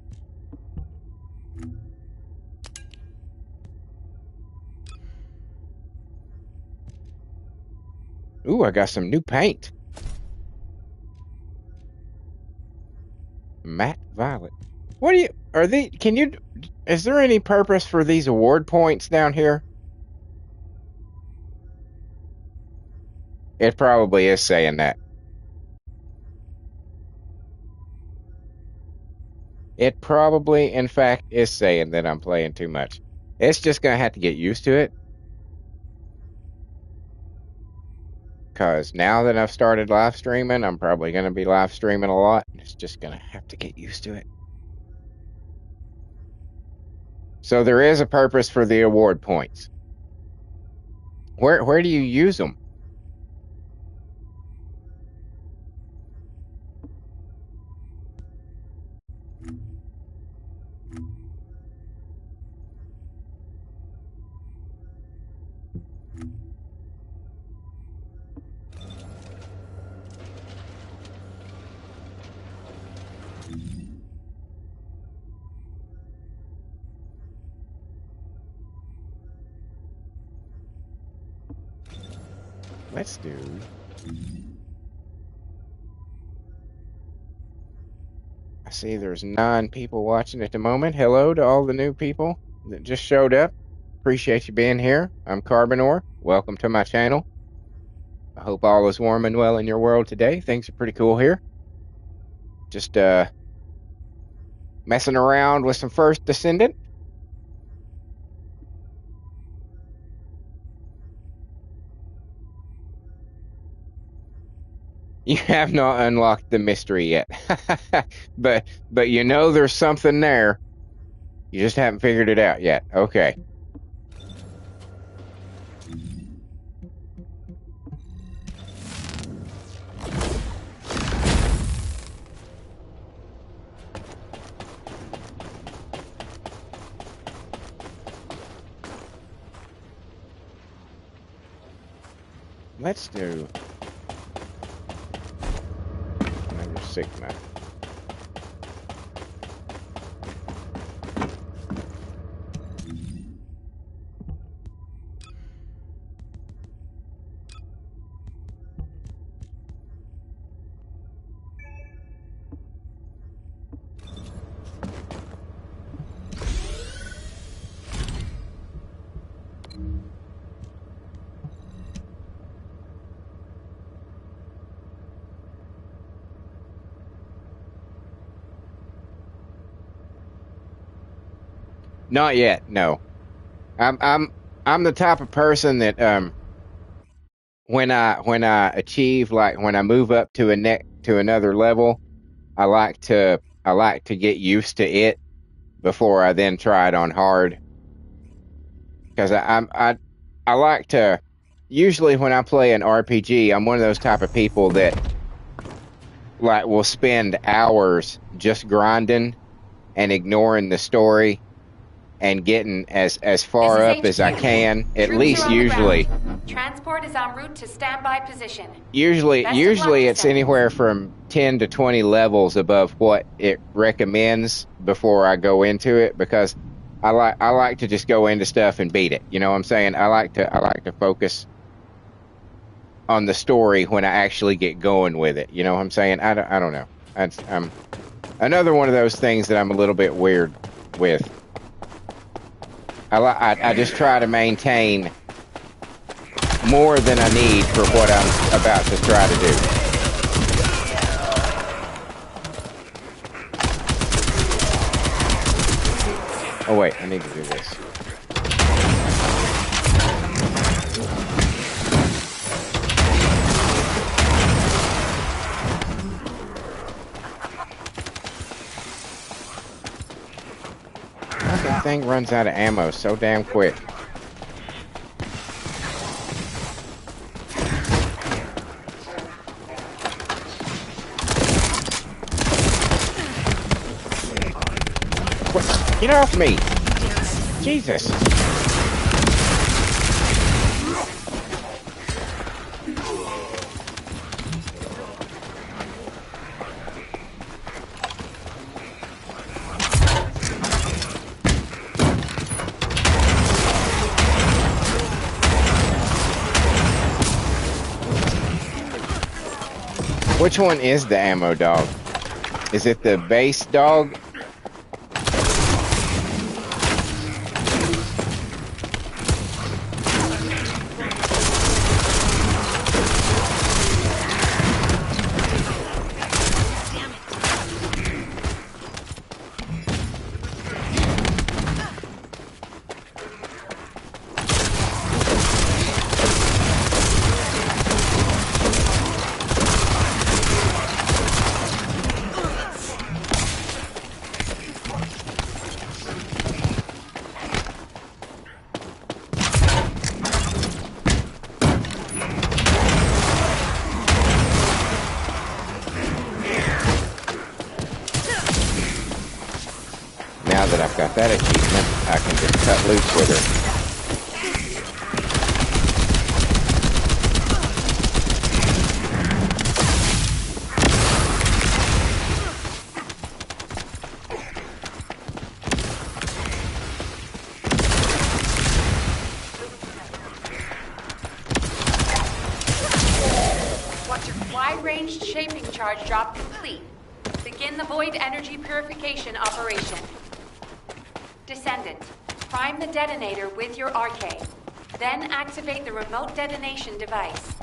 Ooh, I got some new paint. Matte violet. What do you, are they, is there any purpose for these award points down here? It probably is saying that. It probably, in fact, is saying that I'm playing too much. It's just going to have to get used to it. Because now that I've started live streaming, I'm probably going to be live streaming a lot. It's just going to have to get used to it. So there is a purpose for the award points. Where do you use them? Let's do. I see there's 9 people watching at the moment. Hello to all the new people that just showed up. Appreciate you being here. I'm Carbonor. Welcome to my channel. I hope all is warm and well in your world today. Things are pretty cool here. Just messing around with some first Descendant. You have not unlocked the mystery yet. but you know there's something there. You just haven't figured it out yet. Okay. Let's do another Sigma. Not yet, no. I'm the type of person that when I achieve, like when I move up to another level, I like to get used to it before I then try it on hard. Because I like to, usually when I play an RPG, I'm one of those type of people that like will spend hours just grinding and ignoring the story and getting as far up as I can, at least usually. Transport is en route to standby position. Usually it's anywhere from 10 to 20 levels above what it recommends before I go into it, because I like to just go into stuff and beat it. You know what I'm saying? I like to focus on the story when I actually get going with it. You know what I'm saying? I don't know. I'm another one of those things that I'm a little bit weird with. I just try to maintain more than I need for what I'm about to try to do. Oh wait, I need to do this. That thing runs out of ammo so damn quick. What? Get off me! Jesus! Which one is the ammo dog? Is it the base dog? got that achievement. I can just cut loose with her. Wide-range shaping charge drop complete. Begin the void energy purification operation. Descendant, prime the detonator with your arcade. Then activate the remote detonation device.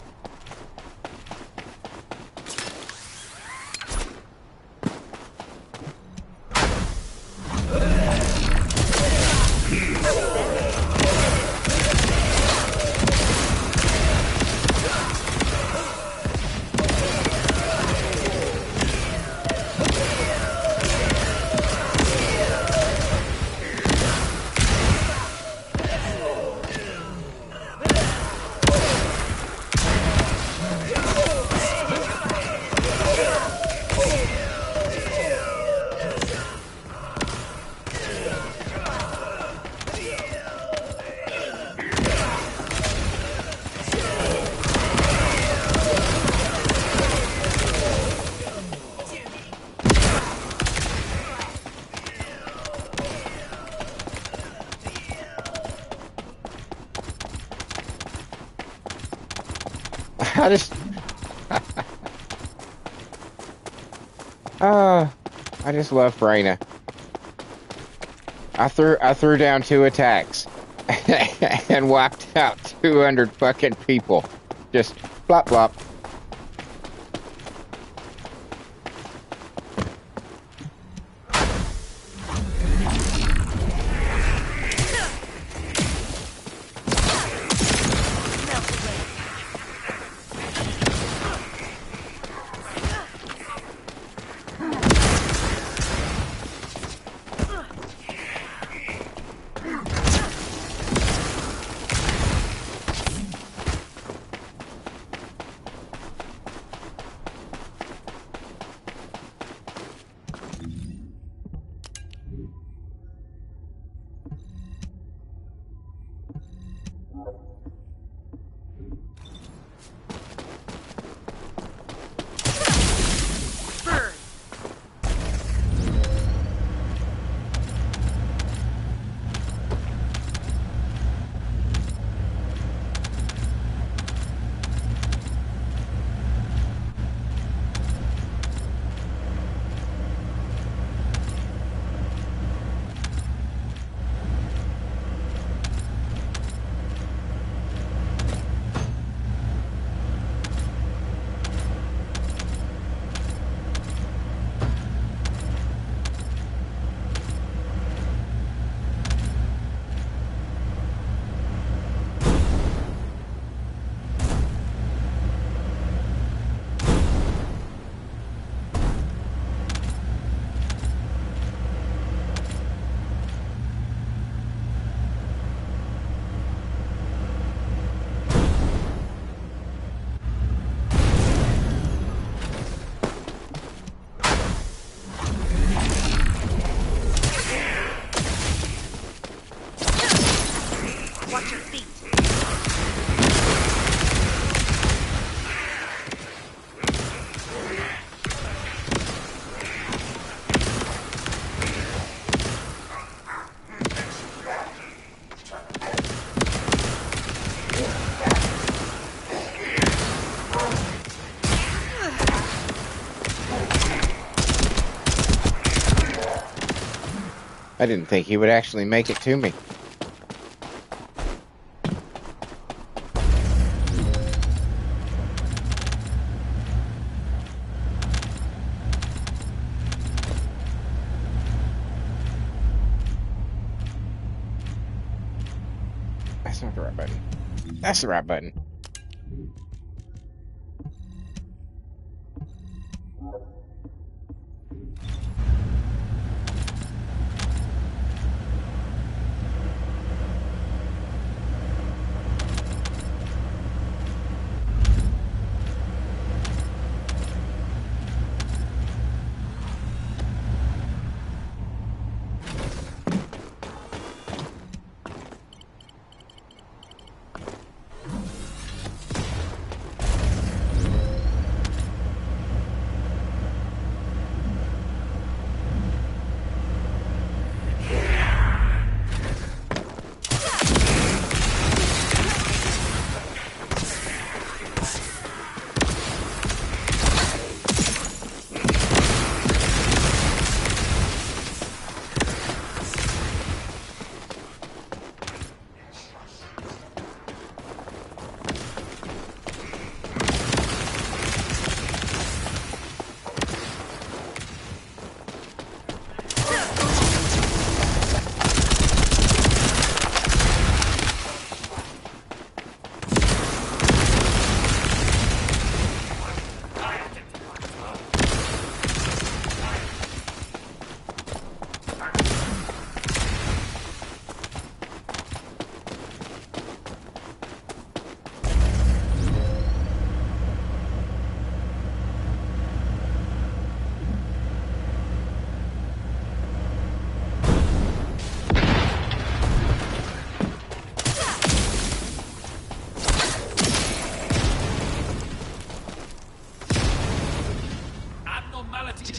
I just, I just love Freyna. I threw down 2 attacks and wiped out 200 fucking people. Just flop flop. I didn't think he would actually make it to me. That's not the right button. That's the right button.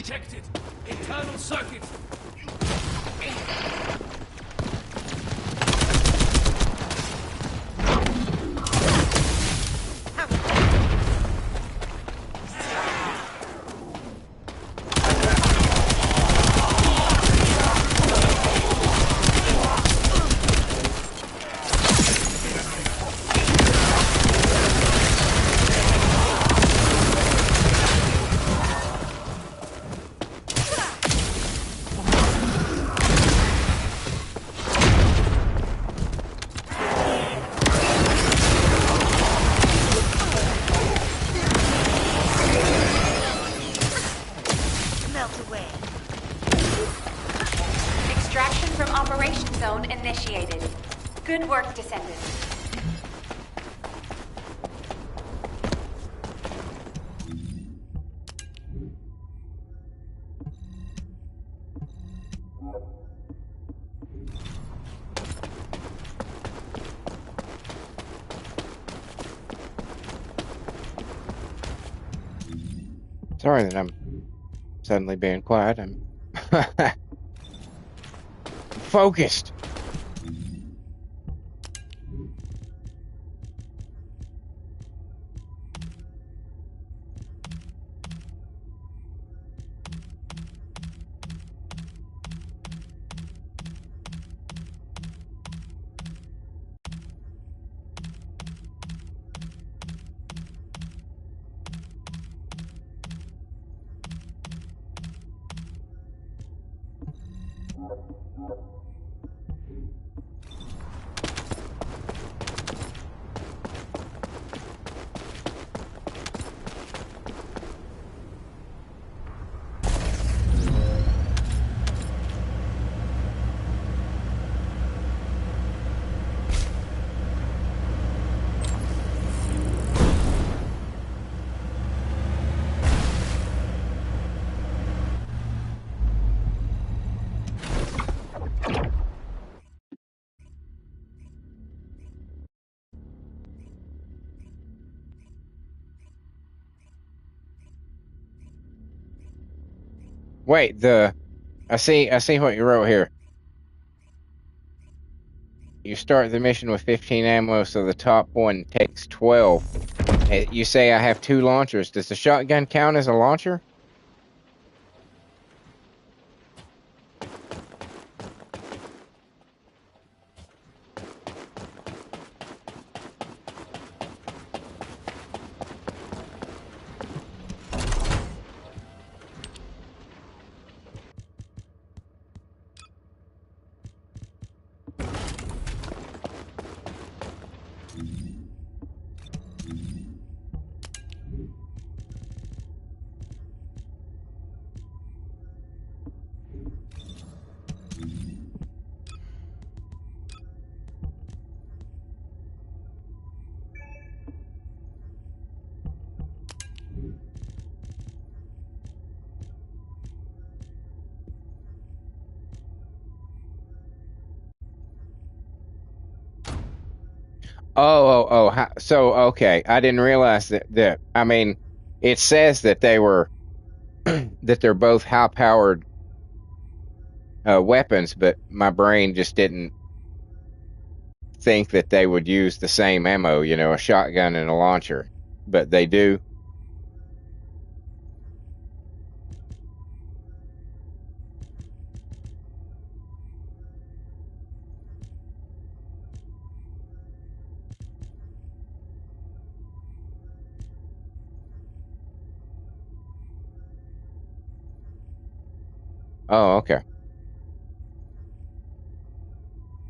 detected. Internal circuit. Extraction from Operation Zone initiated. Good work, Descendant. Sorry that I'm suddenly being quiet. I'm focused. Wait, I see what you wrote here. You start the mission with 15 ammo, so the top one takes 12. You say I have 2 launchers. Does the shotgun count as a launcher? So okay, I didn't realize that. I mean, it says that they were that they're both high-powered weapons, but my brain just didn't think that they would use the same ammo. You know, a shotgun and a launcher, but they do. Oh, okay.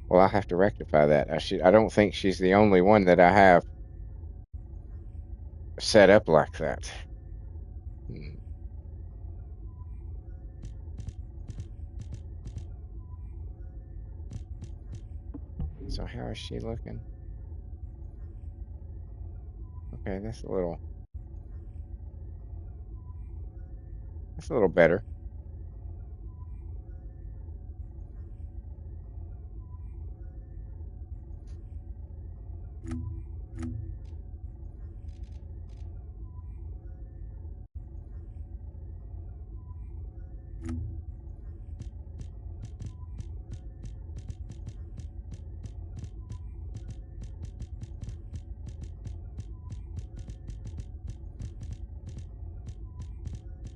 Well, I have to rectify that. I don't think she's the only one that I have set up like that. Hmm. So how is she looking? Okay, that's a little better.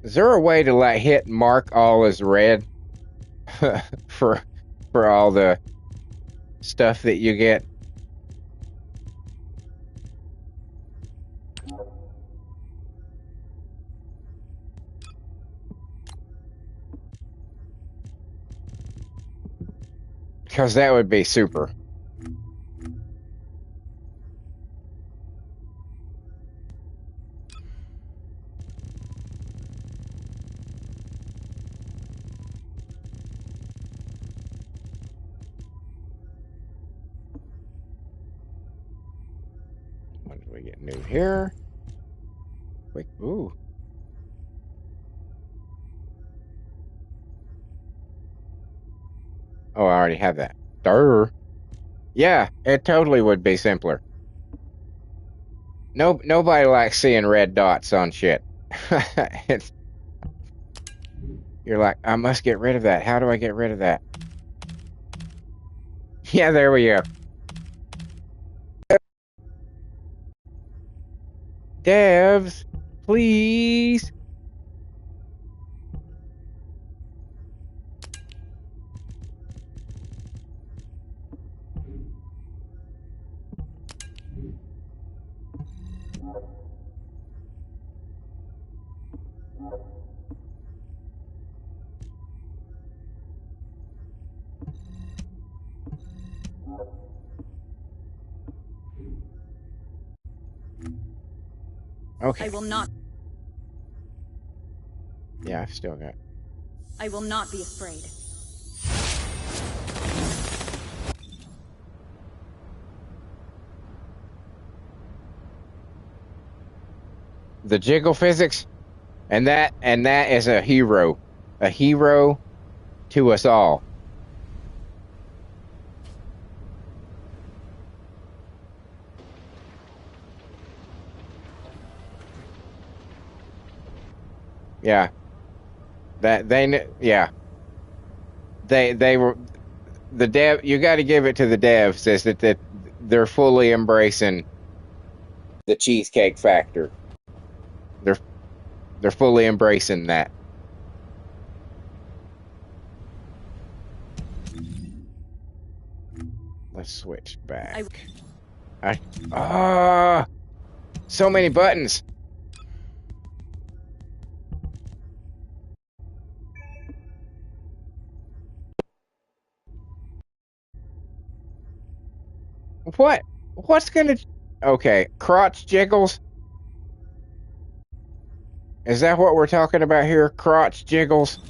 Is there a way to like hit mark all as red for all the stuff that you get? Because that would be super. What do we get new here? Quick, ooh. Oh, I already have that. Durr. Yeah, it totally would be simpler. Nobody likes seeing red dots on shit. It's, you're like, I must get rid of that. How do I get rid of that? Yeah, there we go. Devs, please. Okay. I will not. Yeah, I've still got. I will not be afraid. The jiggle physics, and that is a hero to us all. Yeah, that yeah, they were the dev. You got to give it to the devs is that they're fully embracing the cheesecake factor. They're fully embracing that. Let's switch back. So many buttons. What's gonna? Okay, crotch jiggles. Is that what we're talking about here? Crotch jiggles.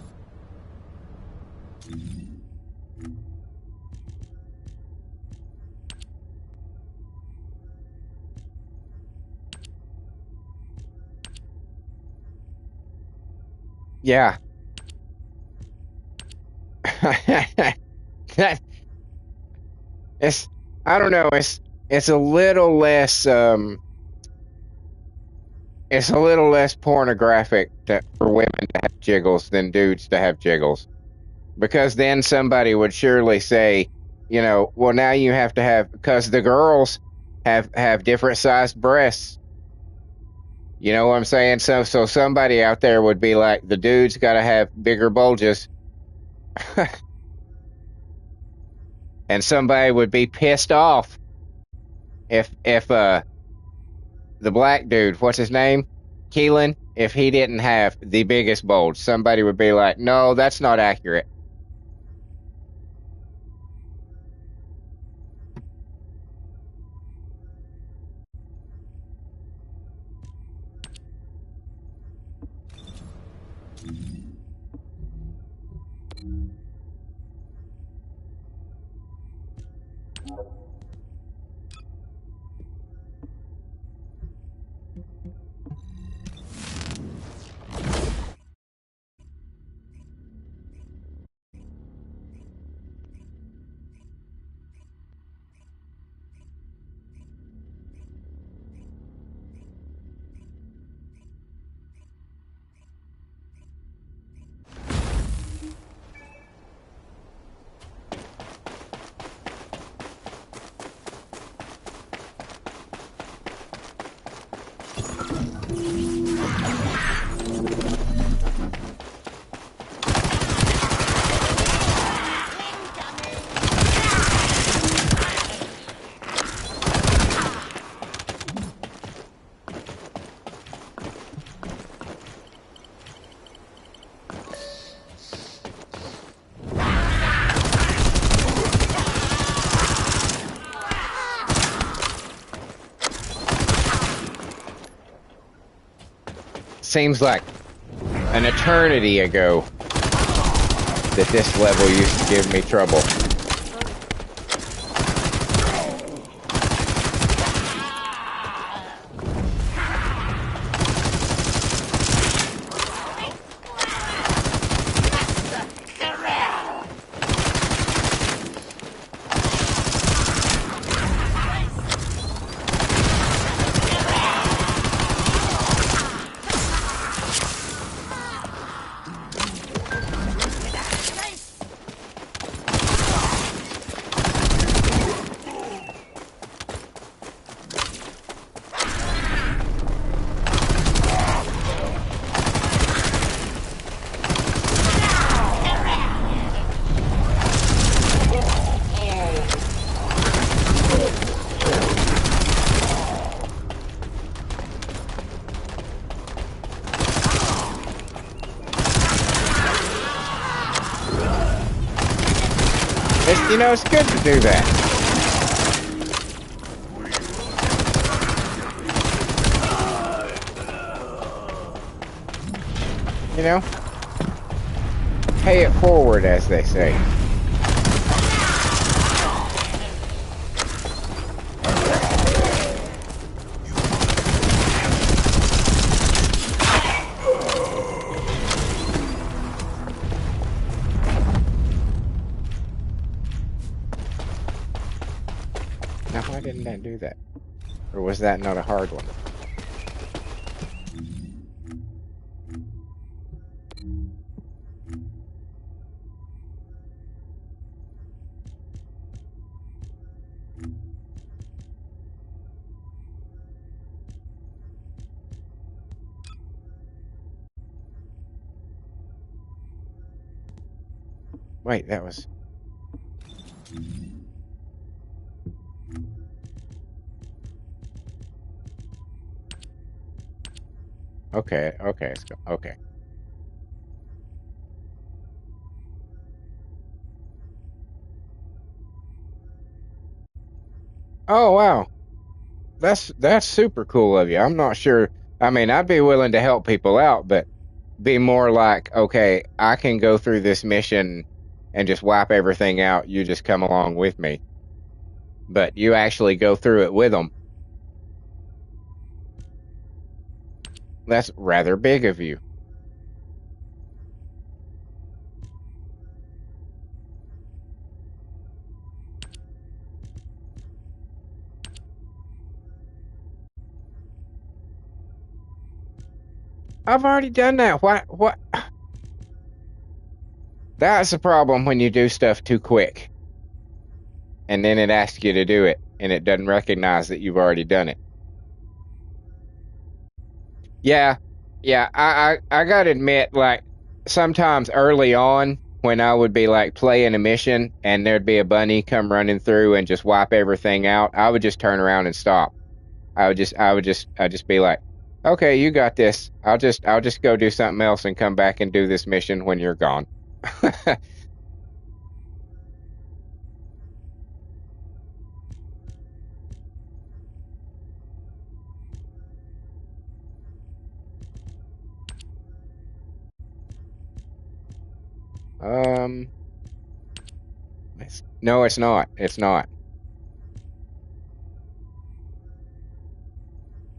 Yeah. That it's I don't know, it's a little less it's a little less pornographic for women to have jiggles than dudes to have jiggles. Because then somebody would surely say, you know, well now you have to have because the girls have different sized breasts. You know what I'm saying? So somebody out there would be like, the dude's got to have bigger bulges, and somebody would be pissed off if the black dude, what's his name, Keelan, if he didn't have the biggest bulge, somebody would be like, no, that's not accurate. seems like an eternity ago that this level used to give me trouble. You know, it's good to do that. You know? Pay it forward, as they say. Now, why didn't that do that? Or was that not a hard one? Wait, that was... Okay, okay, let's go. Okay. Oh, wow. That's super cool of you. I'm not sure. I mean, I'd be willing to help people out, but be more like, okay, I can go through this mission and just wipe everything out. You just come along with me. But you actually go through it with them. That's rather big of you. I've already done that. What? That's the problem when you do stuff too quick. And then it asks you to do it, and it doesn't recognize that you've already done it. Yeah, yeah. I gotta admit, like, sometimes early on when I would be like playing a mission and there'd be a bunny come running through and just wipe everything out, I would just turn around and stop. I'd just be like, okay, you got this. I'll just go do something else and come back and do this mission when you're gone. Um, no, it's not. It's not.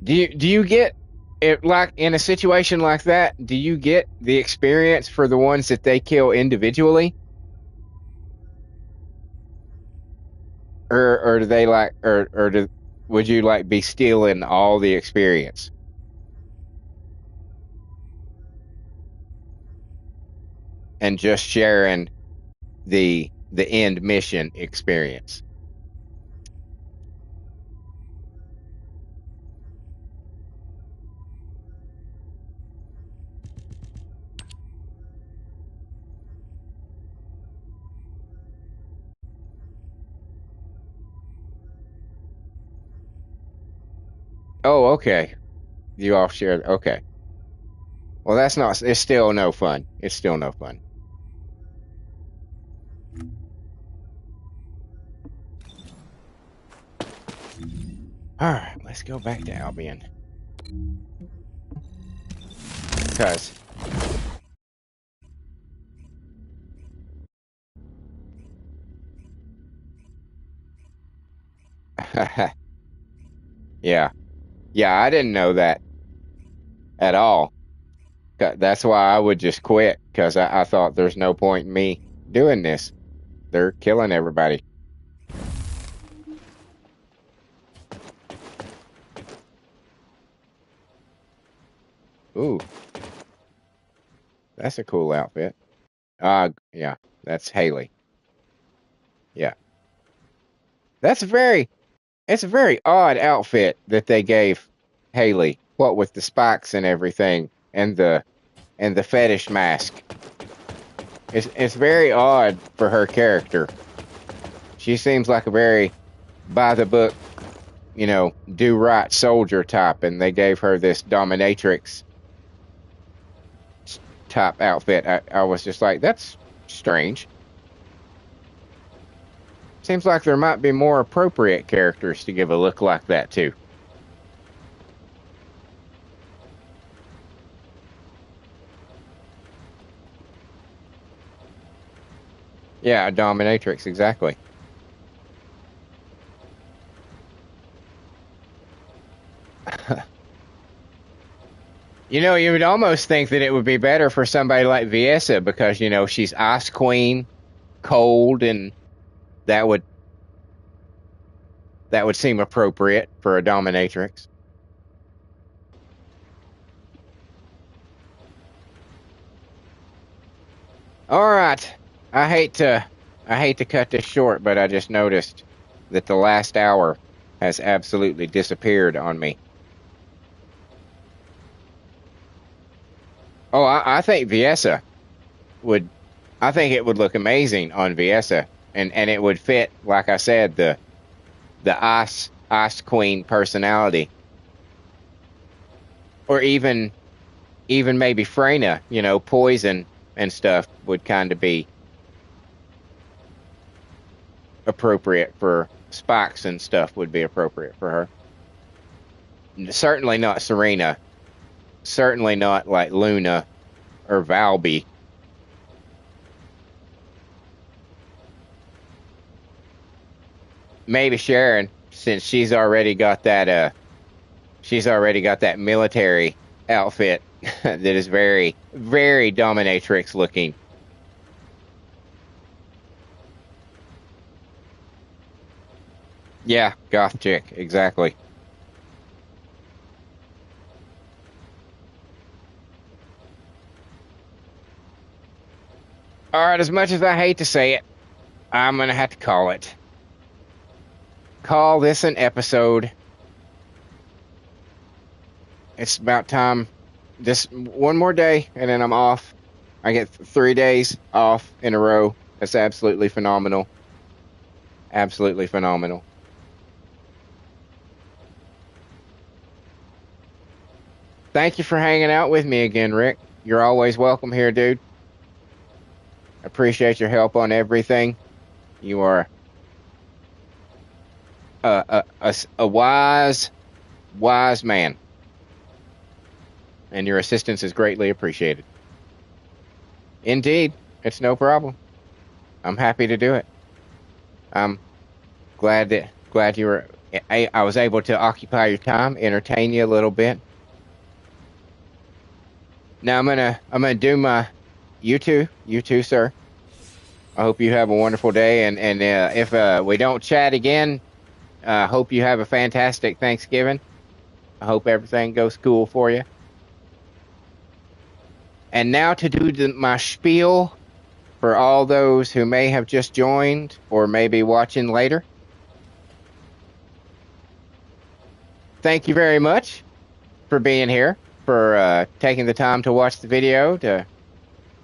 Do you get it like in a situation like that? Do you get the experience for the ones that they kill individually, or do they like, or do would you like be stealing all the experience and just sharing the end mission experience? Oh, okay. You all shared. Okay. Well, that's not. It's still no fun. It's still no fun. All right, let's go back to Albion. Because yeah. Yeah, I didn't know that at all. That's why I would just quit, because I thought there's no point in me doing this. They're killing everybody. Ooh, that's a cool outfit. Yeah, that's Haley. Yeah. That's it's a very odd outfit that they gave Haley. What with the spikes and everything, and the fetish mask. It's very odd for her character. She seems like a very by the book, do right soldier type, and they gave her this dominatrix type outfit. I was just like, that's strange. Seems like there might be more appropriate characters to give a look like that to. Yeah, a dominatrix, exactly. You would almost think that it would be better for somebody like Viesa, because, she's Ice Queen, cold, and that would seem appropriate for a dominatrix. All right. I hate to cut this short, but I just noticed that the last hour has absolutely disappeared on me. Oh, I think Viesa would. I think it would look amazing on Viesa, and it would fit, like I said, the ice queen personality, or even maybe Freyna, poison and stuff would kind of be appropriate for spikes, and stuff would be appropriate for her. Certainly not Serena. Certainly not like Luna or Valby. Maybe Sharon, since she's already got that military outfit that is very, very dominatrix looking. Yeah, goth chick, exactly. All right, as much as I hate to say it, I'm going to have to call it. Call this an episode. It's about time. Just one more day, and then I'm off. I get 3 days off in a row. That's absolutely phenomenal. Absolutely phenomenal. Thank you for hanging out with me again, Rick. You're always welcome here, dude. Appreciate your help on everything. You are a wise man, and your assistance is greatly appreciated. Indeed, it's no problem. I'm happy to do it. I'm glad you were. I was able to occupy your time, entertain you a little bit. Now I'm gonna do my you too, sir. I hope you have a wonderful day, and if we don't chat again, hope you have a fantastic Thanksgiving. I hope everything goes cool for you. And now to do my spiel for all those who may have just joined or may be watching later. Thank you very much for being here, for taking the time to watch the video.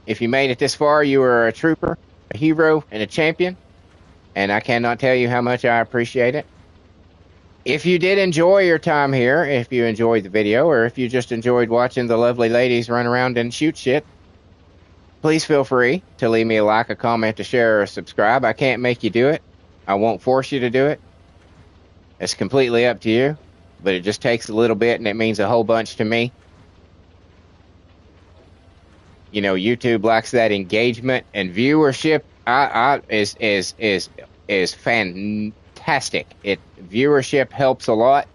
If you made it this far, you are a trooper, a hero, and a champion, and I cannot tell you how much I appreciate it. If you did enjoy your time here, if you enjoyed the video, or if you just enjoyed watching the lovely ladies run around and shoot shit, please feel free to leave me a like, a comment, a share, or a subscribe. I can't make you do it. I won't force you to do it. It's completely up to you, but it just takes a little bit, and it means a whole bunch to me. You know, YouTube likes that engagement and viewership. Is fantastic. Viewership helps a lot,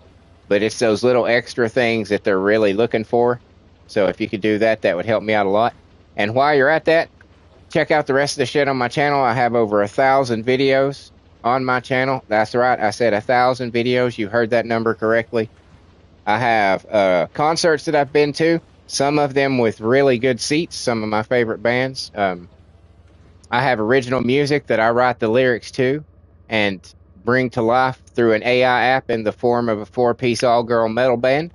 but it's those little extra things that they're really looking for. So if you could do that, that would help me out a lot. And while you're at that, check out the rest of the shit on my channel. I have over 1,000 videos on my channel. That's right. I said 1,000 videos. You heard that number correctly. I have concerts that I've been to, some of them with really good seats, some of my favorite bands. I have original music that I write the lyrics to and bring to life through an AI app in the form of a 4-piece all-girl metal band.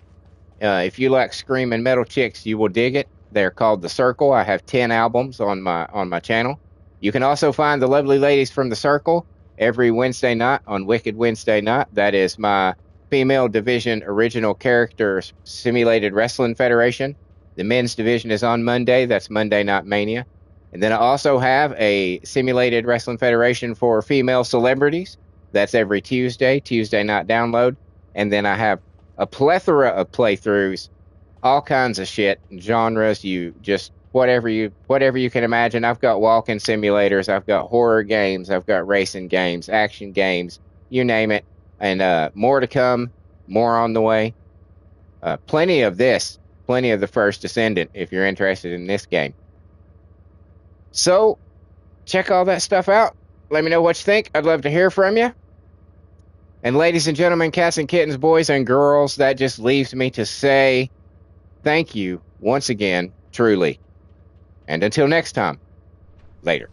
If you like screaming metal chicks, you will dig it. They're called The Circle. I have 10 albums on my channel. You can also find the lovely ladies from The Circle every Wednesday night on Wicked Wednesday Night. That is my female division original characters simulated wrestling federation. The men's division is on Monday. That's Monday Night Mania. And then I also have a simulated wrestling federation for female celebrities. That's every Tuesday night download. And then I have a plethora of playthroughs, all kinds of shit, genres, you just whatever you can imagine. I've got walking simulators, I've got horror games, I've got racing games, action games, you name it. And more to come, more on the way. Plenty of the first Descendant if you're interested in this game. So, check all that stuff out. Let me know what you think. I'd love to hear from you. And ladies and gentlemen, cats and kittens, boys and girls, that just leaves me to say thank you once again, truly. And until next time, later.